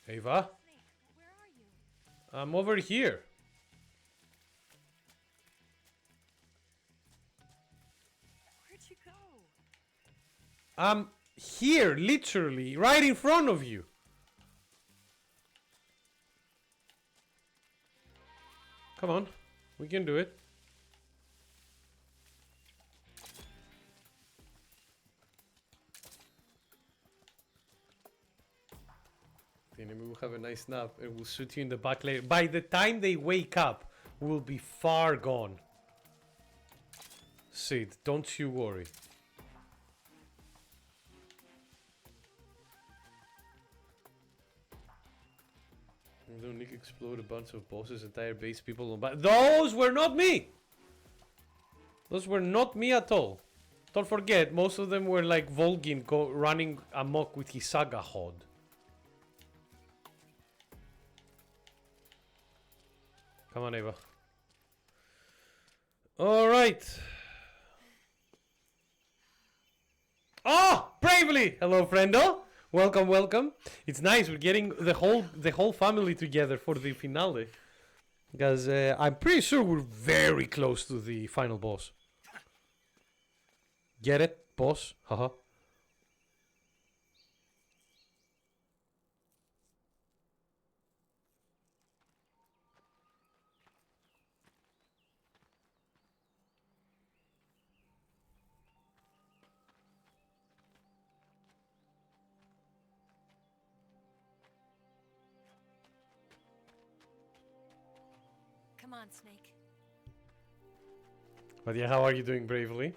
Ava? Where are you? I'm over here. Where'd you go? I'm here, literally, right in front of you. Come on, we can do it. The enemy will have a nice nap and will shoot you in the back later. By the time they wake up, we'll be far gone. Sid, don't you worry. Don't Nick explode a bunch of bosses, entire base, people on back. Those were not me! Those were not me at all. Don't forget, most of them were like Volgin running amok with his saga hod. Come on, Eva. Alright. Oh! Bravely! Hello, friendo. Welcome, welcome. It's nice, we're getting the whole family together for the finale. Because I'm pretty sure we're very close to the final boss. Get it, boss? Haha. Come on, Snake. But yeah, how are you doing, Bravely?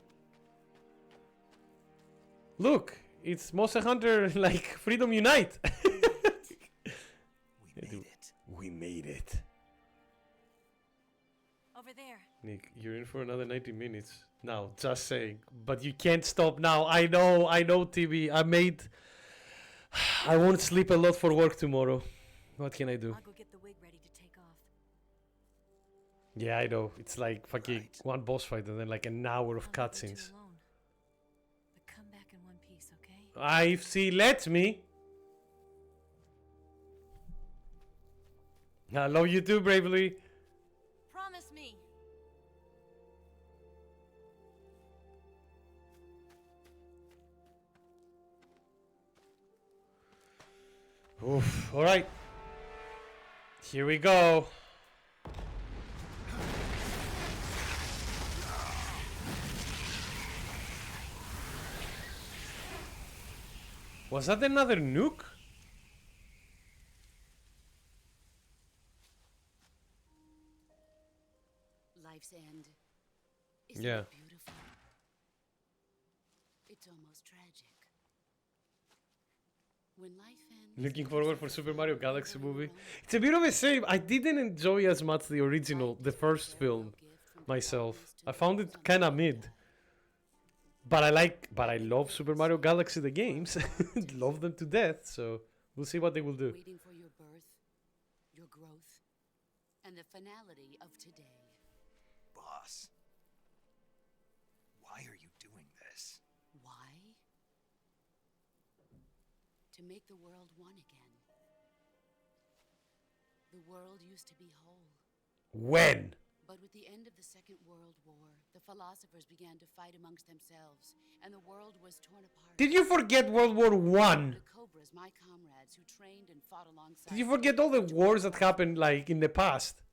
Look, it's Monster Hunter like Freedom Unite. We made it. We made it. Over there. Nick, you're in for another 90 minutes. Now, just saying. But you can't stop now. I know, TV. I won't sleep a lot for work tomorrow. What can I do? I'll go get the wig ready to take off. Yeah, I know. It's like fucking Right. one boss fight and then like an hour of I'll leave you cutscenes. two alone. But come back in one piece, okay? If she lets me. I love you too, Bravely. Promise me. Oof. Alright. Here we go. Was that another nuke? Life's end. Isn't Yeah. it beautiful? It's almost tragic. When life ends, Looking forward for Super Mario Galaxy movie. It's a bit of a shame. I didn't enjoy as much the original, the first film, myself. I found it kind of mid. But I love Super Mario Galaxy the games. Love them to death. So we'll see what they will do. waiting for your birth, your growth, and the finality of today. Boss. Why are you doing this? Why? To make the world one again. The world used to be whole. When? But with the end of the Second World War, the philosophers began to fight amongst themselves, and the world was torn apart. Did you forget World War One? The Cobras, my comrades, who trained and fought alongside. Did you forget all the wars that happened like in the past?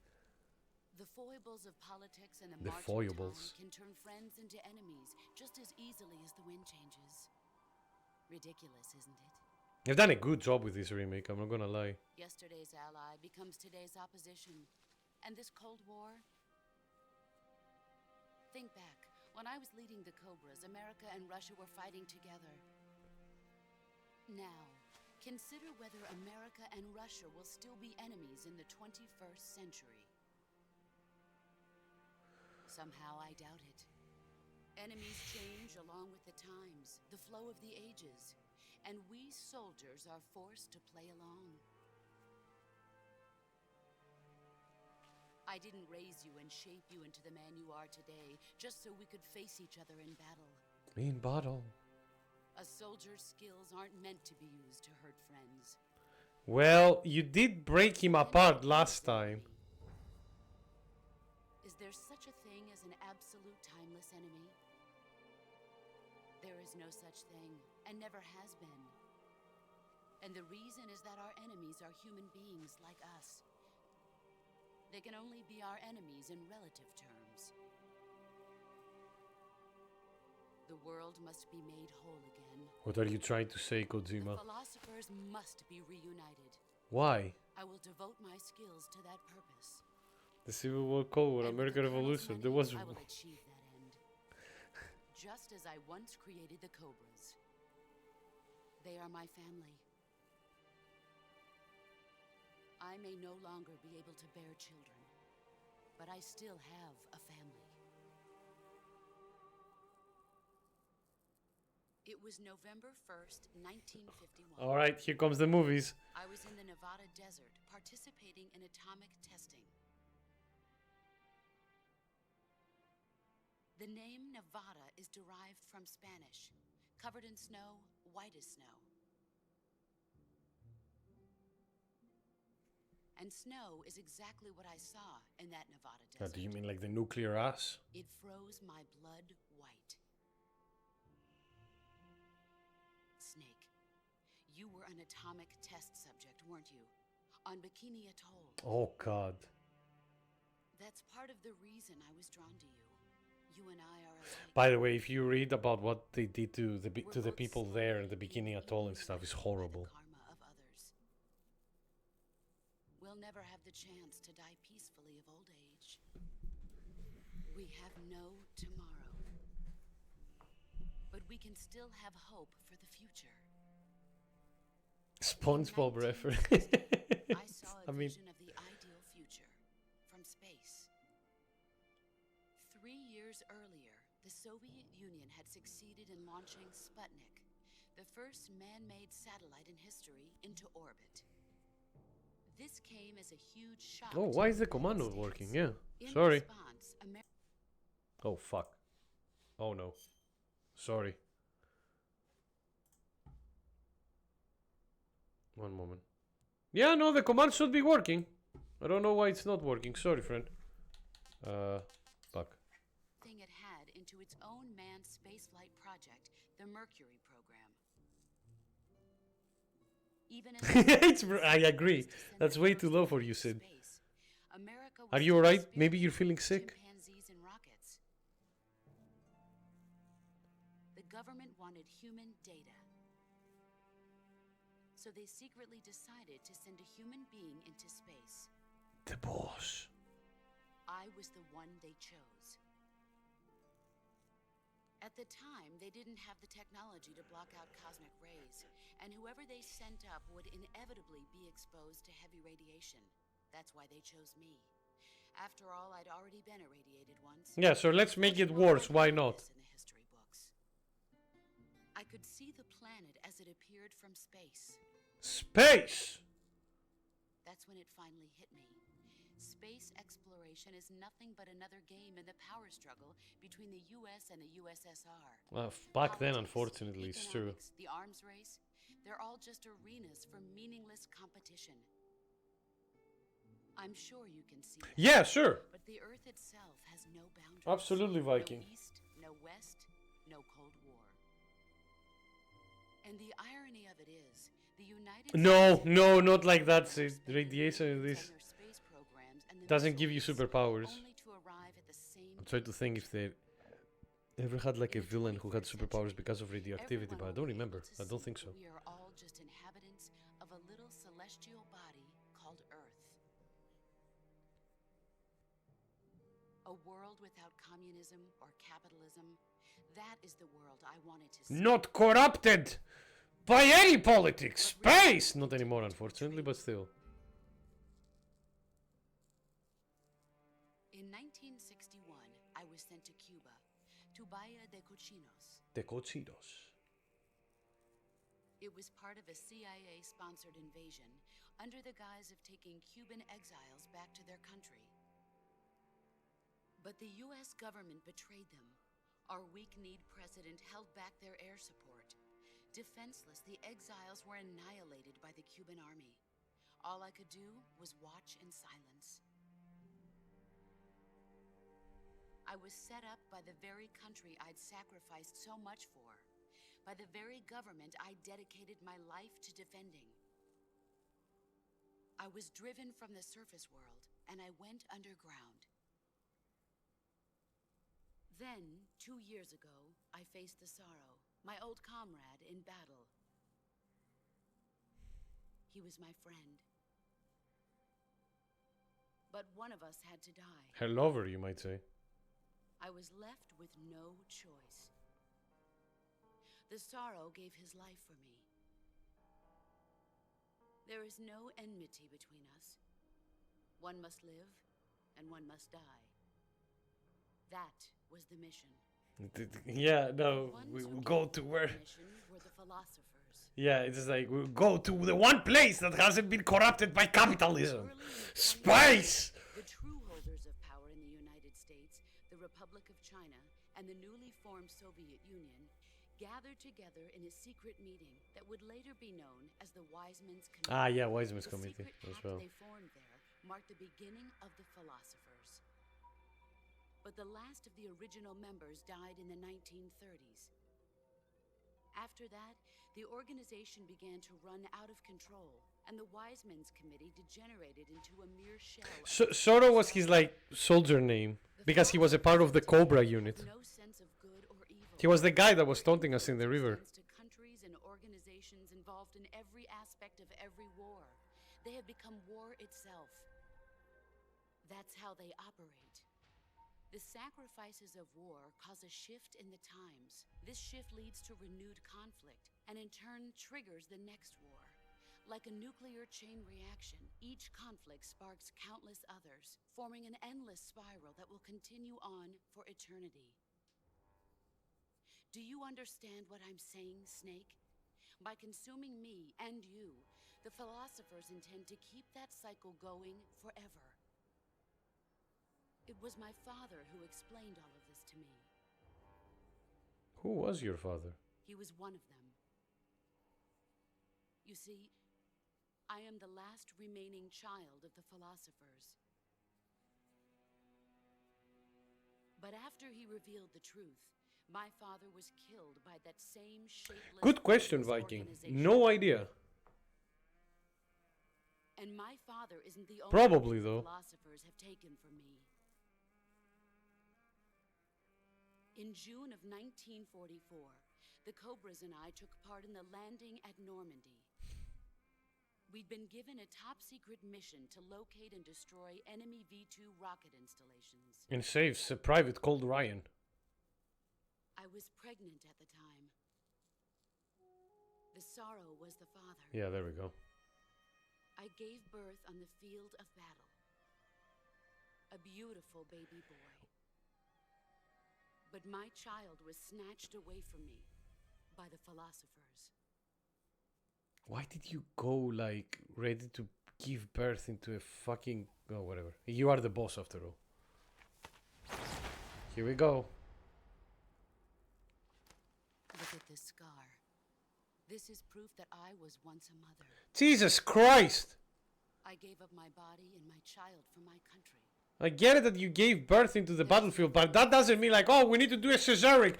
The foibles of politics and the The march of foibles. time can turn friends into enemies just as easily as the wind changes. Ridiculous, isn't it? You've done a good job with this remake, I'm not gonna lie. Yesterday's ally becomes today's opposition. And this Cold War? Think back. When I was leading the Cobras, America and Russia were fighting together. Now, consider whether America and Russia will still be enemies in the 21st century. Somehow I doubt it. Enemies change along with the times, the flow of the ages, and we soldiers are forced to play along. I I didn't raise you and shape you into the man you are today just so we could face each other in battle. In battle. A soldier's skills aren't meant to be used to hurt friends. Well, you did break him apart last time. Is there such a thing as an absolute timeless enemy? There is no such thing, and never has been. And the reason is that our enemies are human beings like us. They can only be our enemies in relative terms. The world must be made whole again. What are you trying to say, The Kojima? philosophers must be reunited. Why? I will devote my skills to that purpose. The Civil War, Cold War, And with American the Colonel's Revolution. There money, was. I will achieve that end. Just as I once created the Cobras. They are my family. I may no longer be able to bear children, but I still have a family. It was November 1st, 1951. All right, here comes the movies. I was in the Nevada desert participating in atomic testing. The name Nevada is derived from Spanish. Covered in snow, white as snow. And snow is exactly what I saw in that Nevada desert. Do you mean like the nuclear ass? It froze my blood white. Snake, you were an atomic test subject, weren't you? On Bikini Atoll. Oh God. That's part of the reason I was drawn to you. You and I are alike. By the way, if you read about what they did to the people there in the Bikini Atoll and stuff, it's horrible. Karma of others. We'll never have the chance to die peacefully of old age. We have no tomorrow. But we can still have hope for the future. SpongeBob reference. I saw a vision of the ideal future from space. 3 years earlier, the Soviet Union had succeeded in launching Sputnik, the first man-made satellite in history, into orbit. This came as a huge shock. Oh, why is the command not working? Yeah, In sorry. response, Oh fuck. Oh no. Sorry. One moment. Yeah, no, the command should be working. I don't know why it's not working. Sorry, friend. Fuck. Thing it had into its own manned spaceflight project, the Mercury program. Even I agree. That's way too low for you, Sid. America was Are you alright? Maybe you're feeling sick? chimpanzees and rockets. The government wanted human data. So they secretly decided to send a human being into space. The boss. I was the one they chose. At the time, they didn't have the technology to block out cosmic rays, and whoever they sent up would inevitably be exposed to heavy radiation. That's why they chose me. After all, I'd already been irradiated once. Yeah, so let's make it worse. Why not? In the history books. I could see the planet as it appeared from space. Space! That's when it finally hit me. Space exploration is nothing but another game in the power struggle between the US and the USSR. Back then, Politics, unfortunately, it's true. economics, the arms race, they're all just arenas for meaningless competition. I'm sure you can see that. Yeah, sure. But the Earth itself has no boundaries. Absolutely, Viking. No East, no West, no Cold War. And the irony of it is, the United No, States no, not like that, Sid. Radiation in this and their space programs and the doesn't give you missiles superpowers. only to arrive at the same I'm trying to think if they ever had like a villain who had superpowers because of radioactivity, but I don't remember. I don't think so. We are all just inhabitants of a little celestial body called Earth. A world without communism or capitalism, that is the world I wanted to see. Not corrupted by any politics. Space! Not anymore, unfortunately, but still. In 1961, I was sent to Cuba, to Bahia de Cochinos. The Cochinos. It was part of a CIA-sponsored invasion under the guise of taking Cuban exiles back to their country. But the US government betrayed them. Our weak-kneed president held back their air support. Defenseless, the exiles were annihilated by the Cuban army. All I could do was watch in silence. I was set up by the very country I'd sacrificed so much for, by the very government I dedicated my life to defending. I was driven from the surface world, and I went underground. Then, 2 years ago, I faced the Sorrow, my old comrade in battle. He was my friend. But one of us had to die. Her lover, you might say. I was left with no choice. The Sorrow gave his life for me. There is no enmity between us. One must live, and one must die. That was the mission. Yeah, no, we will go to where... Mission were the philosophers. Yeah, it's like, we'll go to the one place that hasn't been corrupted by capitalism. Space! The true holders of power in the United States, the Republic of China, and the newly formed Soviet Union gathered together in a secret meeting that would later be known as the Wiseman's Committee. Ah, yeah, Wiseman's The Committee secret as pact well. they formed there marked the beginning of the philosophers. But the last of the original members died in the 1930s. After that, the organization began to run out of control, and the Wiseman's Committee degenerated into a mere shell. Soro was his, like, soldier name, because he was a part of the Cobra unit. No sense of good or evil. He was the guy that was taunting us in the river. To countries and organizations involved in every aspect of every war. They have become war itself. That's how they operate. The sacrifices of war cause a shift in the times. This shift leads to renewed conflict, and in turn triggers the next war. Like a nuclear chain reaction, each conflict sparks countless others, forming an endless spiral that will continue on for eternity. Do you understand what I'm saying, Snake? By consuming me and you, the philosophers intend to keep that cycle going forever. It was my father who explained all of this to me. Who was your father? He was one of them. You see, I am the last remaining child of the philosophers. But after he revealed the truth, my father was killed by that same shapeless... Good question, Viking. No idea. And my father isn't the only Probably, thing the though. philosophers have taken from me. In June of 1944, the Cobras and I took part in the landing at Normandy. We'd been given a top-secret mission to locate and destroy enemy V-2 rocket installations. And saves a private called Ryan. I was pregnant at the time. The Sorrow was the father. Yeah, there we go. I gave birth on the field of battle. A beautiful baby boy. But my child was snatched away from me by the philosophers. Why did you go, like, ready to give birth into a fucking... Oh, whatever. You are the boss, after all. Here we go. Look at this scar. This is proof that I was once a mother. Jesus Christ! I gave up my body and my child for my country. I get it that you gave birth into the battlefield, but that doesn't mean like, oh, we need to do a cesarean.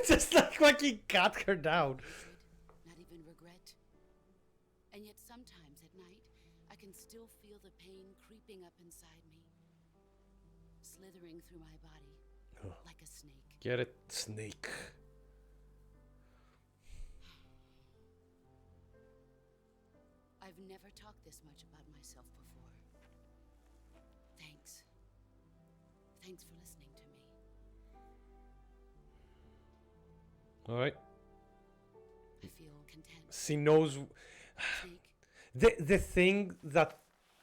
Just like fucking cut her down. Not even regret. And yet sometimes at night, I can still feel the pain creeping up inside me. Slithering through my body like a snake. Get it? Snake. I've never talked this much about myself before. Thanks. Thanks for listening to me. Alright. I feel content. She knows... Snake, The thing that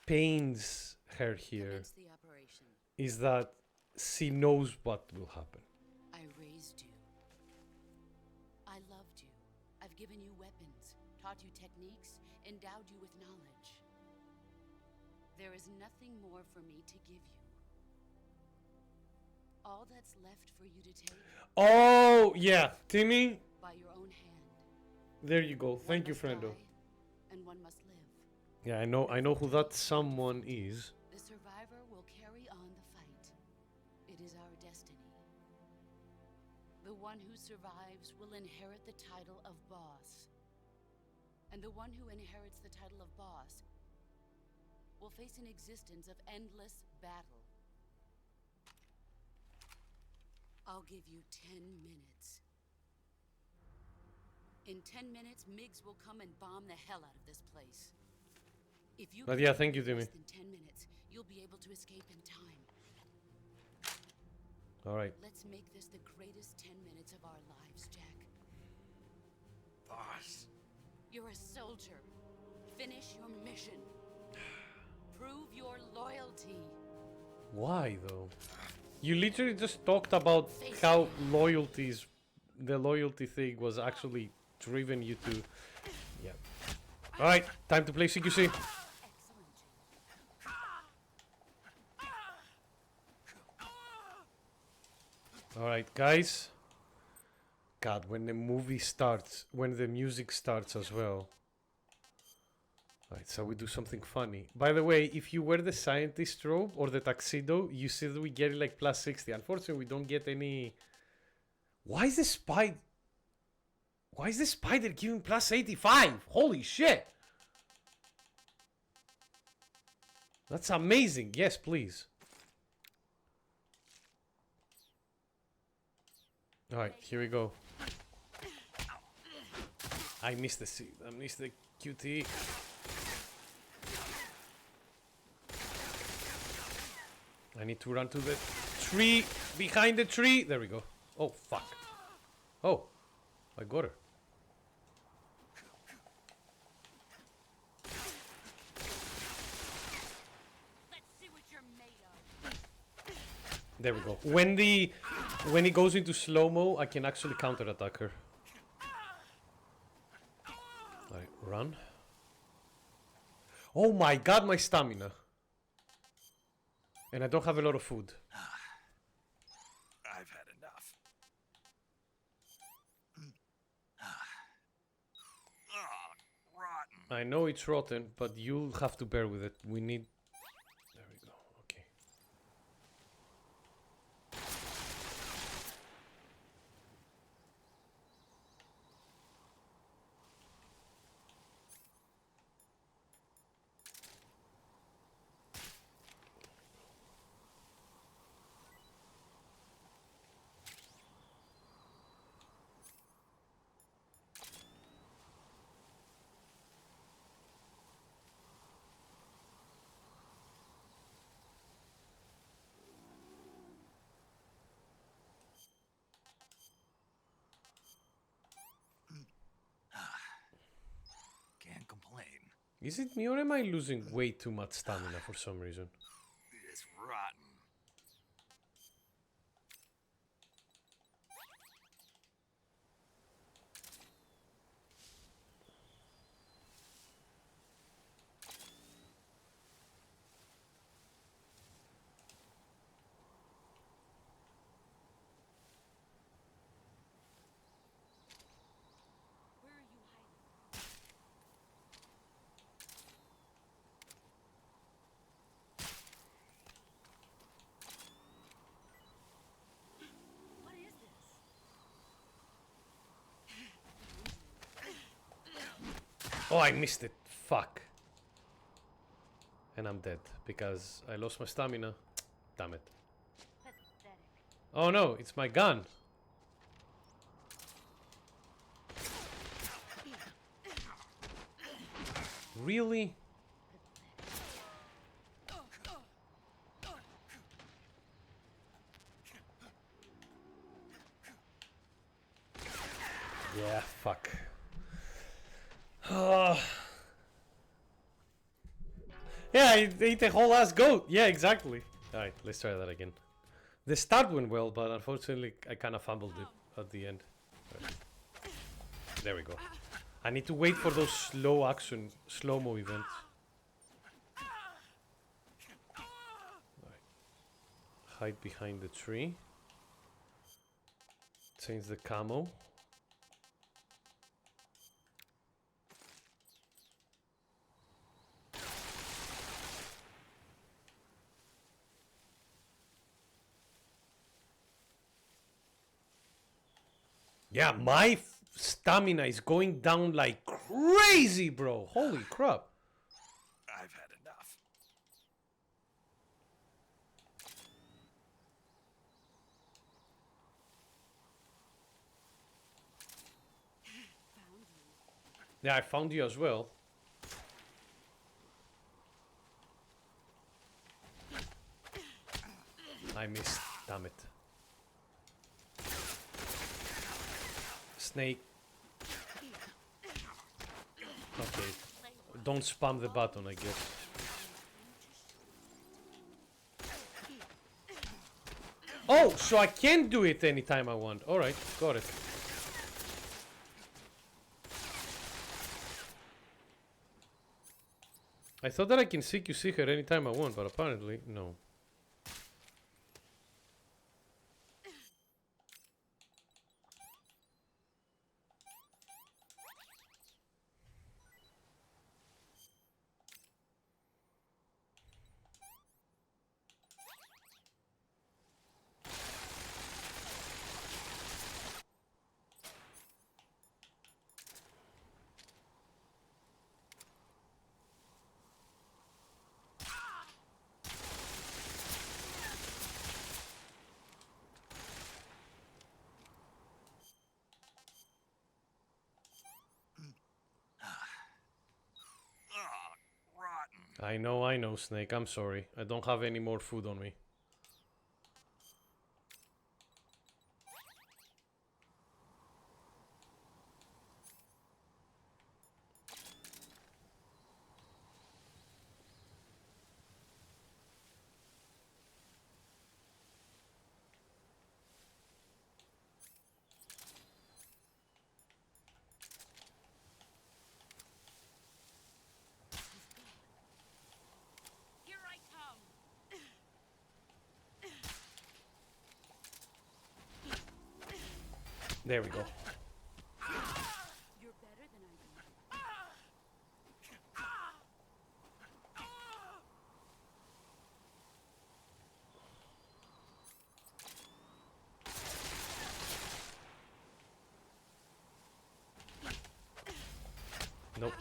pains her here commence the operation. is that she knows what will happen. I raised you. I loved you. I've given you weapons, taught you techniques, endowed you with knowledge. There is nothing more for me to give you. All that's left for you to take Oh, yeah. Timmy, by your own hand. there you go. One Thank you, must friendo. die, and one must live. Yeah, I know who that someone is. The survivor will carry on the fight. It is our destiny. The one who survives will inherit the title of boss. And the one who inherits the title of boss will face an existence of endless battle. I'll give you 10 minutes. In 10 minutes, Miggs will come and bomb the hell out of this place. If you But can yeah, do thank you, less Timmy. than 10 minutes, you'll be able to escape in time. All right. Let's make this the greatest 10 minutes of our lives, Jack. Boss. You're a soldier. Finish your mission. Prove your loyalty. Why though? You literally just talked about how the loyalty thing was actually driven you to. Yeah. All right, time to play CQC. Excellent. All right, guys. God, when the movie starts, when the music starts as well. Alright, so we do something funny. By the way, if you wear the scientist robe or the tuxedo, you see that we get it like plus 60. Unfortunately, we don't get any... Why is the spider giving plus 85? Holy shit! That's amazing. Yes, please. Alright, here we go. I missed the QT. I need to run to the tree, behind the tree. There we go. Oh, fuck. Oh, I got her. Let's see what you're made of. There we go. When he goes into slow-mo, I can actually counter-attack her. Alright, run. Oh my god, my stamina. And I don't have a lot of food. I've had enough. Rotten. I know it's rotten, but you'll have to bear with it. We need... There we go, okay. Can't complain. Is it me or am I losing way too much stamina for some reason? It's rotten. Where are you hiding? What is this? Oh, I missed it. Fuck. And I'm dead because I lost my stamina. Damn it. Pathetic. Oh no, it's my gun. Really? Yeah, fuck. Yeah, I ate a whole ass goat. Yeah, exactly. Alright, let's try that again. The start went well, but unfortunately I kind of fumbled it at the end. Right. There we go. I need to wait for those slow action, slow-mo events. Alright. Hide behind the tree. Change the camo. Yeah, my stamina is going down like crazy, bro. Holy crap. I've had enough. Yeah, I found you as well. I missed. Damn it. Snake. Okay. Don't spam the button, I guess. Oh, so I can do it anytime I want. Alright, got it. I thought that I can CQC her anytime I want, but apparently, no. Rotten. I know, Snake. I'm sorry. I don't have any more food on me. Here I come. There we go. You're better than I am. Nope.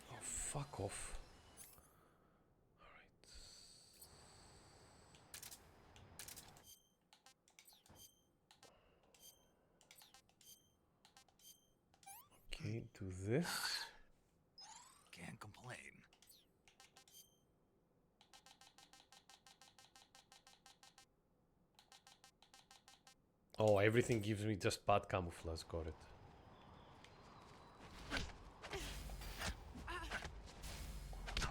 Oh, fuck off. Okay, do this. Can't complain. Oh, everything gives me just bad camouflage. Got it.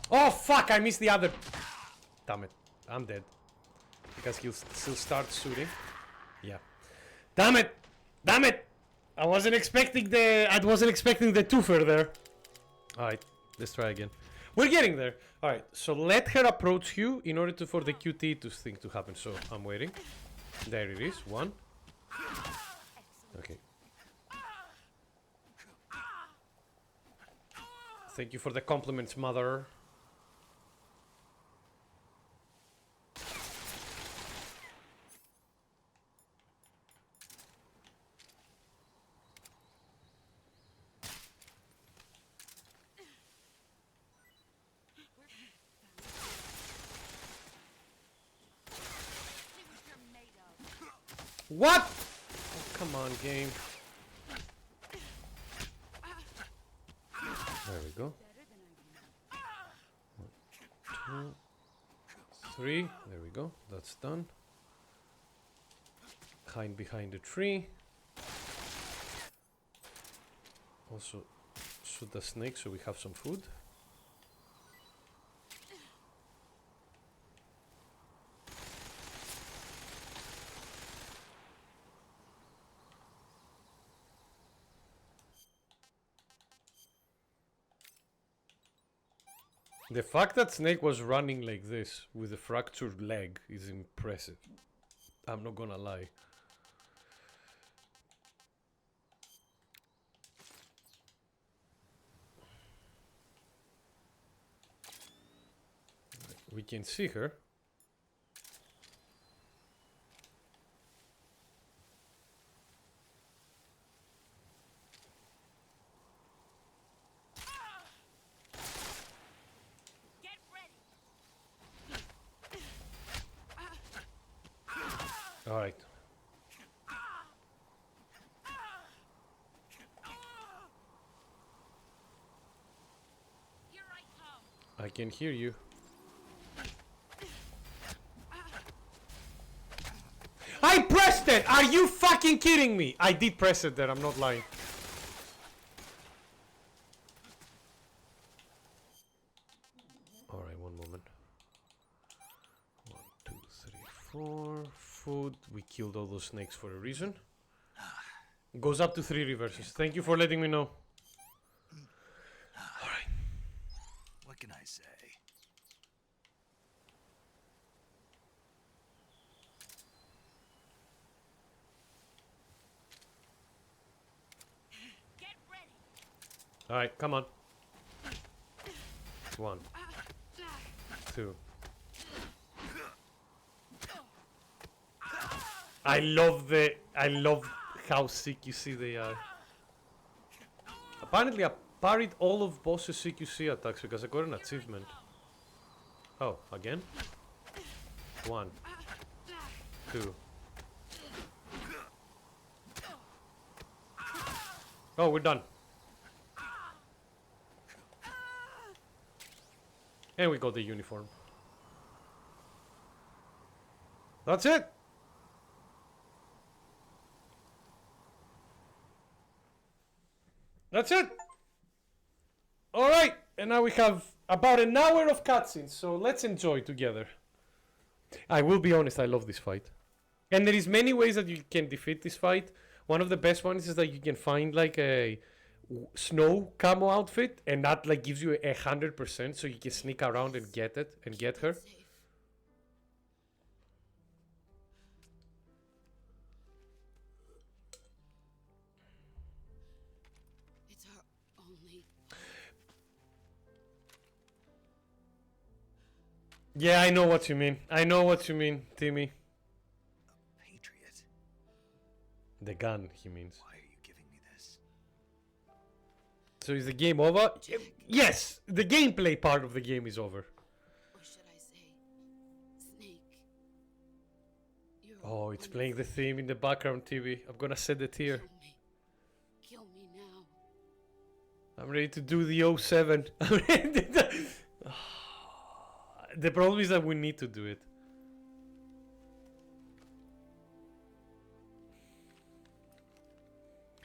Oh, fuck! I missed the other. Damn it. I'm dead. Because he'll still start shooting. Yeah. Damn it! Damn it! I wasn't expecting the twofer there. Alright, let's try again. We're getting there. Alright, so let her approach you in order for the QT thing to happen. So I'm waiting. There it is. One. Okay. Thank you for the compliments, mother. What? Oh, come on, game. There we go. 1, 2, 3. There we go. That's done. Hide behind the tree. Also, shoot the snake so we have some food. The fact that Snake was running like this with a fractured leg is impressive. I'm not gonna lie. We can see her. All right. I can hear you. I pressed it! Are you fucking kidding me? I did press it there, I'm not lying. Alright, one moment. 1, 2, 3, 4. Food. We killed all those snakes for a reason. Goes up to 3 reverses. Thank you for letting me know. Alright. What can I say? Alright, come on. 1, 2. I love how CQC they are. Apparently I parried all of boss's CQC attacks because I got an achievement. Oh, again? 1, 2. Oh, we're done. And we got the uniform. That's it. That's it. All right, and now we have about an hour of cutscenes, so let's enjoy together. I will be honest, I love this fight. And there is many ways that you can defeat this fight. One of the best ones is that you can find like a snow camo outfit, and that like gives you 100%, so you can sneak around and get it and get her. It's our only. Yeah, I know what you mean. I know what you mean, Timmy. Patriot. The gun, he means. Why are you giving me this? So is the game over? Yes! The gameplay part of the game is over. Or should I say, Snake? You're Oh, it's playing the theme in the background, TV. I'm gonna set it here. Kill me. Kill me now. I'm ready to do the 07. I'm ready to... The problem is that we need to do it.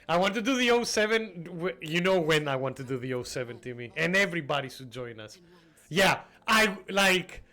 I want to do the 07. You know when I want to do the 07, Timmy. And everybody should join us. Yeah, I like...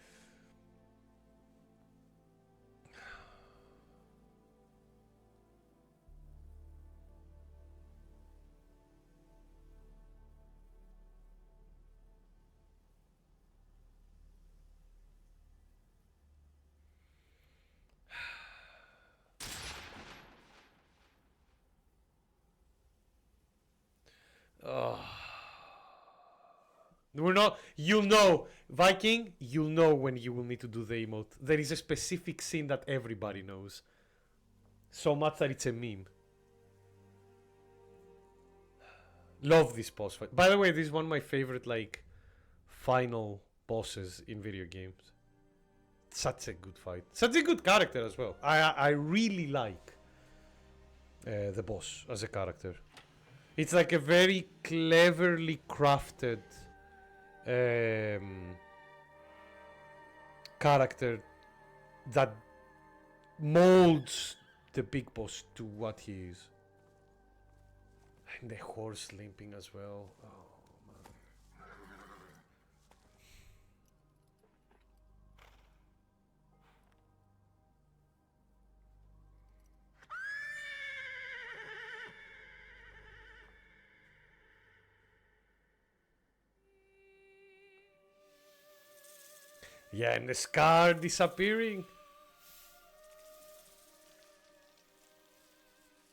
We're not. You'll know, Viking. You'll know when you will need to do the emote. There is a specific scene that everybody knows, so much that it's a meme. Love this boss fight. By the way, this is one of my favorite like final bosses in video games. Such a good fight. Such a good character as well. I really like the boss as a character. It's like a very cleverly crafted character that molds the big boss to what he is. And the horse limping as well. Oh. Yeah, and the scar disappearing.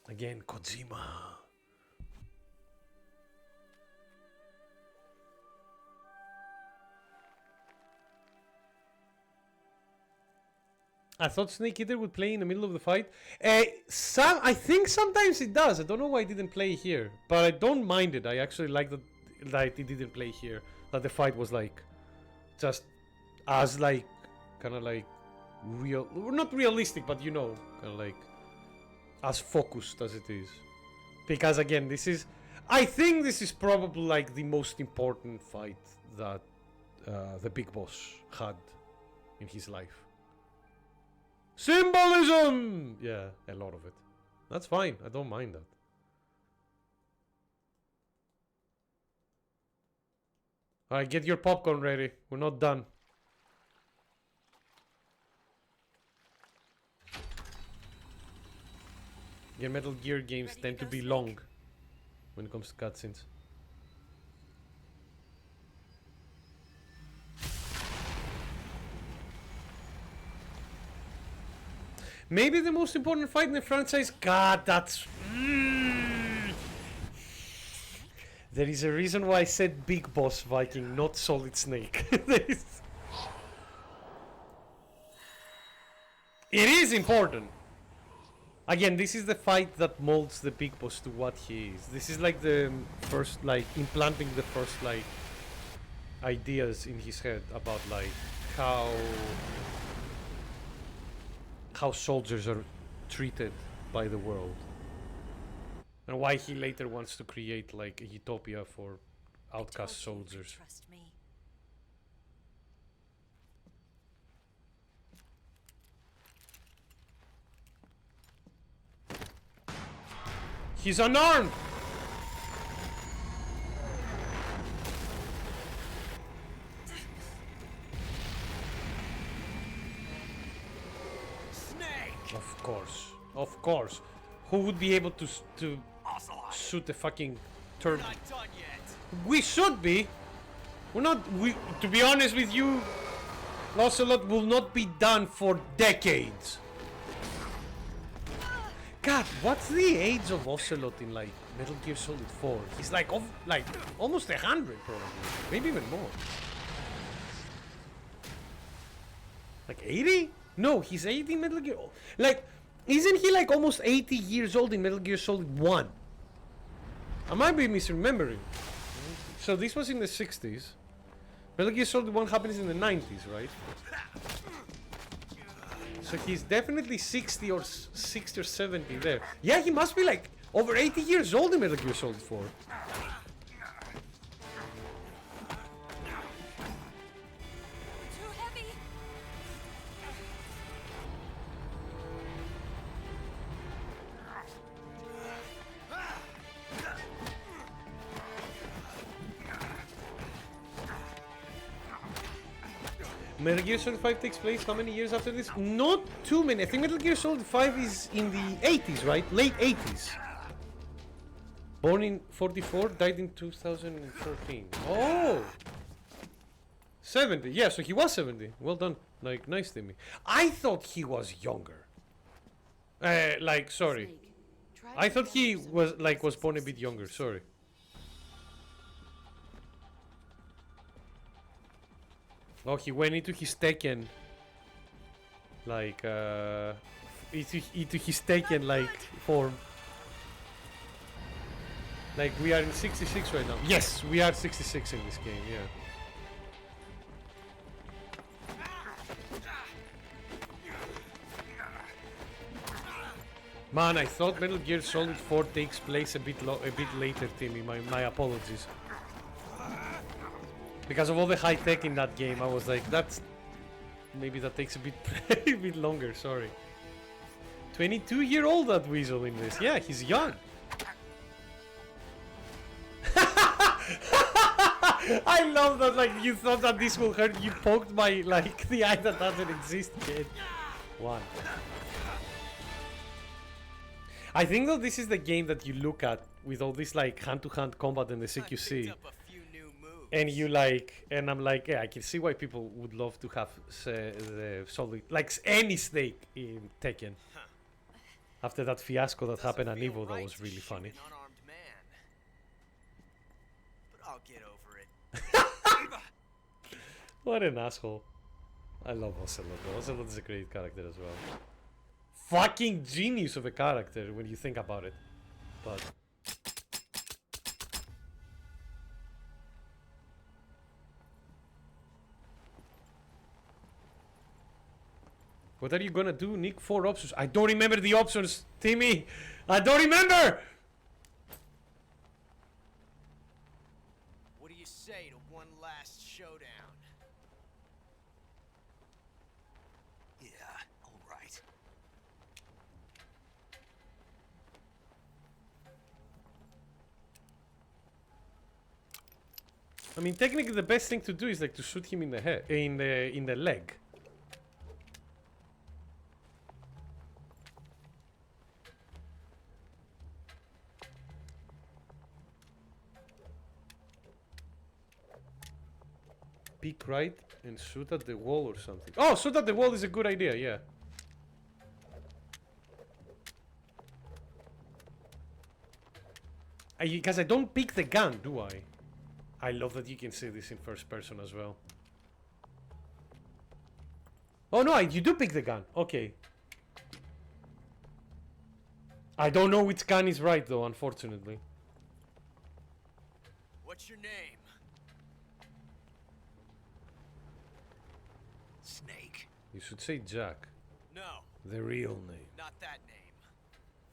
Again, Kojima. I thought Snake Eater would play in the middle of the fight. I think sometimes it does. I don't know why it didn't play here, but I don't mind it. I actually like that it didn't play here. That the fight was like just as like kind of like real, not realistic, but you know, kind of like as focused as it is. Because again, I think this is probably like the most important fight that the Big Boss had in his life. Symbolism! Yeah, a lot of it. That's fine, I don't mind that. Alright, get your popcorn ready. We're not done. Your Metal Gear games tend to be long when it comes to cutscenes. Maybe the most important fight in the franchise. God, that's... There is a reason why I said Big Boss Viking, not Solid Snake. It is important. Again, this is the fight that molds the Big Boss to what he is. This is like the first, like, implanting the first, like, ideas in his head about, like, how soldiers are treated by the world. And why he later wants to create, like, a utopia for outcast soldiers. Trust me. He's unarmed! Of course, of course. Who would be able to shoot a fucking turtle? We should be. We're not. To be honest with you, Ocelot will not be done for decades. God, what's the age of Ocelot in like Metal Gear Solid 4? He's like almost 100 probably, maybe even more. Like 80? No, he's 80 in Metal Gear. Like, isn't he like almost 80 years old in Metal Gear Solid 1? I might be misremembering. So this was in the 60s. Metal Gear Solid 1 happens in the 90s, right? So he's definitely 60 or 70 there. Yeah, he must be like over 80 years old in Metal Gear Solid 4. Metal Gear Solid 5 takes place how many years after this? Not too many. I think Metal Gear Solid 5 is in the 80s, right? Late 80s. Born in 44, died in 2013. Oh! 70. Yeah, so he was 70. Well done. Like, nice to me. I thought he was younger. Sorry. I thought he was born a bit younger. Sorry. Oh, he went into his Tekken, like, into his Tekken, like, form. Like, we are in 66 right now. Yes, we are 66 in this game, yeah. Man, I thought Metal Gear Solid 4 takes place a bit later, Timmy. My apologies. Because of all the high tech in that game, I was like, maybe that takes a bit longer, sorry. 22-year-old that Weasel in this. Yeah, he's young. I love that, like, you thought that this will hurt. You poked my, like, the eye that doesn't exist, kid. One. I think that this is the game that you look at with all this, like, hand-to-hand combat and the CQC. and you like, and I'm like, yeah, I can see why people would love to have the solid, like any Snake in Tekken. After that fiasco that happened on Evo, that was really funny. An unarmed man. But I'll get over it. What an asshole. I love Ocelot though. Ocelot is a great character as well. Fucking genius of a character when you think about it. But what are you gonna do, Nick? 4 options. I don't remember the options, Timmy. I don't remember. What do you say to one last showdown? Yeah, all right. I mean, technically, the best thing to do is like to shoot him in the head, in the leg. Peek right and shoot at the wall or something. Oh, shoot at the wall is a good idea, yeah. Because I don't pick the gun, do I? I love that you can see this in first person as well. Oh no, you do pick the gun. Okay. I don't know which gun is right though, unfortunately. What's your name? Snake. You should say Jack. No, The real name. not that name.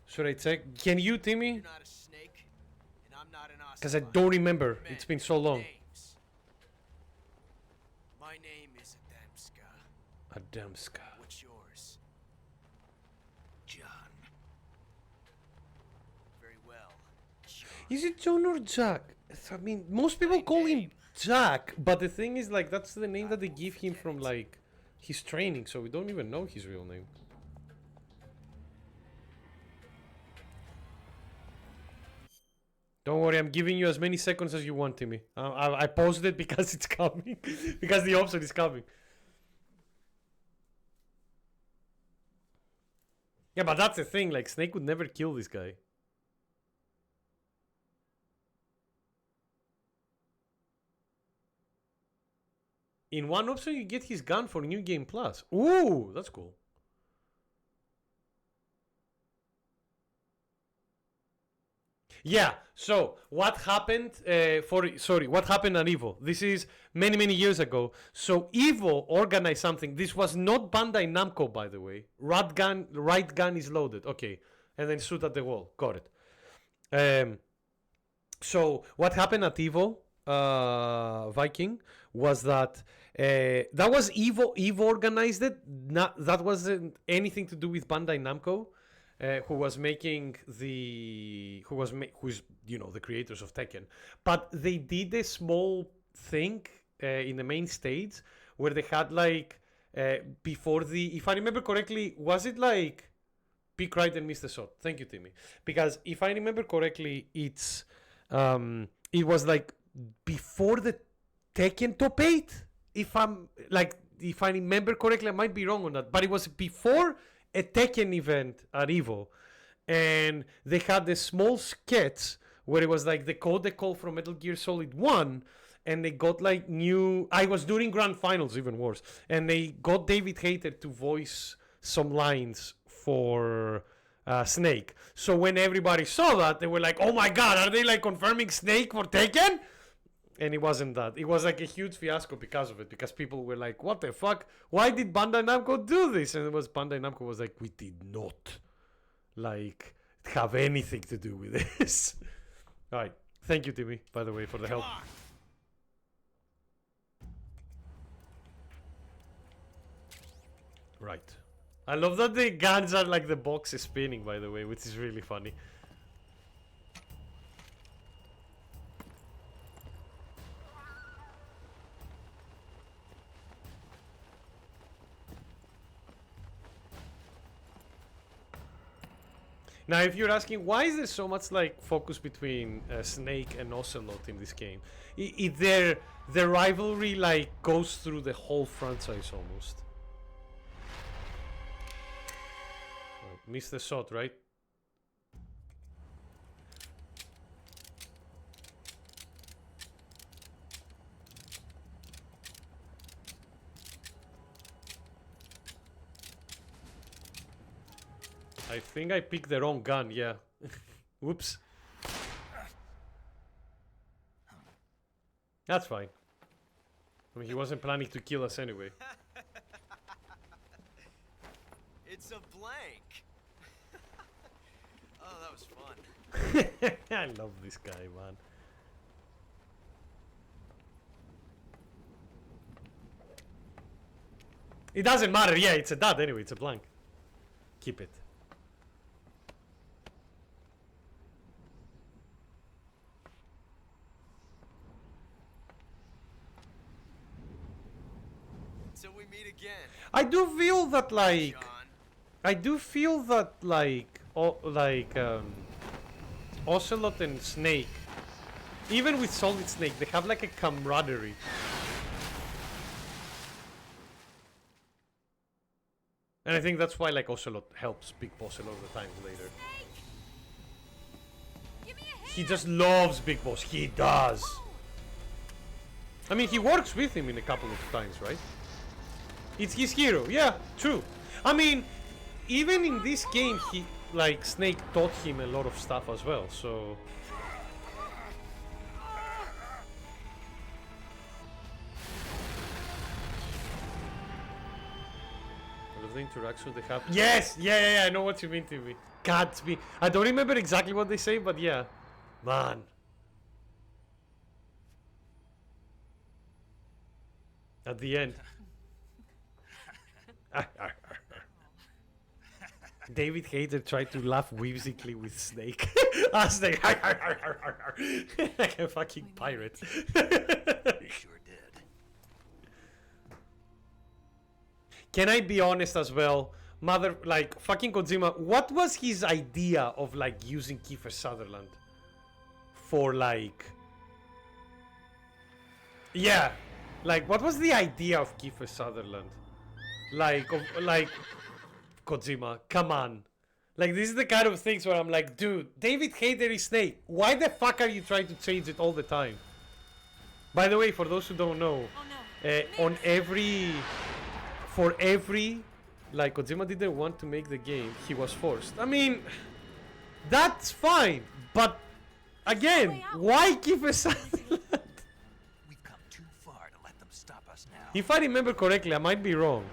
Should I check? Can you, Timmy? You're not a snake, and I'm not an ocelot. Because I don't remember. Men, It's been so long. names. My name is Adamska. Adamska. What's yours? John. Very well. John. Is it John or Jack? I mean, most people call him Jack, but the thing is, like, that's the name that they give him from, like, his training, so we don't even know his real name. Don't worry, I'm giving you as many seconds as you want, Timmy. I paused it because it's coming. Because the option is coming. Yeah, but that's the thing, like, Snake would never kill this guy. In one option, you get his gun for New Game Plus. Ooh, that's cool. Yeah, so what happened what happened on Evo? This is many years ago. So Evo organized something. This was not Bandai Namco, by the way. Right gun is loaded. Okay. And then shoot at the wall. Got it. So what happened at Evo, Viking, was that that was Evo organized it. That wasn't anything to do with Bandai Namco. Who was making who's you know the creators of Tekken, but they did a small thing in the main stage where they had like before the, if I remember correctly, was it like Peak Right and Mr. Shot? Thank you, Timmy. Because if I remember correctly, it's it was like before the Tekken Top 8. If I remember correctly, I might be wrong on that, but it was before a Tekken event at Evo, and they had a small sketch where it was like the code call from Metal Gear Solid 1, and they got like new, I was during Grand Finals, even worse, and they got David Hayter to voice some lines for Snake. So when everybody saw that, they were like, oh my god, are they like confirming Snake for Tekken? And it wasn't that. It was like a huge fiasco because of it. Because people were like, what the fuck? Why did Bandai Namco do this? And it was Bandai Namco was like, we did not like have anything to do with this. Alright. Thank you, Timmy, by the way, for the help. Right. I love that the guns are like the box is spinning, by the way, which is really funny. Now, if you're asking why is there so much like focus between Snake and Ocelot in this game, their rivalry like goes through the whole franchise almost. Missed the shot, right? I think I picked the wrong gun, yeah. Whoops. That's fine. I mean, he wasn't planning to kill us anyway. It's a blank. Oh, that was fun. I love this guy, man. It doesn't matter, yeah, it's a dot anyway, it's a blank. Keep it. Till we meet again. I do feel that like John. I do feel that like Ocelot and Snake, even with Solid Snake, they have like a camaraderie. And I think that's why like Ocelot helps Big Boss a lot of the times later. He just loves Big Boss. He does. I mean, he works with him in a couple of times, right? It's his hero. Yeah, true. I mean, even in this game, he like Snake taught him a lot of stuff as well. So. What are the interactions they have? Yes! Yeah, I know what you mean, TV. Gatsby. I don't remember exactly what they say, but yeah. Man. At the end. David Hayter tried to laugh whimsically with Snake. Snake. Like a fucking pirate. Sure did. Can I be honest as well? Like, fucking Kojima, what was his idea of, like, using Kiefer Sutherland? For, like... Yeah. Like, what was the idea of Kiefer Sutherland? Like, Kojima, come on. Like, this is the kind of things where I'm like, dude, David Hayter is Snake. Why the fuck are you trying to change it all the time? By the way, for those who don't know, on every... For every... Like, Kojima didn't want to make the game, he was forced. I mean, that's fine. But, again, why Kiefer Sutherland? We've come too far to let them stop us now. If I remember correctly, I might be wrong.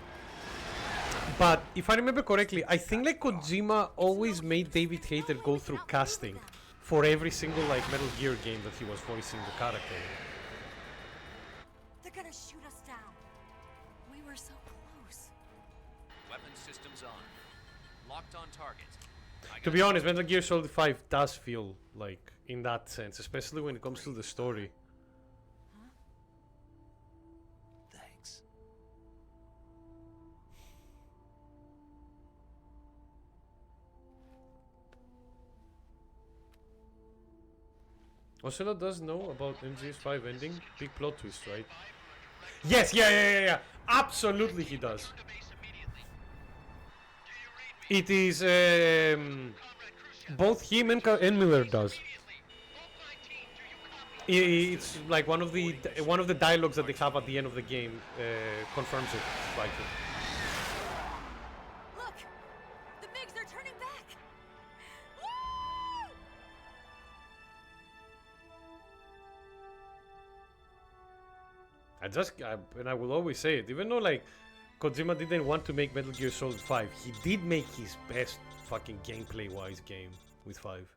But if I remember correctly, I think like Kojima always made David Hayter go through casting for every single like Metal Gear game that he was voicing the character. They're gonna shoot us down. We were so close. Weapon systems on. Locked on target. To be honest, Metal Gear Solid 5 does feel like in that sense, especially when it comes to the story. Thanks. Ocelot does know about MGS5 ending. Big plot twist, right? Yes, yeah. Absolutely he does. It is both him and Miller does. It's like one of the dialogues that they have at the end of the game confirms it. Like Look! The MiGs are turning back! Woo! and I will always say it, even though like Kojima didn't want to make Metal Gear Solid 5, he did make his best fucking gameplay-wise game with 5.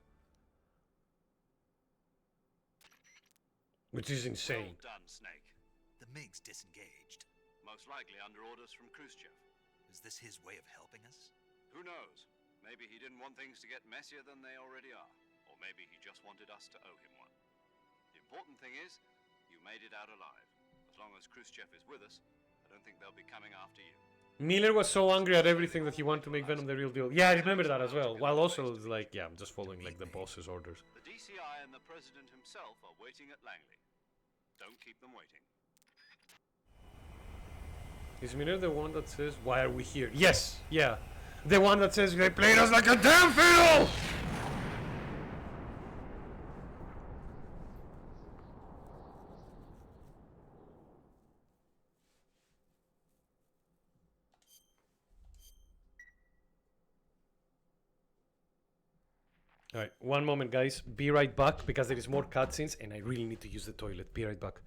Which is insane. Well done, Snake. The MiGs disengaged. Most likely under orders from Khrushchev. Is this his way of helping us? Who knows? Maybe he didn't want things to get messier than they already are. Or maybe he just wanted us to owe him one. The important thing is, you made it out alive. As long as Khrushchev is with us, I don't think they'll be coming after you. Miller was so angry at everything that he wanted to make Venom the real deal. Yeah, I remember that as well. While also it's like, yeah, I'm just following like the boss's orders. The DCI and the President himself are waiting at Langley. Don't keep them waiting. Is Miller the one that says, "Why are we here?" Yes, yeah. The one that says, "They played us like a damn fiddle!" Alright, one moment, guys. Be right back because there is more cutscenes and I really need to use the toilet. Be right back.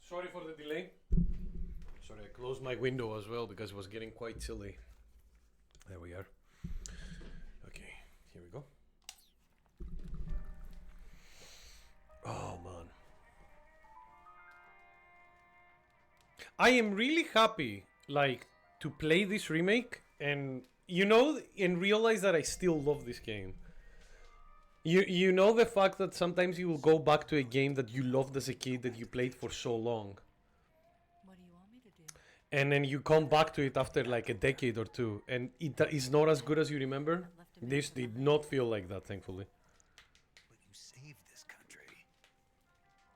Sorry for the delay. Sorry, I closed my window as well because it was getting quite chilly. There we are. Okay, here we go. Oh man. I am really happy, like, to play this remake and, you know, and realize that I still love this game. You know the fact that sometimes you will go back to a game that you loved as a kid that you played for so long. What do you want me to do? And then you come back to it after like a decade or two and it is not as good as you remember. This did not feel like that, thankfully. But you saved this country.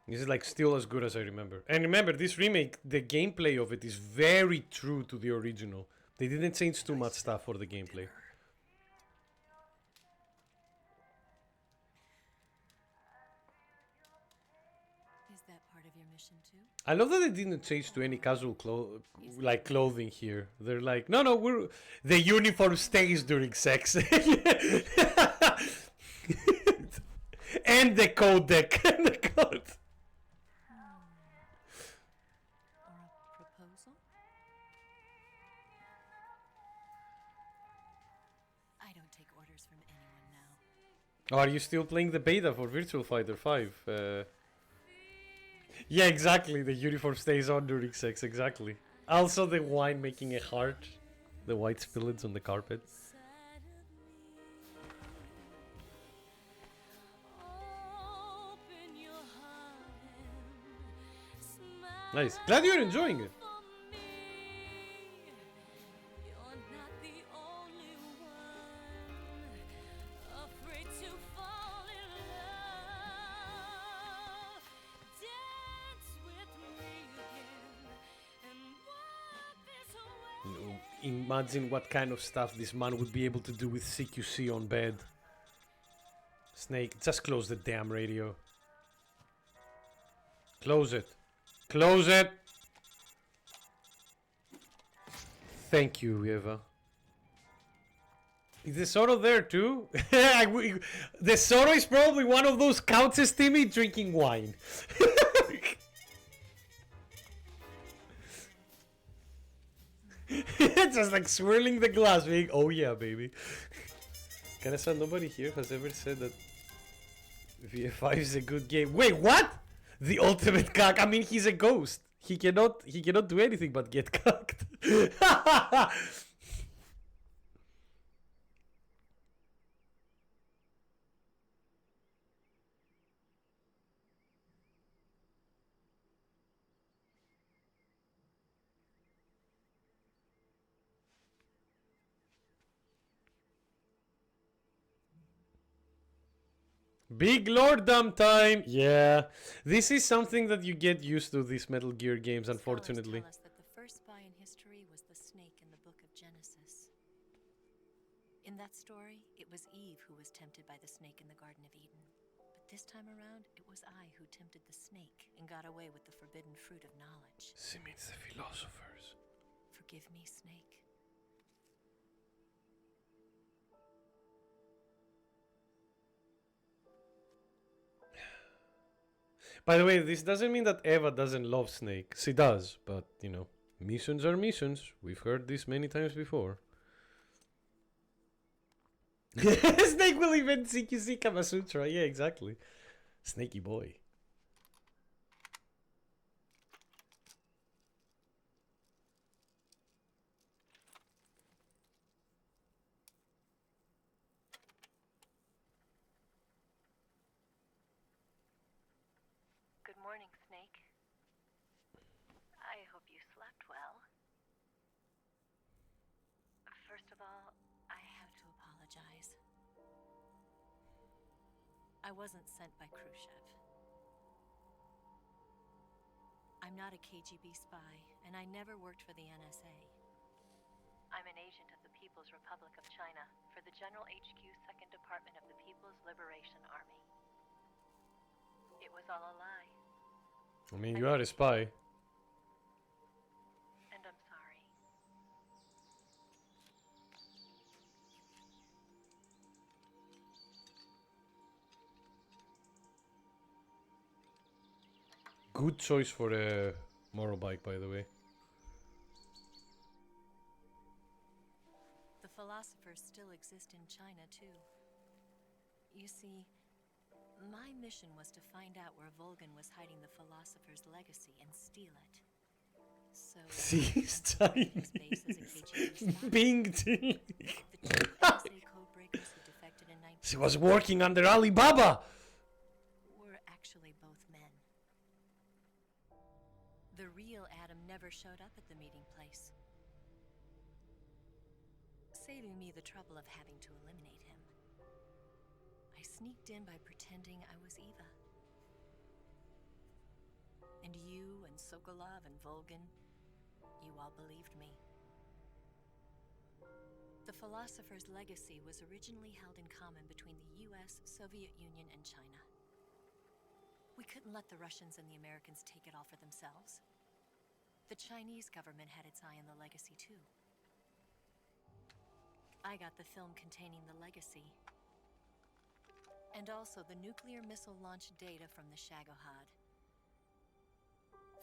This is like still as good as I remember. And remember, this remake, the gameplay of it is very true to the original. They didn't change too much stuff for the gameplay. Is that part of your mission too? I love that they didn't change to any casual clothing here. They're like, no, the uniform stays during sex. And the codec. And the code. Or a proposal? I don't take orders from anyone now. Oh, are you still playing the beta for Virtual Fighter 5? Yeah, exactly. The uniform stays on during sex, exactly. Also, the wine making a heart. The white spillage on the carpet. Nice. Glad you're enjoying it. Imagine what kind of stuff this man would be able to do with CQC on bed. Snake, just close the damn radio. Close it. Close it! Thank you, Eva. Is the Zoro there too? The Zoro is probably one of those couches, Timmy, drinking wine. Just like swirling the glass, being, oh yeah, baby. Can I say nobody here has ever said that VF5 is a good game? Wait, what? The ultimate cuck. I mean, he's a ghost. He cannot do anything but get cucked. Big Lorddom time! Yeah. This is something that you get used to, these Metal Gear games, unfortunately. Scholars tell us that the first spy in history was the snake in the book of Genesis. In that story, it was Eve who was tempted by the snake in the Garden of Eden. But this time around, it was I who tempted the snake and got away with the forbidden fruit of knowledge. She means the philosophers. Forgive me, Snake. By the way, this doesn't mean that Eva doesn't love Snake. She does, but, you know, missions are missions. We've heard this many times before. Snake will even CQC Kama Sutra. Yeah, exactly. Snaky boy. Good morning, Snake. I hope you slept well. First of all, I have to apologize. I wasn't sent by Khrushchev. I'm not a KGB spy, and I never worked for the NSA. I'm an agent of the People's Republic of China for the General HQ 2nd Department of the People's Liberation Army. It was all a lie. I mean, you are a spy. And I'm sorry. Good choice for a motorbike, by the way. The philosophers still exist in China, too. You see, my mission was to find out where Volgan was hiding the philosopher's legacy and steal it. So, She's Chinese. Bing Ting. The two NSA codebreakers who defected in 19... She was working under Alibaba. were actually both men. The real Adam never showed up at the meeting place, saving me the trouble of having to eliminate him. I sneaked in by pretending I was Eva. And you and Sokolov and Volgan, you all believed me. The philosopher's legacy was originally held in common between the US, Soviet Union, and China. We couldn't let the Russians and the Americans take it all for themselves. The Chinese government had its eye on the legacy, too. I got the film containing the legacy, and also the nuclear missile launch data from the Shagohod.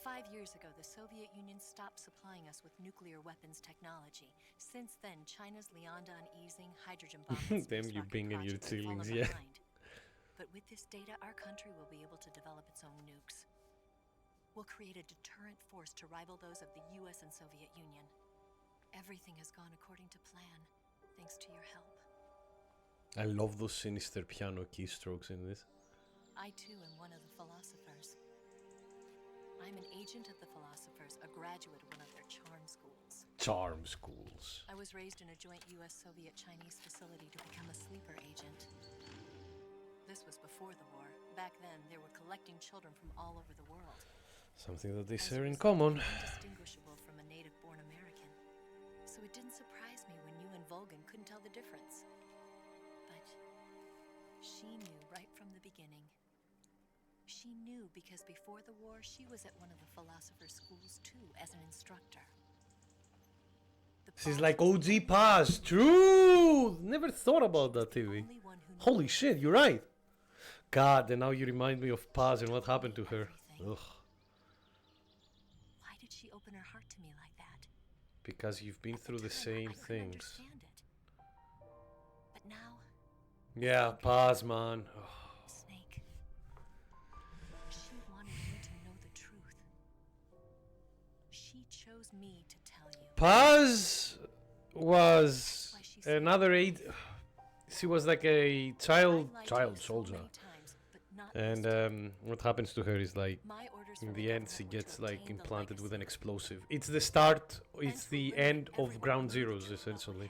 5 years ago, the Soviet Union stopped supplying us with nuclear weapons technology. Since then, China's Liandon easing hydrogen bomb and Damn space you, rocket Bing and your projects have fallen ceilings, yeah. behind. But with this data, our country will be able to develop its own nukes. We'll create a deterrent force to rival those of the US and Soviet Union. Everything has gone according to plan, thanks to your help. I love those sinister piano keystrokes in this. I too am one of the philosophers. I'm an agent of the philosophers, a graduate of one of their charm schools. Charm schools. I was raised in a joint US-Soviet-Chinese facility to become a sleeper agent. This was before the war. Back then, they were collecting children from all over the world. Something that they As a share in result, common. I'm indistinguishable from a native-born American. So it didn't surprise me when you and Volgan couldn't tell the difference. But she knew right from the beginning. She knew because before the war, she was at one of the philosopher's schools too, as an instructor. The She's like OG Paz. True! Never thought about that, TV. Holy shit, you're right. God, and now you remind me of Paz and what happened to her. Ugh. Why did she open her heart to me like that? Because you've been through the same I couldn't things. understand it. But now, Yeah, Paz, man. Snake, she wanted you to know the truth. She chose me to tell you. Paz was another aid. She was like a child soldier. And what happens to her is like, in the end, she gets like implanted with an explosive. It's the start, it's the end of Ground Zeroes, essentially.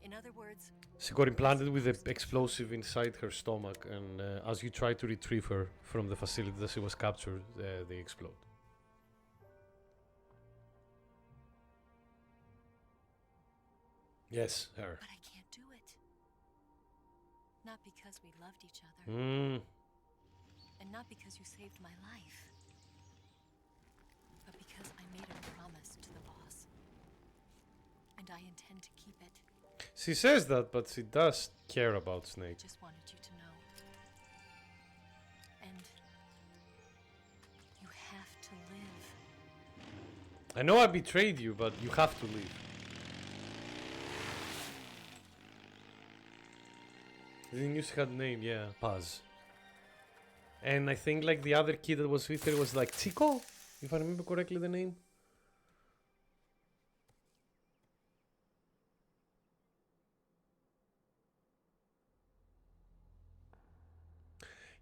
In other words, She got implanted with an explosive inside her stomach, and as you try to retrieve her from the facility that she was captured, they explode. Yes, her. but I can't do it. Not because we loved each other, and not because you saved my life, but because I made a promise to the boss, and I intend to keep it. She says that, but she does care about Snake. Just wanted you to know. And you have to live. I know I betrayed you, but you have to leave. The news had name, yeah, Paz. And I think like the other kid that was with her was like Chico, if I remember correctly the name.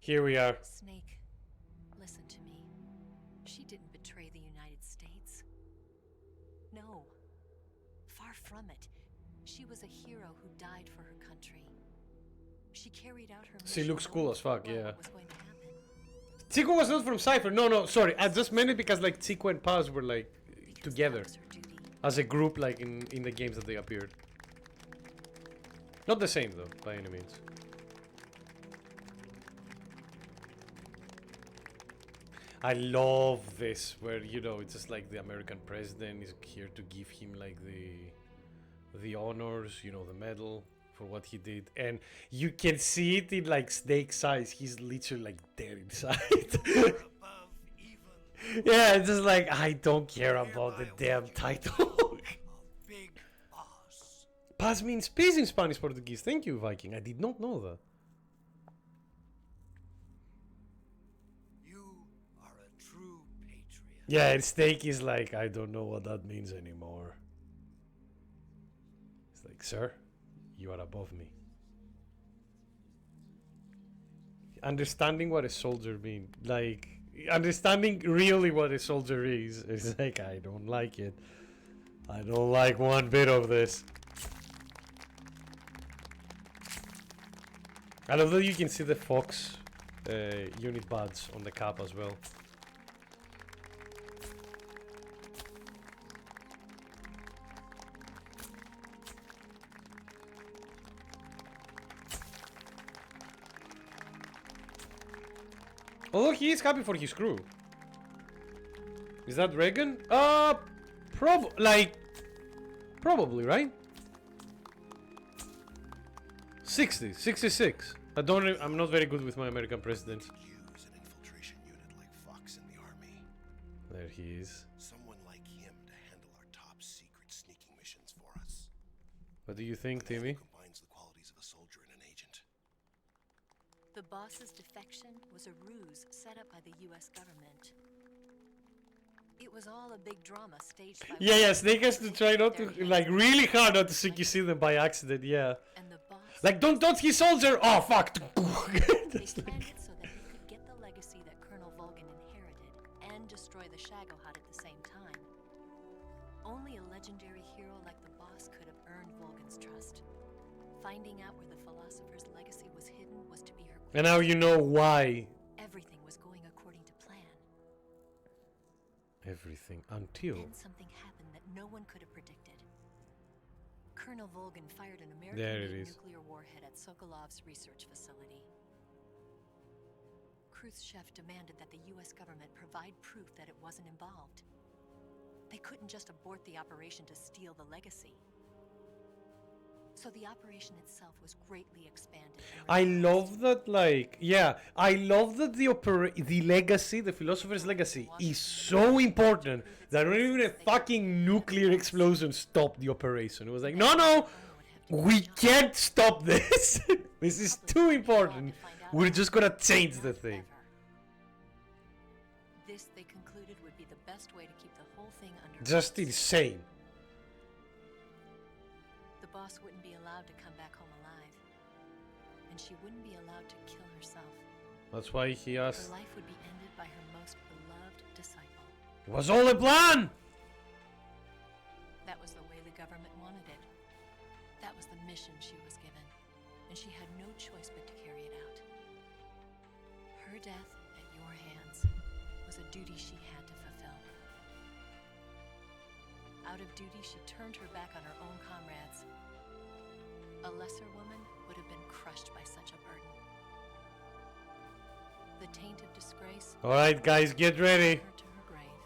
Here we are. Snake, listen to me. She didn't betray the United States. No. Far from it. She was a hero who died for her country. She carried out her mission. She looks cool as fuck, yeah. What was going to happen. Chico was not from Cypher. No, sorry. I just meant it because like Chico and Paz were like together That was her duty. as a group, like in the games that they appeared. Not the same though, by any means. I love this, where you know it's just like the American president is here to give him like the honors, you know, the medal for what he did, and you can see it in like Snake's eyes. He's literally like dead inside. Yeah, it's just like I don't care about the damn title. Big boss. Paz means peace in Spanish Portuguese. Thank you, Viking. I did not know that. You are a true patriot. Yeah, and Snake is like, I don't know what that means anymore. It's like, sir, you are above me. Understanding what a soldier means, like, understanding really what a soldier is like, I don't like it. I don't like one bit of this. I love that you can see the Fox unit badge on the cap as well. Although he is happy for his crew. Is that Reagan? Probably, right? 60, 66. I'm not very good with my American presidents. Use an infiltration unit like Fox in the army. There he is. Someone like him to handle our top secret sneaking missions for us. What do you think, A man who Timmy? combines the qualities of a soldier and an agent. The boss's defection was a ruse set up by the US government. It was all a big drama staged by Yeah, Snake has to try not to, like, really hard not to see them by accident, yeah. And the boss Like, don't touch his soldier! Oh, fuck! they Just like- planned it so that he could get the legacy that Colonel Volgan inherited and destroy the Shagohod at the same time. Only a legendary hero like the boss could have earned Volgan's trust. Finding out where the philosopher's legacy was hidden was to be her And now you know why. Everything was going according to plan. Everything until. Then something happened that no one could have predicted. Colonel Volgan fired an There it American-made is. nuclear warhead at Sokolov's research facility. Khrushchev demanded that the US government provide proof that it wasn't involved. They couldn't just abort the operation to steal the legacy. So the operation itself was greatly expanded. I love that, like, yeah, I love that the legacy, the philosopher's legacy, is so important that not even a fucking nuclear explosion stopped the operation. It was like, no, we can't stop this. This is too important. We're just gonna change the thing. This, they concluded, would be the best way to keep the whole thing under Just wraps. insane. The boss wouldn't be allowed to come back home alive. And she wouldn't be allowed to kill herself. That's why he asked. Her life would be ended by her most beloved disciple. It was all a plan! That was the way the government wanted it. That was the mission she was given. And she had no choice but to carry it out. Her death at your hands was a duty she had to fulfill. Out of duty, she turned her back on her own comrades. A lesser woman would have been crushed by such a burden. The taint of disgrace. Alright, guys, get ready. Her to her grave.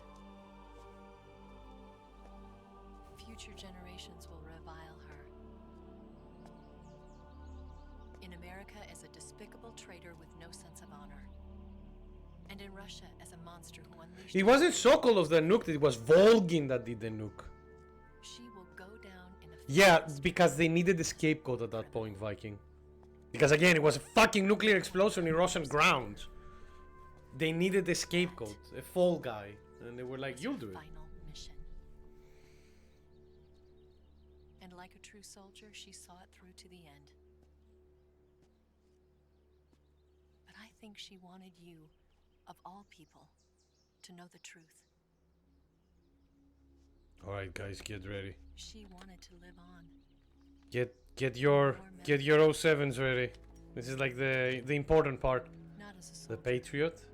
Future generations will revile her. In America as a despicable traitor with no sense of honor. And in Russia as a monster who unleashed... It wasn't Sokolov that nuked, it was Volgin that did the nuke. She will go down in a... Yeah, because they needed a scapegoat at that point, Viking. Because again, it was a fucking nuclear explosion in Russian grounds. They needed a scapegoat, a fall guy. And they were like, you'll do it. Final mission. And like a true soldier, she saw it through to the end. But I think she wanted you, of all people, to know the truth. Alright, guys, get ready. She wanted to live on. Get your 07s ready. This is like the important part. Not as a soldier, The Patriot.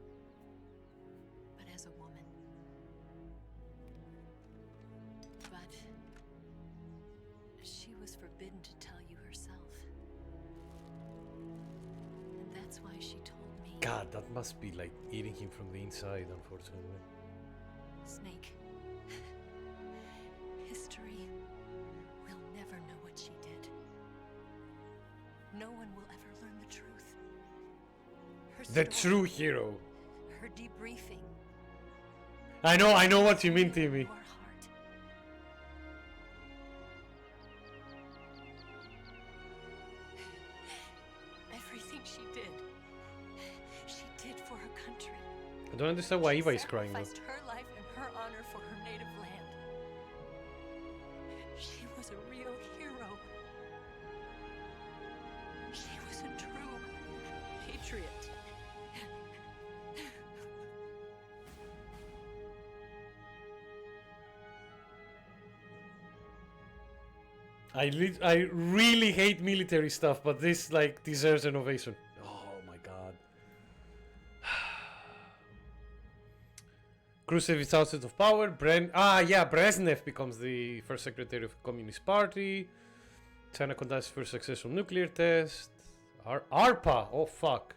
but as a woman. But she was forbidden to tell you herself. And that's why she told me. God, that must be like eating him from the inside, unfortunately. Snake. History will never know what she did. No one will ever learn the truth. Her The story, true hero. her debriefing. I know what you mean, Timmy. Your heart. Everything she did for her country. I don't understand why She Eva is crying though. sacrificed her life and her honor for her native land. She was a real hero. She was a true patriot. I really hate military stuff, but this like deserves an ovation. Oh my god. Khrushchev is outside of power. Brezhnev becomes the first secretary of the Communist Party. China conducts first successful nuclear test. ARPA, oh fuck.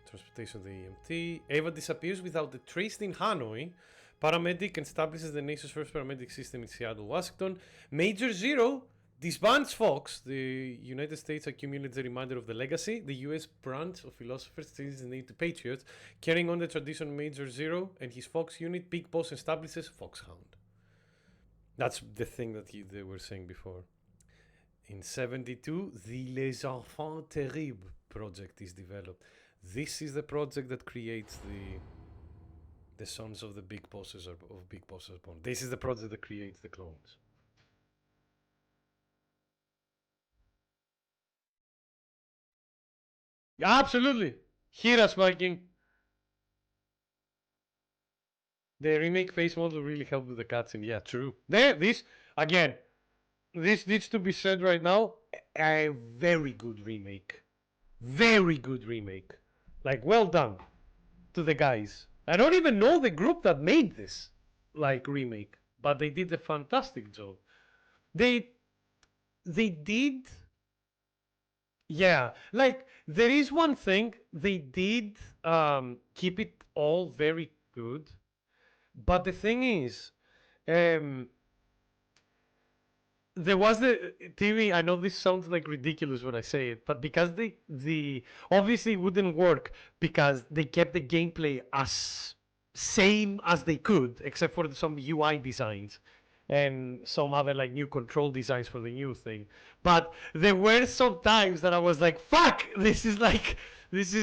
Transportation of the EMT. Ava disappears without a trace in Hanoi. Paramedic establishes the nation's first paramedic system in Seattle, Washington. Major Zero disbands Fox. The United States accumulates a reminder of the legacy. The US branch of philosophers changes the name to Patriots, carrying on the tradition of Major Zero and his Fox unit. Big Boss establishes Foxhound. That's the thing that they were saying before. In 72, the Les Enfants Terribles project is developed. This is the project that creates the sons of the big bosses of Big Bosses Born. This is the project that creates the clones. Absolutely. Hear us, Viking. The remake face model really helped with the cutscene. Yeah, true. This needs to be said right now. A very good remake. Very good remake. Like, well done to the guys. I don't even know the group that made this, like, remake. But they did a fantastic job. They did... Yeah, like, there is one thing. They did keep it all very good. But the thing is, um, there was the TV. I know this sounds like ridiculous when I say it, but because the obviously it wouldn't work because they kept the gameplay as same as they could, except for some UI designs and some other like new control designs for the new thing. But there were some times that I was like, "Fuck! This is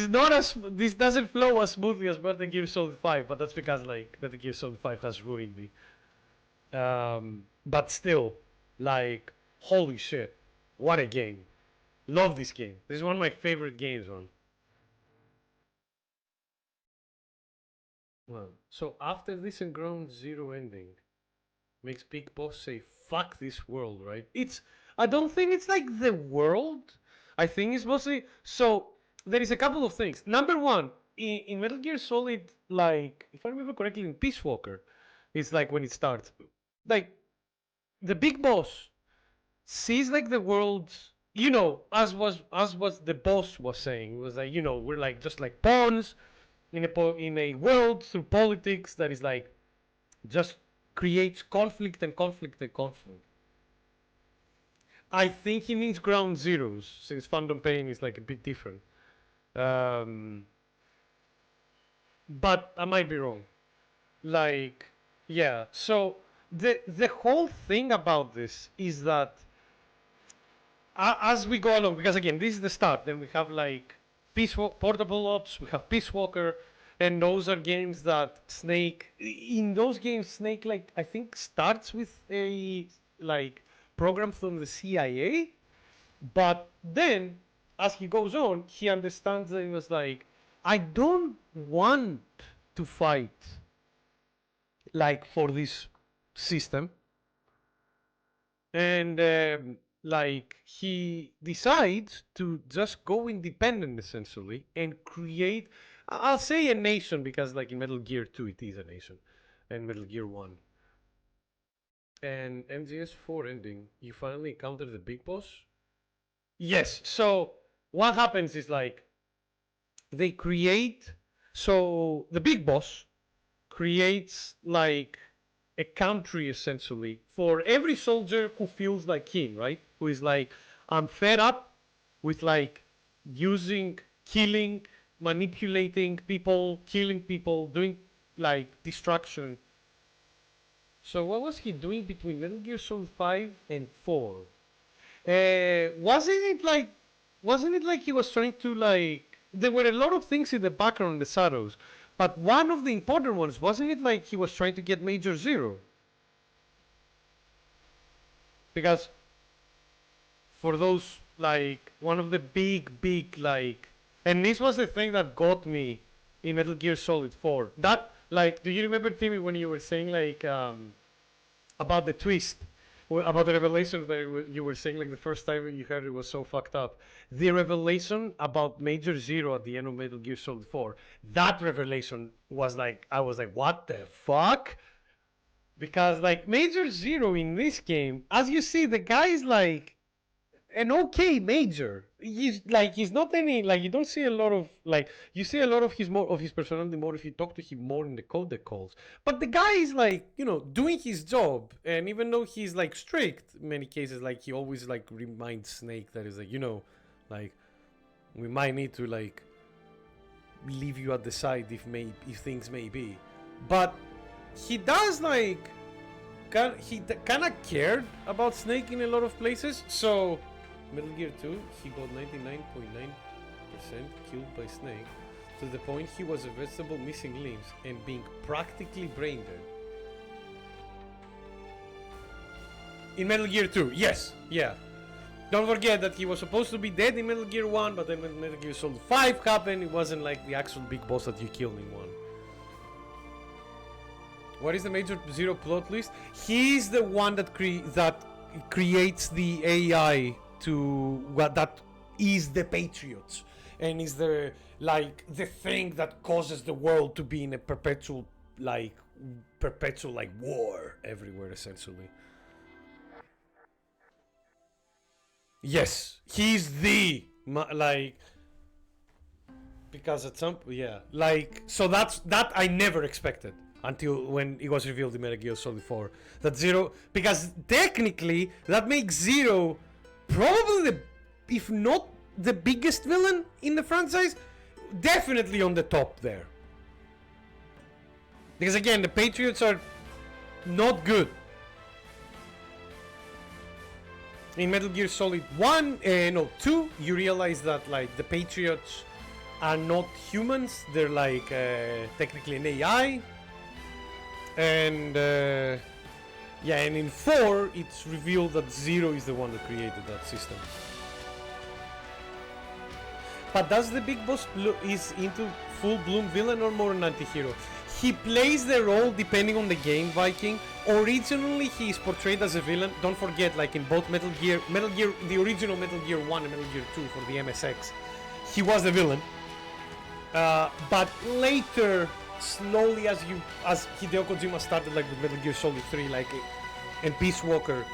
not as this doesn't flow as smoothly as Metal Gear Solid 5." But that's because like Metal Gear Solid 5 has ruined me. But still, like, holy shit, what a game! Love this game. This is one of my favorite games, man. Well, so after this and Ground Zero ending, makes Big Boss say "fuck this world," right? I don't think it's like the world. I think it's mostly so. There is a couple of things. Number one, in Metal Gear Solid, like if I remember correctly, in Peace Walker, it's like when it starts, like the big boss sees like the world, as was the boss was saying, was like, we're like just like pawns in a world through politics that is like just creates conflict and conflict and conflict. I think he needs ground zeros since Phantom Pain is like a bit different. um but I might be wrong. Like, yeah, so the whole thing about this is that as we go along, because again, this is the start. Then we have like Portable Ops, we have Peace Walker, and those are games that Snake. In those games, Snake like I think starts with a like program from the CIA, but then as he goes on, he understands that he was like, I don't want to fight like for this system. And like he decides to just go independent essentially and create, I'll say a nation, because like in Metal Gear 2 it is a nation, and Metal Gear 1 and MGS4 ending, you finally encounter the big boss. Yes, so what happens is like they create, so the big boss creates like a country essentially for every soldier who feels like him, right? Who is like, I'm fed up with like using, killing, manipulating people, killing people, doing like destruction. So what was he doing between Metal Gear Solid 5 and 4? Wasn't it like, he was trying to like, there were a lot of things in the background in the shadows, but one of the important ones, wasn't it like he was trying to get Major Zero? Because for those, like, one of the big like, and this was the thing that got me in Metal Gear Solid 4. That, like, do you remember, Timmy, when you were saying like about the twist, about the revelation that you were saying like the first time you heard it was so fucked up? The revelation about Major Zero at the end of Metal Gear Solid 4, that revelation was like, I was like, what the fuck? Because like Major Zero in this game, as you see, the guy is like an okay major. He's not any, like, you don't see a lot of, like, you see a lot of his personality more if you talk to him more in the codec calls. But the guy is like, doing his job, and even though he's like strict in many cases, like he always like reminds Snake that is like, like, we might need to like leave you at the side if things may be. But he does like, he kind of cared about Snake in a lot of places. So Metal Gear 2, he got 99.9% killed by Snake, to the point he was a vegetable missing limbs and being practically brain dead. In Metal Gear 2, yes, yeah. Don't forget that he was supposed to be dead in Metal Gear 1, but then when Metal Gear Solid 5 happened, it wasn't like the actual big boss that you killed in 1. What is the Major Zero plot list? He's the one that creates the AI that is the Patriots, and is the thing that causes the world to be in a perpetual war everywhere essentially. Yes, he's because at some, yeah, like, so that I never expected. until when it was revealed in Metal Gear Solid 4 that Zero, because technically that makes Zero probably the, if not the biggest villain in the franchise, definitely on the top there. Because again, the Patriots are not good. In Metal Gear Solid 2, you realize that like the Patriots are not humans, they're like technically an AI. And yeah, and in 4 it's revealed that Zero is the one that created that system. But does the Big Boss is into full bloom villain or more an anti-hero? He plays the role depending on the game, Viking. Originally he is portrayed as a villain. Don't forget, like in both Metal Gear, the original Metal Gear 1 and Metal Gear 2 for the MSX, he was the villain. But later, slowly as Hideo Kojima started like with Metal Gear Solid 3, like, and Peace Walker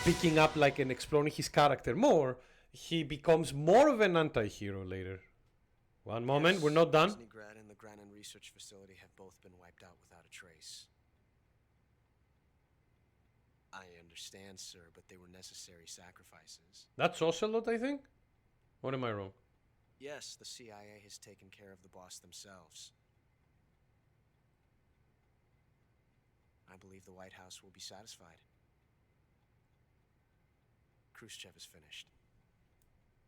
picking up like and exploring his character more, he becomes more of an anti-hero later. One moment, Yes, we're not done. Grad and the Granin Research Facility have both been wiped out without a trace. I understand, sir, but they were necessary sacrifices. That's Ocelot, I think? Or am I wrong? Yes, the CIA has taken care of the boss themselves. I believe the White House will be satisfied. Khrushchev is finished.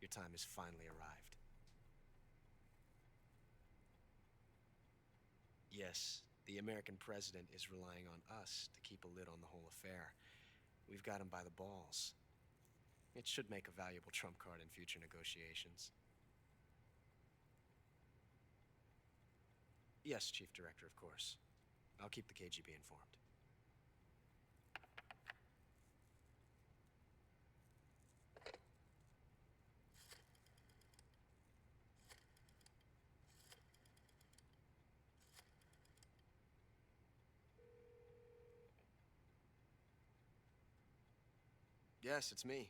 Your time has finally arrived. Yes, the American president is relying on us to keep a lid on the whole affair. We've got him by the balls. It should make a valuable trump card in future negotiations. Yes, Chief Director, of course. I'll keep the KGB informed. Yes, it's me.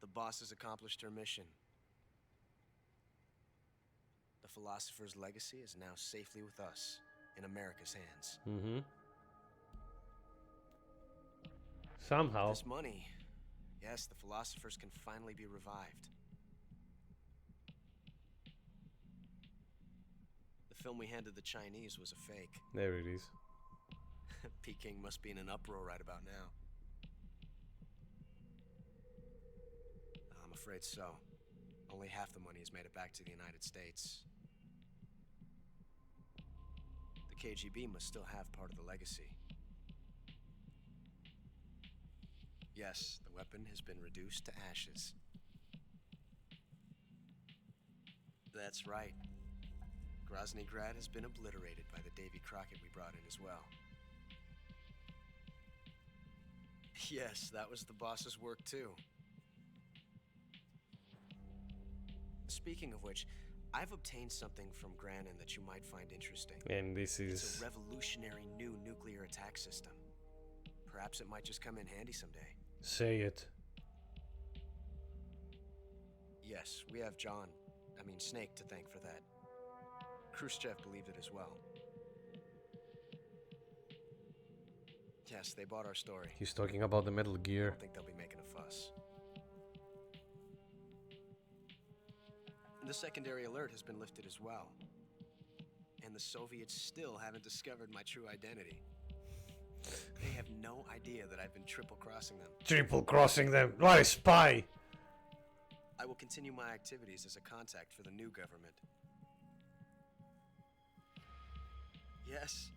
The boss has accomplished her mission. The philosopher's legacy is now safely with us, in America's hands. Mm-hmm. Somehow. With this money, yes, the philosophers can finally be revived. The film we handed the Chinese was a fake. There it is. Peking must be in an uproar right about now. I'm afraid so. Only half the money has made it back to the United States. The KGB must still have part of the legacy. Yes, the weapon has been reduced to ashes. That's right. Grozny Grad has been obliterated by the Davy Crockett we brought in as well. Yes, that was the boss's work too. Speaking of which, I've obtained something from Granin that you might find interesting. And this It's is... a revolutionary new nuclear attack system. Perhaps it might just come in handy someday. Say it. Yes, we have Snake to thank for that. Khrushchev believed it as well. Yes, they bought our story. He's talking about the Metal I Gear. don't think they'll be making a fuss. The secondary alert has been lifted as well. And the Soviets still haven't discovered my true identity. They have no idea that I've been triple-crossing them. Triple-crossing them? What a spy! I will continue my activities as a contact for the new government. Yes,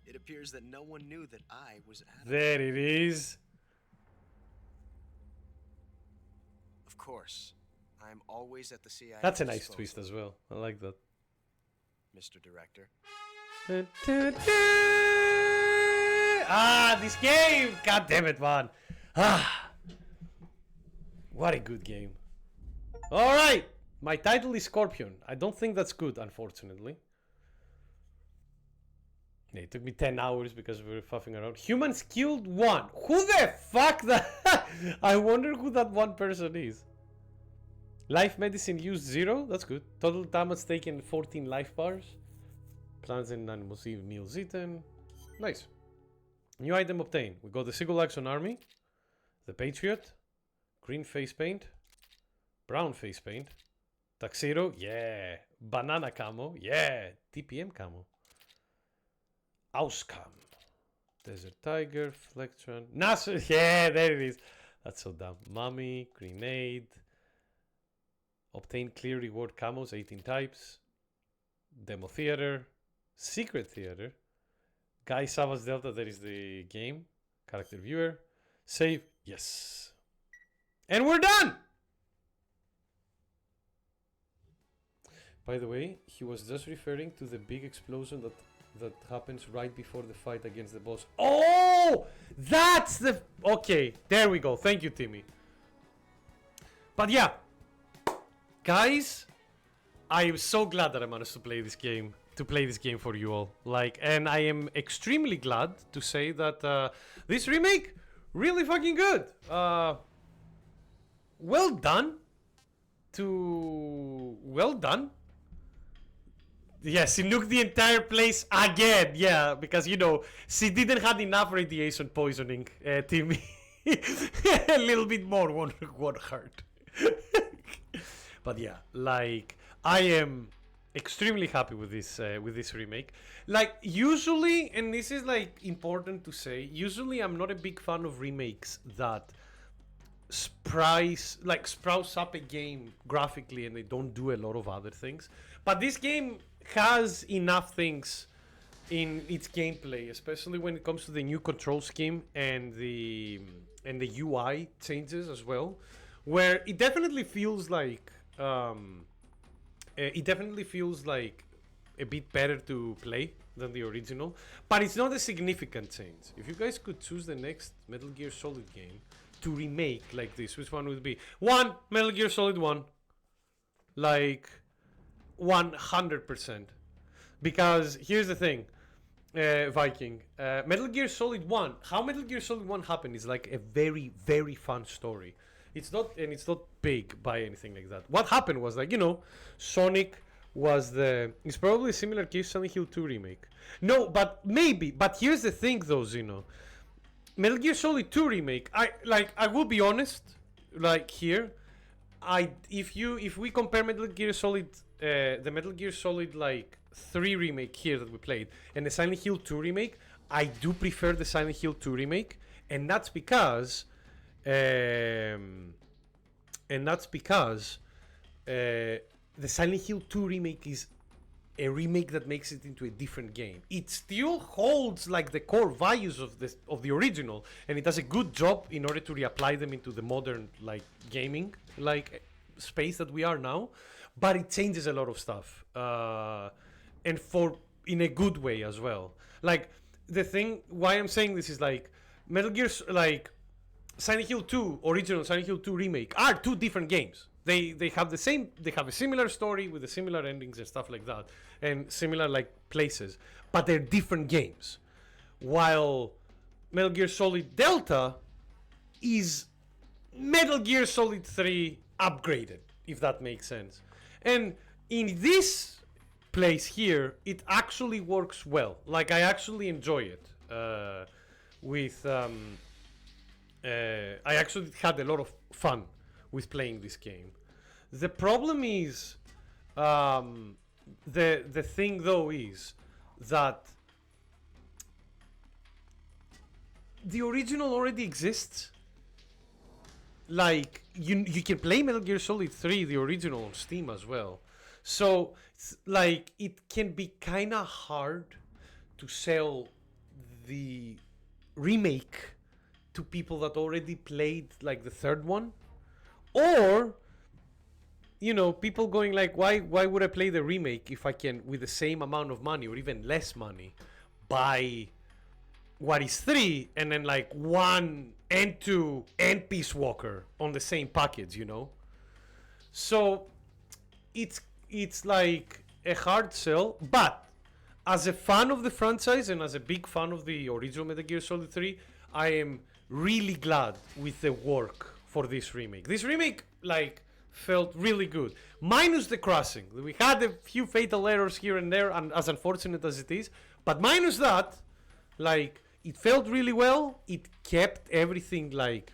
it appears that no one knew that I was Adam. There it is. Of course, I'm always at the CIA. That's a nice twist as well. I like that. Mr. Director. Ah, this game! God damn it, man. Ah, what a good game. Alright, my title is Scorpion. I don't think that's good, unfortunately. Yeah, it took me 10 hours because we were fuffing around. Humans killed one. Who the fuck that? I wonder who that one person is. Life medicine used 0. That's good. Total damage taken 14 life bars. Plants and animals meals eaten. Nice. New item obtained. We got the single action army, the Patriot, green face paint, brown face paint, tuxedo, yeah, banana camo, yeah, TPM camo, Auscam, desert tiger, flectron, Nasser, yeah, there it is. That's so dumb. Mummy, grenade, obtain clear reward camos, 18 types, demo theater, secret theater, Guy Savage Delta, that is the game. Character viewer. Save. Yes. And we're done! By the way, he was just referring to the big explosion that happens right before the fight against the boss. Oh! That's the... Okay, there we go. Thank you, Timmy. But yeah. Guys, I am so glad that I managed to play this game. To play this game for you all, like, and I am extremely glad to say that this remake really fucking good. Well done. Well done. Yes, he nuked the entire place again. Yeah, because you know she didn't have enough radiation poisoning. Timmy, a little bit more won't hurt. But yeah, like I am extremely happy with this remake. Like usually, and this is like important to say, usually I'm not a big fan of remakes that sprouse up a game graphically and they don't do a lot of other things. But this game has enough things in its gameplay, especially when it comes to the new control scheme and the UI changes as well, where it definitely feels like a bit better to play than the original, but it's not a significant change. If you guys could choose the next Metal Gear Solid game to remake like this, which one would be? One, Metal Gear Solid 1. Like 100%. Because here's the thing, Viking. Metal Gear Solid 1, how Metal Gear Solid 1 happened is like a very, very fun story. It's not big by anything like that. What happened was like, you know, Sonic was it's probably a similar case Silent Hill 2 remake. No, but maybe. But here's the thing though, Zeno. Metal Gear Solid 2 remake, I will be honest, like here, if we compare Metal Gear Solid, the Metal Gear Solid like 3 remake here that we played and the Silent Hill 2 remake, I do prefer the Silent Hill 2 remake, and that's because the Silent Hill 2 remake is a remake that makes it into a different game. It still holds like the core values of the original, and it does a good job in order to reapply them into the modern like gaming like space that we are now. But it changes a lot of stuff, and in a good way as well. Like the thing why I'm saying this is like Metal Gear like Silent Hill 2 original, Silent Hill 2 remake are two different games. They have a similar story with the similar endings and stuff like that, and similar like places, but they're different games. While Metal Gear Solid Delta is Metal Gear Solid 3 upgraded, if that makes sense. And in this place here, it actually works well. Like I actually enjoy it. I actually had a lot of fun with playing this game. The problem is, the thing though is that the original already exists. Like you can play Metal Gear Solid 3, the original, on Steam as well. So like it can be kind of hard to sell the remake to people that already played like the third one, or you know, people going like, why would I play the remake if I can, with the same amount of money or even less money, buy what is 3 and then like 1 and 2 and Peace Walker on the same package, you know? So it's like a hard sell. But as a fan of the franchise and as a big fan of the original Metal Gear Solid 3, I am really glad with the work for this remake. This remake, like, felt really good. Minus the crossing. We had a few fatal errors here and there, and as unfortunate as it is. But minus that, like, it felt really well. It kept everything, like,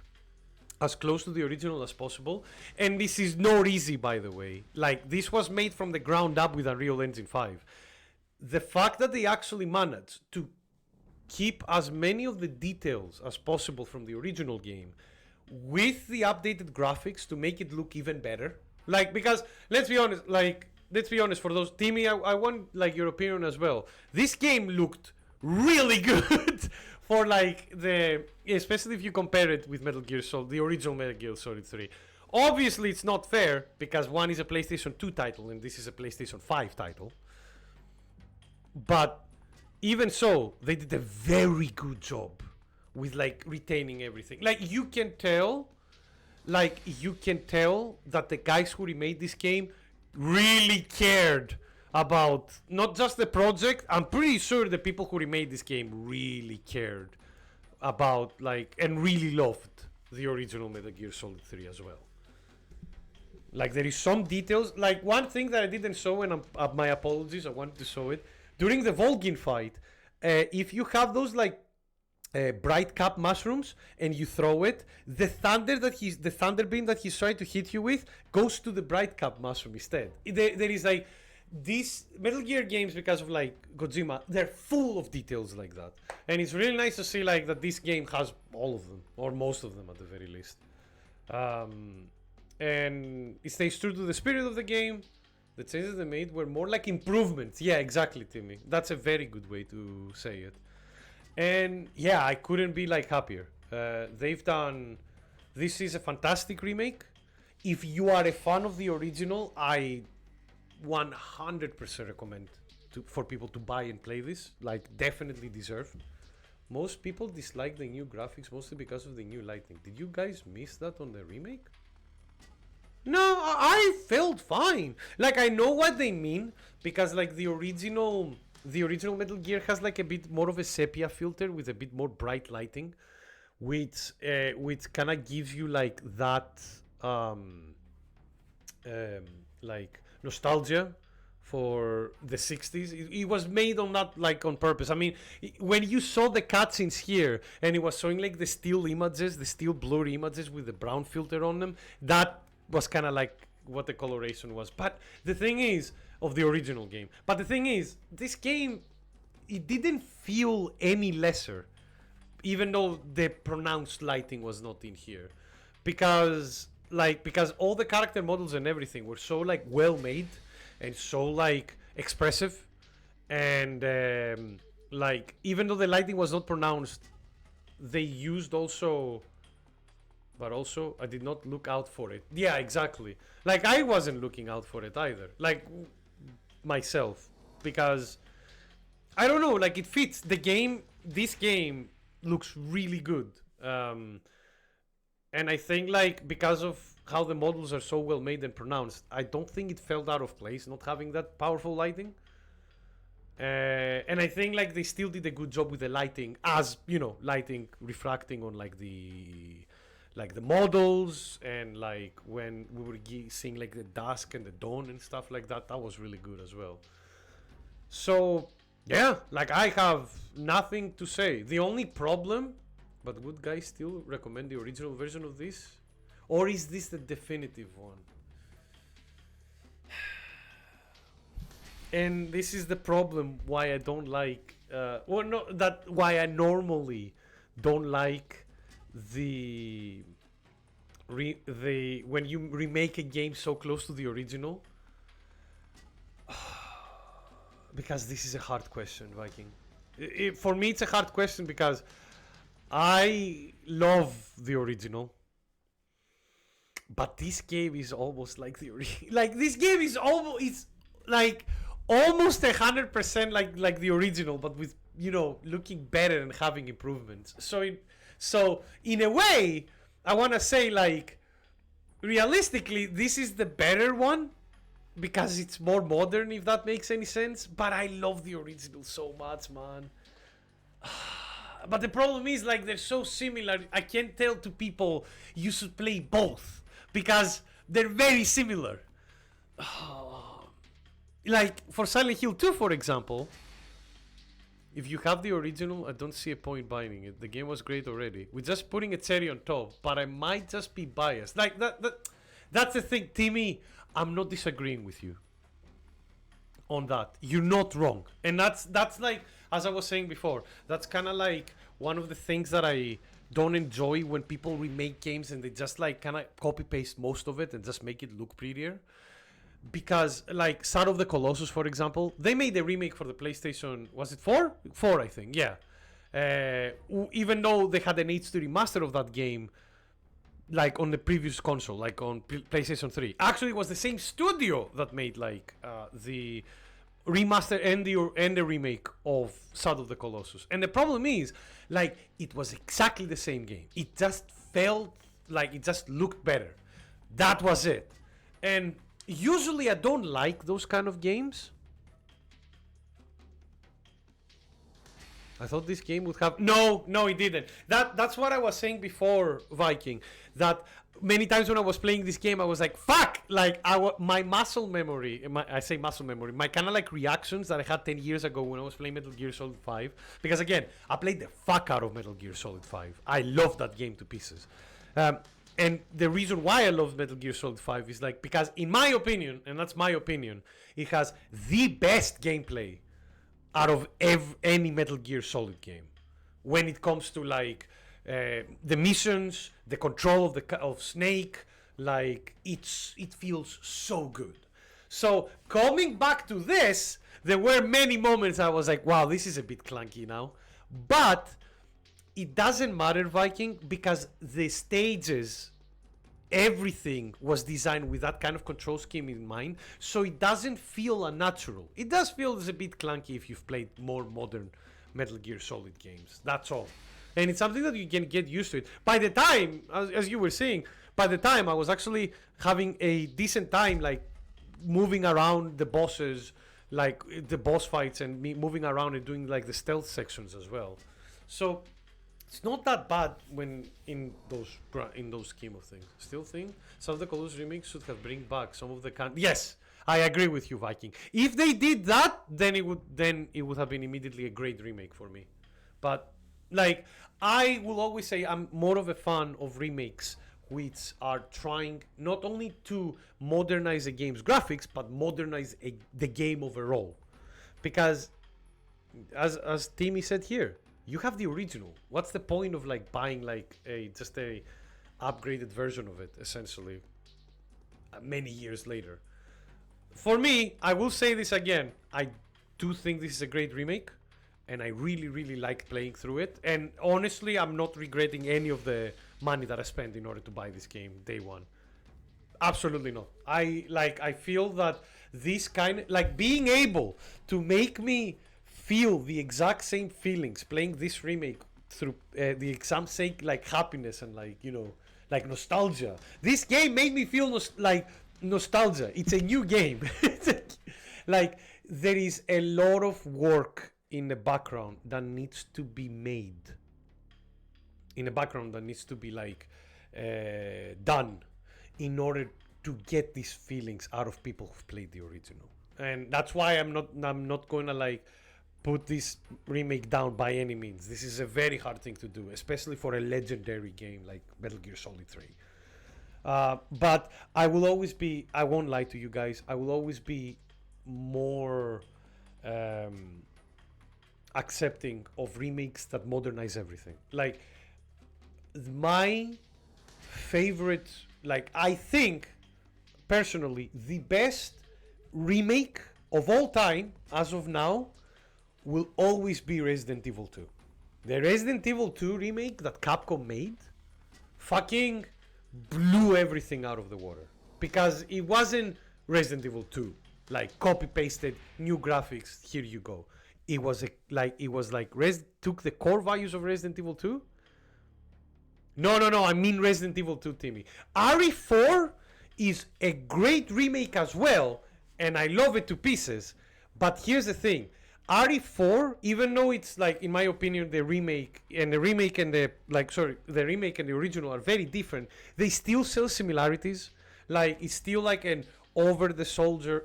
as close to the original as possible. And this is not easy, by the way. Like, this was made from the ground up with Unreal Engine 5. The fact that they actually managed to keep as many of the details as possible from the original game with the updated graphics to make it look even better. Like, because let's be honest, for those, Timmy, I want like your opinion as well. This game looked really good for like especially if you compare it with Metal Gear Solid, the original Metal Gear Solid 3. Obviously it's not fair because one is a PlayStation 2 title and this is a PlayStation 5 title. But even so, they did a very good job with like retaining everything. Like you can tell that the guys who remade this game really cared about not just the project. I'm pretty sure the people who remade this game really cared about like and really loved the original Metal Gear Solid 3 as well. Like there is some details. Like one thing that I didn't show, and my apologies, I wanted to show it during the Volgin fight. If you have those like bright cap mushrooms and you throw it, the thunder beam that he's trying to hit you with goes to the bright cap mushroom instead. There is like these Metal Gear games, because of like Kojima, they're full of details like that, and it's really nice to see like that this game has all of them or most of them at the very least. And it stays true to the spirit of the game. The changes they made were more like improvements. Yeah, exactly, Timmy. That's a very good way to say it. And yeah, I couldn't be like happier. They've done. This is a fantastic remake. If you are a fan of the original, I 100% recommend for people to buy and play this. Like, definitely deserve. Most people dislike the new graphics mostly because of the new lighting. Did you guys miss that on the remake? No, I felt fine. Like, I know what they mean because like the original Metal Gear has like a bit more of a sepia filter with a bit more bright lighting, which kind of gives you like that like nostalgia for the 60s. It was made on that like on purpose. I mean, when you saw the cutscenes here and it was showing like the still images, the still blurry images with the brown filter on them, that was kind of like what the coloration was. But the thing is, of the original game. But the thing is, this game, it didn't feel any lesser, even though the pronounced lighting was not in here, because all the character models and everything were so like well made and so like expressive, and like even though the lighting was not pronounced, they used also. But also, I did not look out for it. Yeah, exactly. Like, I wasn't looking out for it either. Like, myself. Because, I don't know, like, it fits. The game, this game looks really good. And I think, like, because of how the models are so well made and pronounced, I don't think it felt out of place not having that powerful lighting. And I think, like, they still did a good job with the lighting, as, you know, lighting refracting on, like, the models, and like when we were seeing like the dusk and the dawn and stuff like that was really good as well. So yeah, like I have nothing to say. The only problem, but would guys still recommend the original version of this, or is this the definitive one? And this is the problem why I don't like why I normally don't like when you remake a game so close to the original. Because this is a hard question, Viking. For me, it's a hard question because I love the original, but this game is almost like the original. Like this game is almost 100% like the original, but with, you know, looking better and having improvements. So in a way, I want to say, like, realistically, this is the better one because it's more modern, if that makes any sense. But I love the original so much, man. But the problem is, like, they're so similar. I can't tell to people you should play both because they're very similar. Like for Silent Hill 2, for example, if you have the original, I don't see a point buying it. The game was great already. We're just putting a cherry on top, but I might just be biased. Like that's the thing, Timmy. I'm not disagreeing with you on that. You're not wrong, and that's like, as I was saying before, that's kind of like one of the things that I don't enjoy when people remake games and they just like kind of copy paste most of it and just make it look prettier. Because like Shadow of the Colossus, for example, they made a remake for the PlayStation. Was it 4? 4, I think. Yeah. Even though they had an HD remaster of that game, like on the previous console, like on PlayStation 3. Actually, it was the same studio that made like the remaster and the remake of Shadow of the Colossus. And the problem is, like, it was exactly the same game. It just felt like it just looked better. That was it. And usually I don't like those kind of games. I thought this game would have... No, it didn't. That's what I was saying before, Viking. That many times when I was playing this game, I was like, fuck! Like, my muscle memory, I say muscle memory, my kind of like reactions that I had 10 years ago when I was playing Metal Gear Solid 5. Because again, I played the fuck out of Metal Gear Solid 5. I love that game to pieces. And the reason why I love Metal Gear Solid 5 is like, because in my opinion, and that's my opinion, it has the best gameplay out of any Metal Gear Solid game. When it comes to like the missions, the control of Snake, like it feels so good. So coming back to this, there were many moments I was like, wow, this is a bit clunky now. But it doesn't matter, Viking, because the stages, everything was designed with that kind of control scheme in mind, so it doesn't feel unnatural. It does feel a bit clunky if you've played more modern Metal Gear Solid games. That's all. And it's something that you can get used to it. By the time, as you were saying, by the time I was actually having a decent time, like moving around the bosses, like the boss fights, and me moving around and doing like the stealth sections as well. So it's not that bad when in those scheme of things. Still think some of the Colossus remakes should have bring back some of the Yes, I agree with you, Viking. If they did that, then it would have been immediately a great remake for me. But like, I will always say I'm more of a fan of remakes which are trying not only to modernize a game's graphics, but modernize the game overall. Because as Timmy said here, you have the original. What's the point of like buying like just a upgraded version of it, essentially, many years later? For me, I will say this again, I do think this is a great remake, and I really, really liked playing through it. And honestly, I'm not regretting any of the money that I spent in order to buy this game day one. Absolutely not. I feel that this kind of, like, being able to make me feel the exact same feelings playing this remake through the exact same like happiness and like, you know, like nostalgia. This game made me feel like nostalgia. It's a new game. Like, there is a lot of work in the background that needs to be made. In the background that needs to be like done in order to get these feelings out of people who've played the original. And that's why I'm not going to like put this remake down by any means. This is a very hard thing to do, especially for a legendary game like Metal Gear Solid 3. But I will always be, I won't lie to you guys, I will always be more accepting of remakes that modernize everything. Like, my favorite, like, I think personally the best remake of all time as of now will always be Resident Evil 2. The Resident Evil 2 remake that Capcom made fucking blew everything out of the water, because it wasn't Resident Evil 2 like copy pasted new graphics, here you go. It was took the core values of Resident Evil 2. No, I mean Resident Evil 2, Timmy. RE4 is a great remake as well, and I love it to pieces. But here's the thing. RE4, even though it's like, in my opinion, the remake and the original are very different, they still sell similarities. Like it's still like an over the shoulder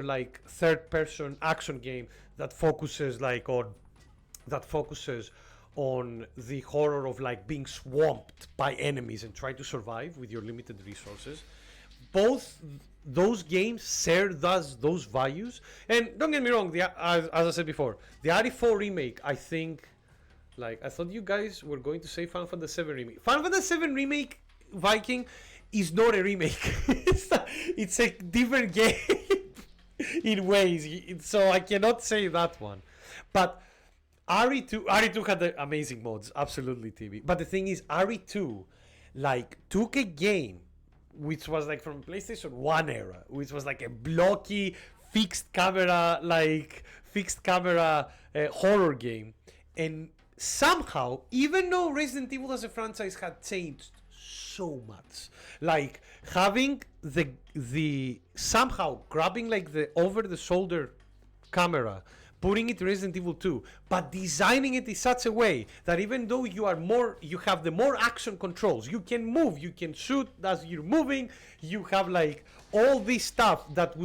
like third person action game that focuses on the horror of like being swamped by enemies and try to survive with your limited resources. Both those games share those values. And don't get me wrong, as I said before, the RE4 remake, I think, like, I thought you guys were going to say Final Fantasy VII remake. Final Fantasy VII remake, Viking, is not a remake. It's a different game in ways. So I cannot say that one. But RE2 had the amazing mods, absolutely, TV. But the thing is, RE2 like took a game which was like from PlayStation 1 era, which was like a blocky fixed camera horror game, and somehow, even though Resident Evil as a franchise had changed so much, like having the somehow grabbing like the over the shoulder camera, putting it to Resident Evil 2, but designing it in such a way that even though you have the more action controls, you can move, you can shoot as you're moving, you have like all this stuff that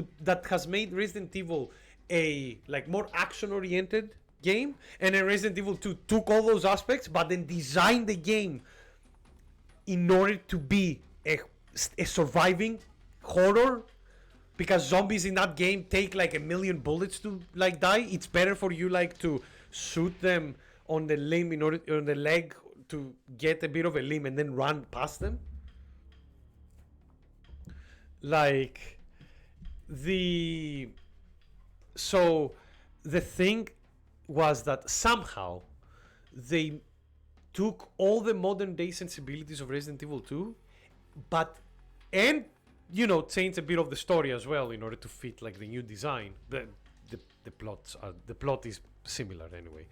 has made Resident Evil a like more action oriented game, and then Resident Evil 2 took all those aspects but then designed the game in order to be a surviving horror. Because zombies in that game take like a million bullets to like die. It's better for you like to shoot them on the limb on the leg to get a bit of a limb and then run past them. Like the thing was that somehow they took all the modern day sensibilities of Resident Evil 2, and change a bit of the story as well in order to fit like the new design. The plot is similar anyway.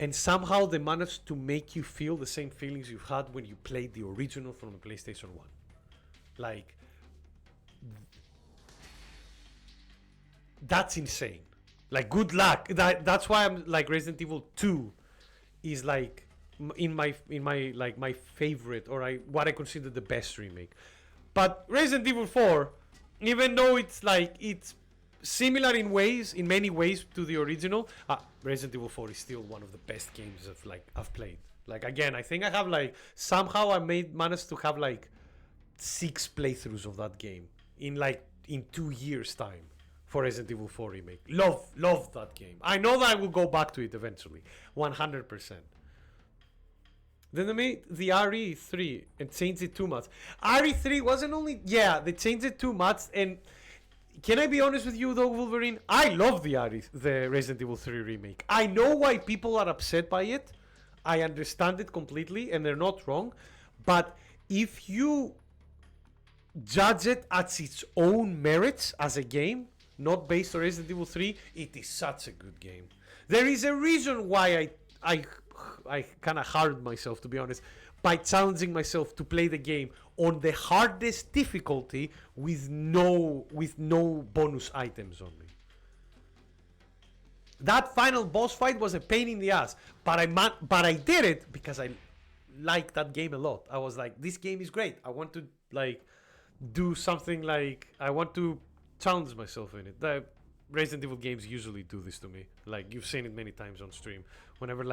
And somehow they managed to make you feel the same feelings you had when you played the original from the PlayStation 1. Like, that's insane. Like, good luck. That's why I'm like Resident Evil 2 is like in my like my favorite, or what I consider the best remake. But Resident Evil 4, even though it's similar in many ways to the original, Resident Evil 4 is still one of the best games I've played. Like, again, I think I have somehow I managed to have 6 playthroughs of that game in 2 years time for Resident Evil 4 remake. Love that game. I know that I will go back to it eventually, 100%. Then they made the RE3 and changed it too much. RE3 wasn't only... Yeah, they changed it too much. And can I be honest with you though, Wolverine? I love the Resident Evil 3 remake. I know why people are upset by it. I understand it completely and they're not wrong. But if you judge it at its own merits as a game, not based on Resident Evil 3, it is such a good game. There is a reason why I kind of harmed myself, to be honest, by challenging myself to play the game on the hardest difficulty with no bonus items only. That final boss fight was a pain in the ass, but I did it because I liked that game a lot. I was like, this game is great. I want to do something I want to challenge myself in it. The Resident Evil games usually do this to me. Like, you've seen it many times on stream. Whenever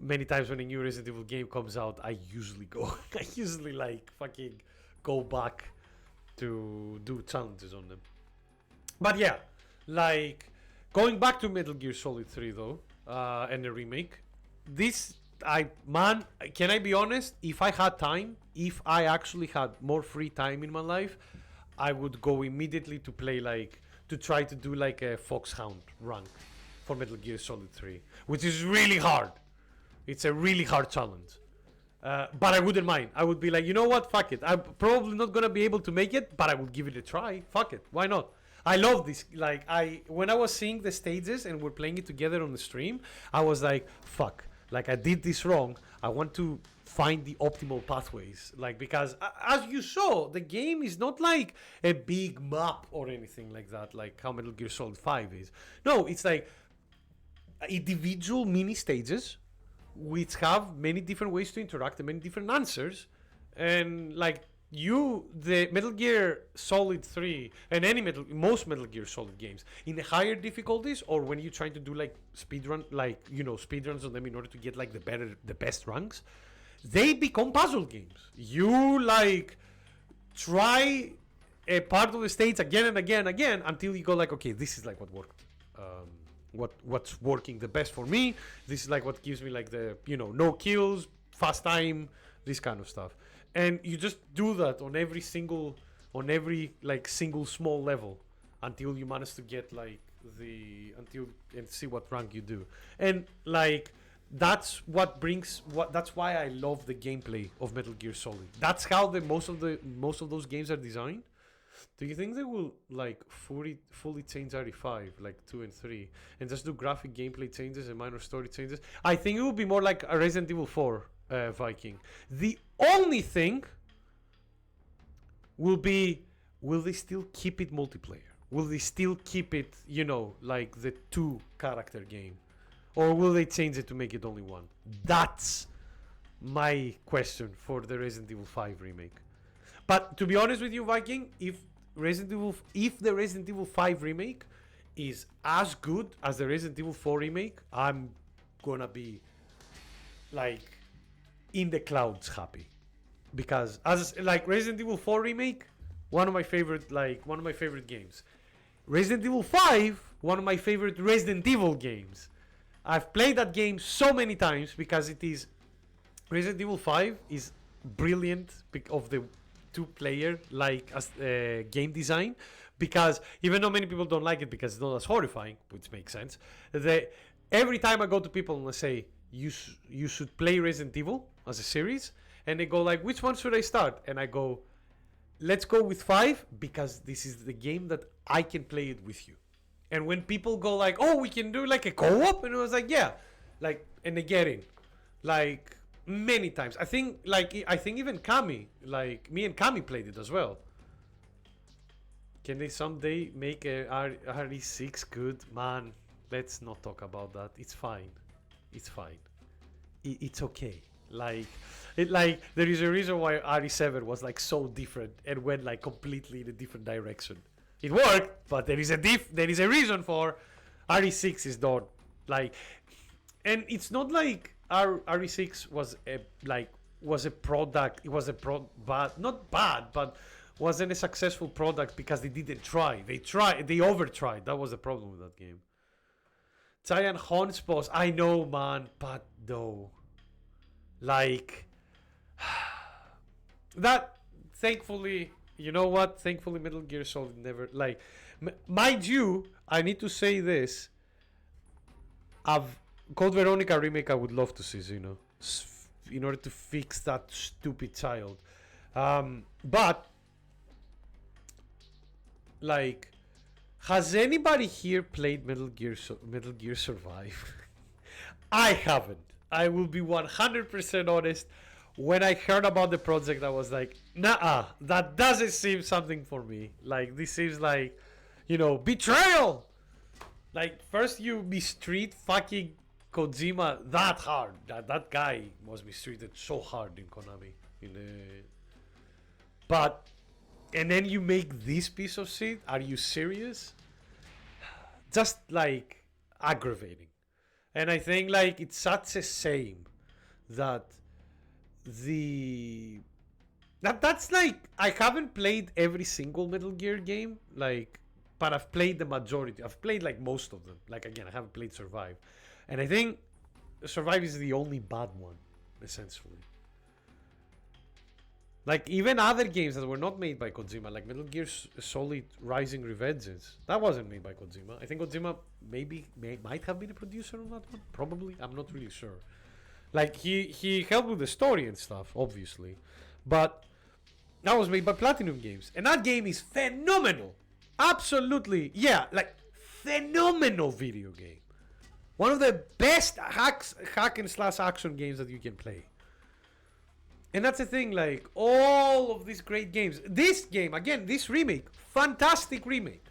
many times when a new Resident Evil game comes out, I usually fucking go back to do challenges on them. But yeah, going back to Metal Gear Solid 3 though, and the remake, can I be honest? If I had time, if I actually had more free time in my life, I would go immediately to play to try to do a Foxhound rank for Metal Gear Solid 3, which is really hard. It's a really hard challenge. But I wouldn't mind. I would be like, you know what? Fuck it. I'm probably not going to be able to make it, but I will give it a try. Fuck it. Why not? I love this. When I was seeing the stages and we're playing it together on the stream, I was like, fuck. I did this wrong. I want to find the optimal pathways. Because as you saw, the game is not a big map or anything like that, like how Metal Gear Solid 5 is. No, it's individual mini stages which have many different ways to interact and many different answers, and the Metal Gear Solid 3 and most Metal Gear Solid games in the higher difficulties, or when you're trying to do like speedruns on them in order to get like the best ranks, they become puzzle games. You like try a part of the stage again and again and again until you go like, okay, this is like what worked. What's working the best for me. This is like what gives me like the no kills, fast time, this kind of stuff. And you just do that on every single small level until you manage to get like and see what rank you do. And like that's why I love the gameplay of Metal Gear Solid. That's how most of those games are designed. Do you think they will like fully change RE5 like 2 and 3 and just do graphic gameplay changes and minor story changes? I think it will be more like a Resident Evil 4 Viking. The only thing will be, will they still keep it multiplayer? Will they still keep it, like the 2 character game? Or will they change it to make it only 1? That's my question for the Resident Evil 5 remake. But to be honest with you, Viking, if the Resident Evil 5 remake is as good as the Resident Evil 4 remake, I'm gonna be like in the clouds happy. Because as like Resident Evil 4 remake, one of my favorite games. Resident Evil 5, one of my favorite Resident Evil games. I've played that game so many times because Resident Evil 5 is brilliant of the 2-player like game design, because even though many people don't like it because it's not as horrifying, which makes sense, every time I go to people and I say you should play Resident Evil as a series, and they go like, which one should I start? And I go, let's go with 5 because this is the game that I can play it with you. And when people go like, oh, we can do like a co-op, and I was like, yeah, like, and they get in like many times. I think even Kami, like me and Kami played it as well. Can they someday make a RE6 good? Man, let's not talk about that. It's fine. It's okay. Like there is a reason why RE7 was like so different and went like completely in a different direction. It worked, but there is a reason for RE6 is not like, and it's not like RE6 was a product. It was not bad, but wasn't a successful product because they didn't try. They over-tried. That was the problem with that game. Giant Horns boss, I know, man, but no. Like, that, thankfully, you know what? Thankfully, Metal Gear Solid never, like, mind you, I need to say this. Code Veronica remake, I would love to see, in order to fix that stupid child. But, like, has anybody here played Metal Gear Survive? I haven't. I will be 100% honest. When I heard about the project, I was like, nah, that doesn't seem something for me. Like, this seems like, betrayal. Like, first you mistreat fucking Kojima that hard. That guy was mistreated so hard in Konami. And then you make this piece of shit? Are you serious? Just, like, aggravating. And I think, like, it's such a shame that that's like, I haven't played every single Metal Gear game, like, but I've played the majority. I've played, like, most of them. Like, again, I haven't played Survive. And I think Survive is the only bad one, essentially. Like, even other games that were not made by Kojima, like Metal Gear Solid Rising Revengeance, that wasn't made by Kojima. I think Kojima might have been a producer on that one. Probably. I'm not really sure. Like, he helped with the story and stuff, obviously. But that was made by Platinum Games. And that game is phenomenal. Absolutely. Yeah, like, phenomenal video game. One of the best hack and slash action games that you can play. And that's the thing, like, all of these great games. This game, again, this remake, fantastic remake.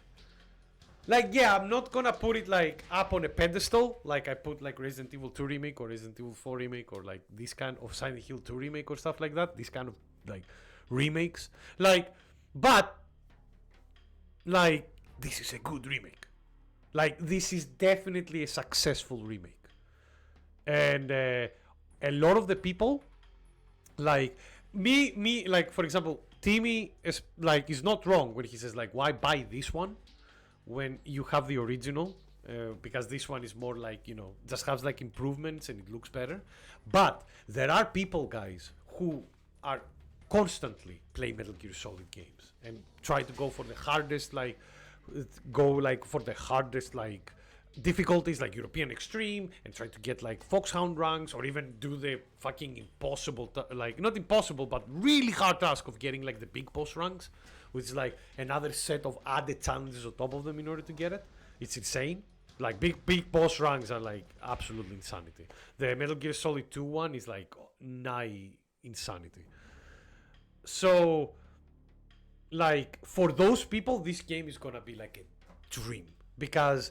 Like, yeah, I'm not gonna put it, like, up on a pedestal, like I put, like, Resident Evil 2 remake or Resident Evil 4 remake or, like, this kind of Silent Hill 2 remake or stuff like that. This kind of, like, remakes. Like, but like this is a good remake. Like this is definitely a successful remake, and a lot of the people, like me, like for example, Timmy is not wrong when he says like, why buy this one when you have the original? Because this one is more like, you know, just has like improvements and it looks better. But there are people, guys, who are constantly play Metal Gear Solid games and try to go for the hardest, like difficulties like European Extreme, and try to get like Foxhound ranks, or even do the fucking impossible, like not impossible, but really hard task of getting like the big boss ranks, which is like another set of added challenges on top of them in order to get it. It's insane. Like big boss ranks are like absolute insanity. The Metal Gear Solid 2 one is like nigh insanity. So like for those people, this game is gonna be like a dream, because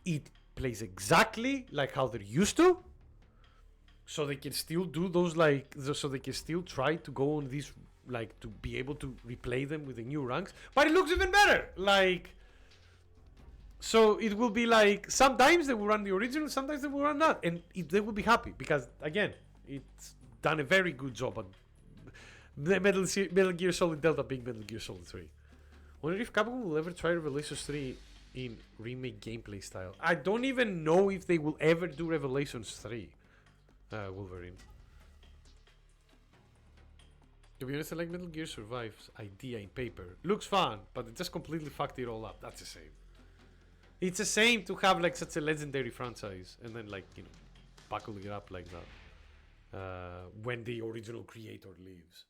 it plays exactly like how they're used to, so they can still do those so they can still try to go on these, like to be able to replay them with the new ranks, but it looks even better. Like, so it will be like sometimes they will run the original, sometimes they will run that, and they will be happy because again, it's done a very good job on the Metal Gear Solid Delta being Metal Gear Solid 3. Wonder if Capcom will ever try Revelations 3 in remake gameplay style. I don't even know if they will ever do Revelations 3 Wolverine. To be honest, I like Metal Gear Survive's idea in paper. Looks fun, but it just completely fucked it all up. That's a shame. It's a shame to have like such a legendary franchise and then like, you know, buckle it up like that when the original creator leaves.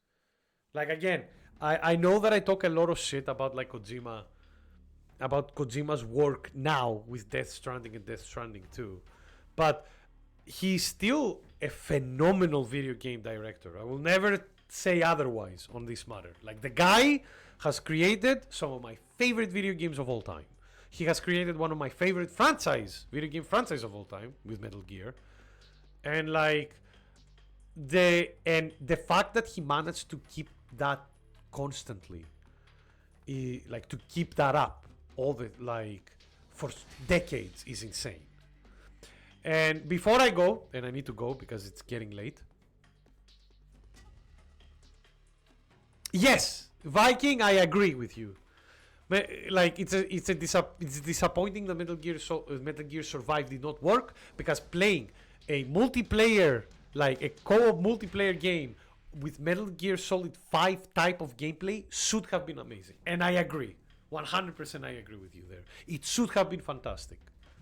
Like again, I know that I talk a lot of shit about like Kojima, about Kojima's work now with Death Stranding and Death Stranding 2, but he's still a phenomenal video game director. I will never say otherwise on this matter. Like the guy has created some of my favorite video games of all time. He has created one of my favorite video game franchise of all time with Metal Gear, and like the fact that he managed to keep that constantly, like to keep that up all the like for decades is insane. And before I go, and I need to go because it's getting late. Yes, Viking, I agree with you. Like it's disappointing that Metal Gear Survive did not work, because playing a multiplayer, like a co-op multiplayer game with Metal Gear Solid 5 type of gameplay should have been amazing. And I agree. 100% I agree with you there. It should have been fantastic,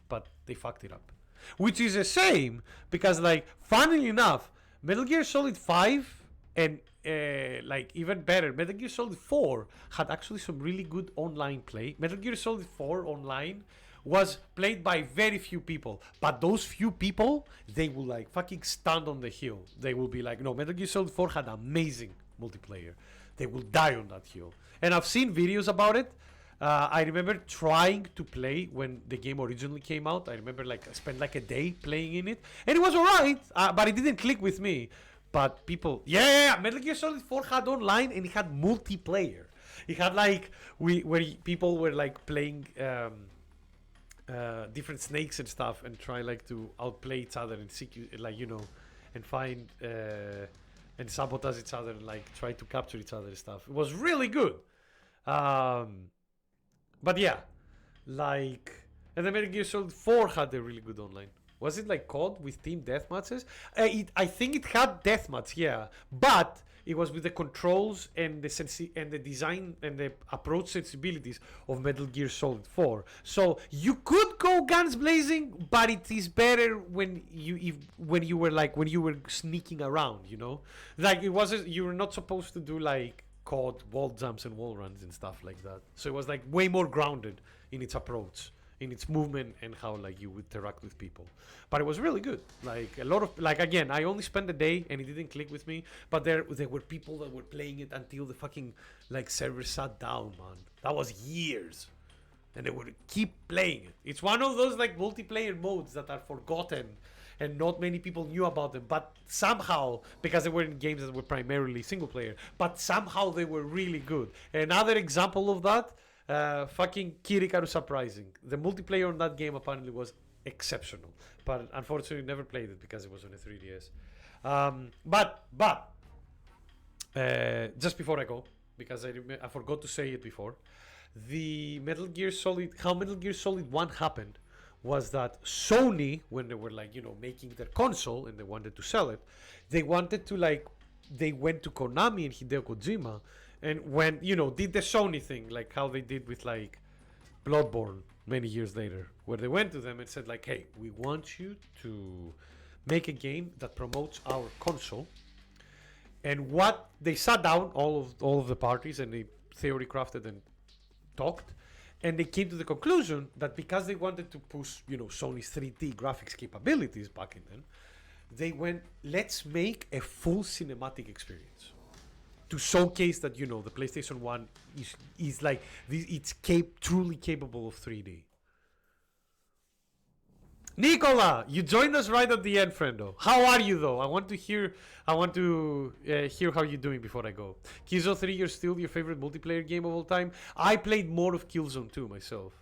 but they fucked it up. Which is a shame, because like funnily enough, Metal Gear Solid 5 and like even better, Metal Gear Solid 4 had actually some really good online play. Metal Gear Solid 4 online was played by very few people, but those few people, they will like fucking stand on the hill. They will be like, no, Metal Gear Solid 4 had amazing multiplayer. They will die on that hill. And I've seen videos about it. I remember trying to play when the game originally came out. I remember like I spent like a day playing in it, and it was alright, but it didn't click with me. But people, Metal Gear Solid 4 had online and it had multiplayer. It had like where people were like playing different snakes and stuff, and try like to outplay each other and seek, like, you know, and find and sabotage each other and like try to capture each other and stuff. It was really good. But yeah, like, and then Metal Gear Solid 4 had a really good online. Was it like COD with team deathmatches? I think it had deathmatch, yeah, but it was with the controls and the design and the approach sensibilities of Metal Gear Solid 4. So you could go guns blazing, but it is better when you were sneaking around, you know, like it wasn't. You were not supposed to do like COD wall jumps and wall runs and stuff like that. So it was like way more grounded in its approach, in its movement, and how like you would interact with people. But it was really good. Like a lot of, like, again, I only spent a day and it didn't click with me, but there were people that were playing it until the fucking like server shut down, man. That was years. and they would keep playing it. It's one of those like multiplayer modes that are forgotten and not many people knew about them, but somehow, because they were in games that were primarily single player, but somehow they were really good. Another example of that, fucking Kirikaru Surprising. The multiplayer on that game apparently was exceptional, but unfortunately never played it because it was on a 3DS. But just before I go, because I forgot to say it before, the how Metal Gear Solid 1 happened was that Sony, when they were like, making their console and they wanted to sell it, they went to Konami and Hideo Kojima and did the Sony thing, like how they did with like Bloodborne many years later, where they went to them and said like, hey, we want you to make a game that promotes our console. And what they sat down, all of the parties, and they theory crafted and talked, and they came to the conclusion that because they wanted to push, Sony's 3D graphics capabilities back in then, they went, let's make a full cinematic experience to showcase that, the PlayStation 1 is like, it's truly capable of 3D. Nicola, you joined us right at the end, friendo. How are you though? I want to hear how you're doing before I go. Killzone 3 is still your favorite multiplayer game of all time? I played more of Killzone 2 myself.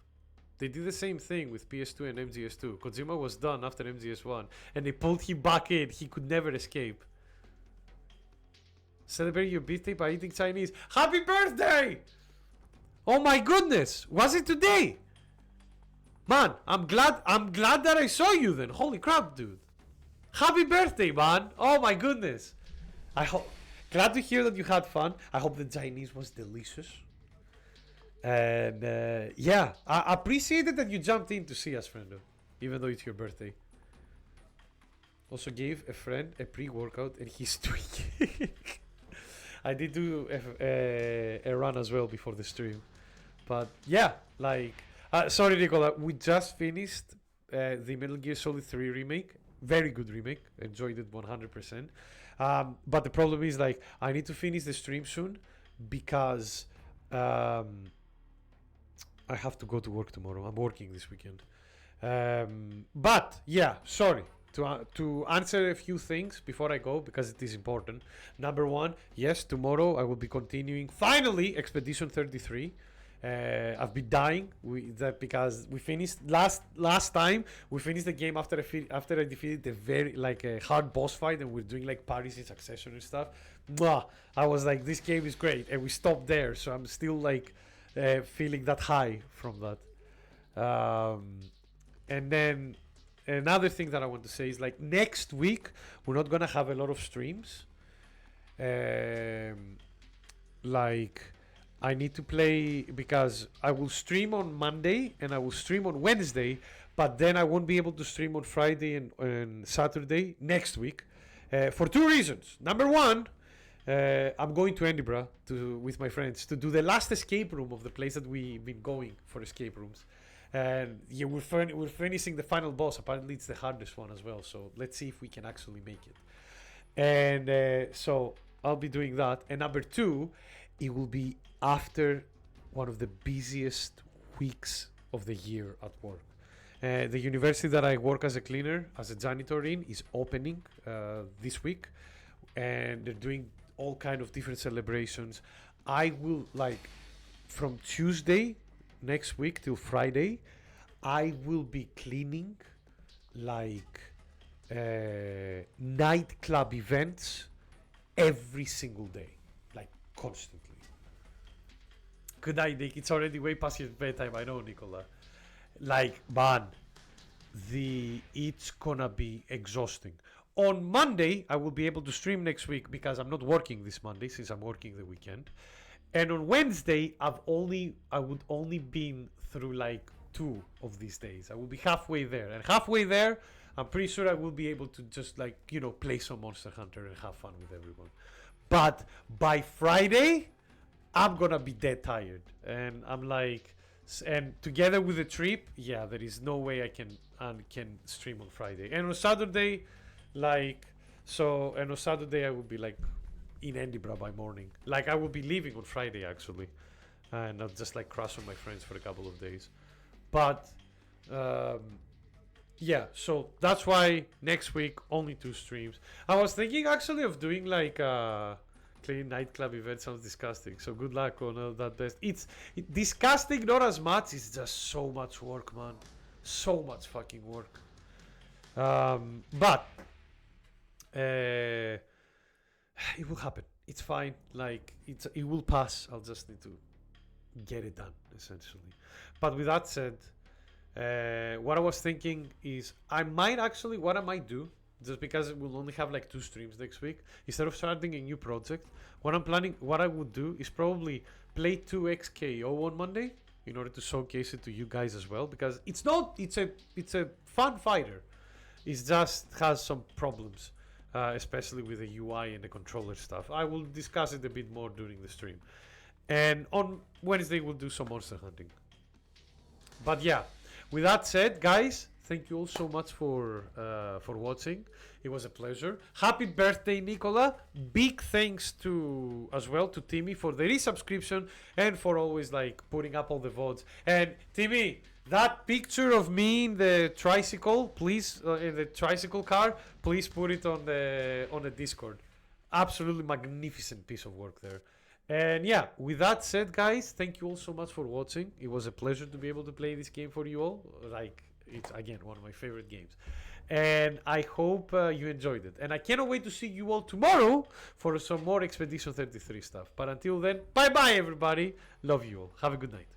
They did the same thing with PS2 and MGS2. Kojima was done after MGS1 and they pulled him back in. He could never escape. Celebrate your birthday by eating Chinese. Happy birthday! Oh my goodness! Was it today? Man, I'm glad that I saw you then. Holy crap, dude. Happy birthday, man. Oh my goodness. Glad to hear that you had fun. I hope the Chinese was delicious. And yeah, I appreciated that you jumped in to see us, friendo. Even though it's your birthday. Also gave a friend a pre-workout and he's tweaking. I did do a run as well before the stream. But yeah, like... sorry, Nicola. We just finished the Metal Gear Solid 3 remake. Very good remake. Enjoyed it 100%. But the problem is, like, I need to finish the stream soon because I have to go to work tomorrow. I'm working this weekend. But yeah, sorry. To answer a few things before I go, because it is important. Number one, yes, tomorrow I will be continuing finally Expedition 33. I've been dying because we finished last time. We finished the game after I defeated a hard boss fight, and we're doing like parties in succession and stuff. Mwah! I was like, this game is great, and we stopped there. So I'm still like feeling that high from that. And then another thing that I want to say is like next week we're not gonna have a lot of streams. I need to play because I will stream on Monday and I will stream on Wednesday, but then I won't be able to stream on Friday and Saturday next week for two reasons. Number one, I'm going to Edinburgh with my friends to do the last escape room of the place that we've been going for escape rooms. And yeah, we're finishing the final boss. Apparently it's the hardest one as well, so let's see if we can actually make it. And so I'll be doing that. And number two, it will be after one of the busiest weeks of the year at work. The university that I work as a cleaner, as a janitor in, is opening this week, and they're doing all kind of different celebrations. I will, like, from Tuesday next week till Friday, I will be cleaning like nightclub events every single day, like constantly. Good night, Nick. It's already way past your bedtime. I know, Nicola. Like, man, it's gonna be exhausting. On Monday, I will be able to stream next week because I'm not working this Monday since I'm working the weekend. And on Wednesday, I would only been through like 2 of these days. I will be halfway there. And halfway there, I'm pretty sure I will be able to just like, play some Monster Hunter and have fun with everyone. But by Friday, I'm gonna be dead tired. And I'm like, and together with the trip, yeah, there is no way I can stream on Friday. And on Saturday, and on Saturday I will be like in Edinburgh by morning. Like I will be leaving on Friday actually, and I'll just like crash on my friends for a couple of days. But yeah, so that's why next week only 2 streams. I was thinking actually of doing like clean nightclub event. Sounds disgusting. So good luck on all that best. It's disgusting, not as much. It's just so much work, man. So much fucking work. But it will happen. It's fine. Like it will pass. I'll just need to get it done, essentially. But with that said, what I was thinking is what I might do, just because we'll only have like 2 streams next week, instead of starting a new project, what I would do is probably play 2 XKO on Monday in order to showcase it to you guys as well, because it's a fun fighter. It just has some problems, especially with the UI and the controller stuff. I will discuss it a bit more during the stream. And on Wednesday we'll do some monster hunting. But yeah, with that said, guys, thank you all so much for watching. It was a pleasure. Happy birthday, Nicola. Big thanks as well to Timmy for the resubscription and for always like putting up all the VODs. And Timmy, that picture of me in the tricycle, please, in the tricycle car, please put it on the Discord. Absolutely magnificent piece of work there. And yeah, with that said, guys, thank you all so much for watching. It was a pleasure to be able to play this game for you all. Like, it's again one of my favorite games. And I hope you enjoyed it. And I cannot wait to see you all tomorrow for some more Expedition 33 stuff. But until then, bye bye everybody. Love you all. Have a good night.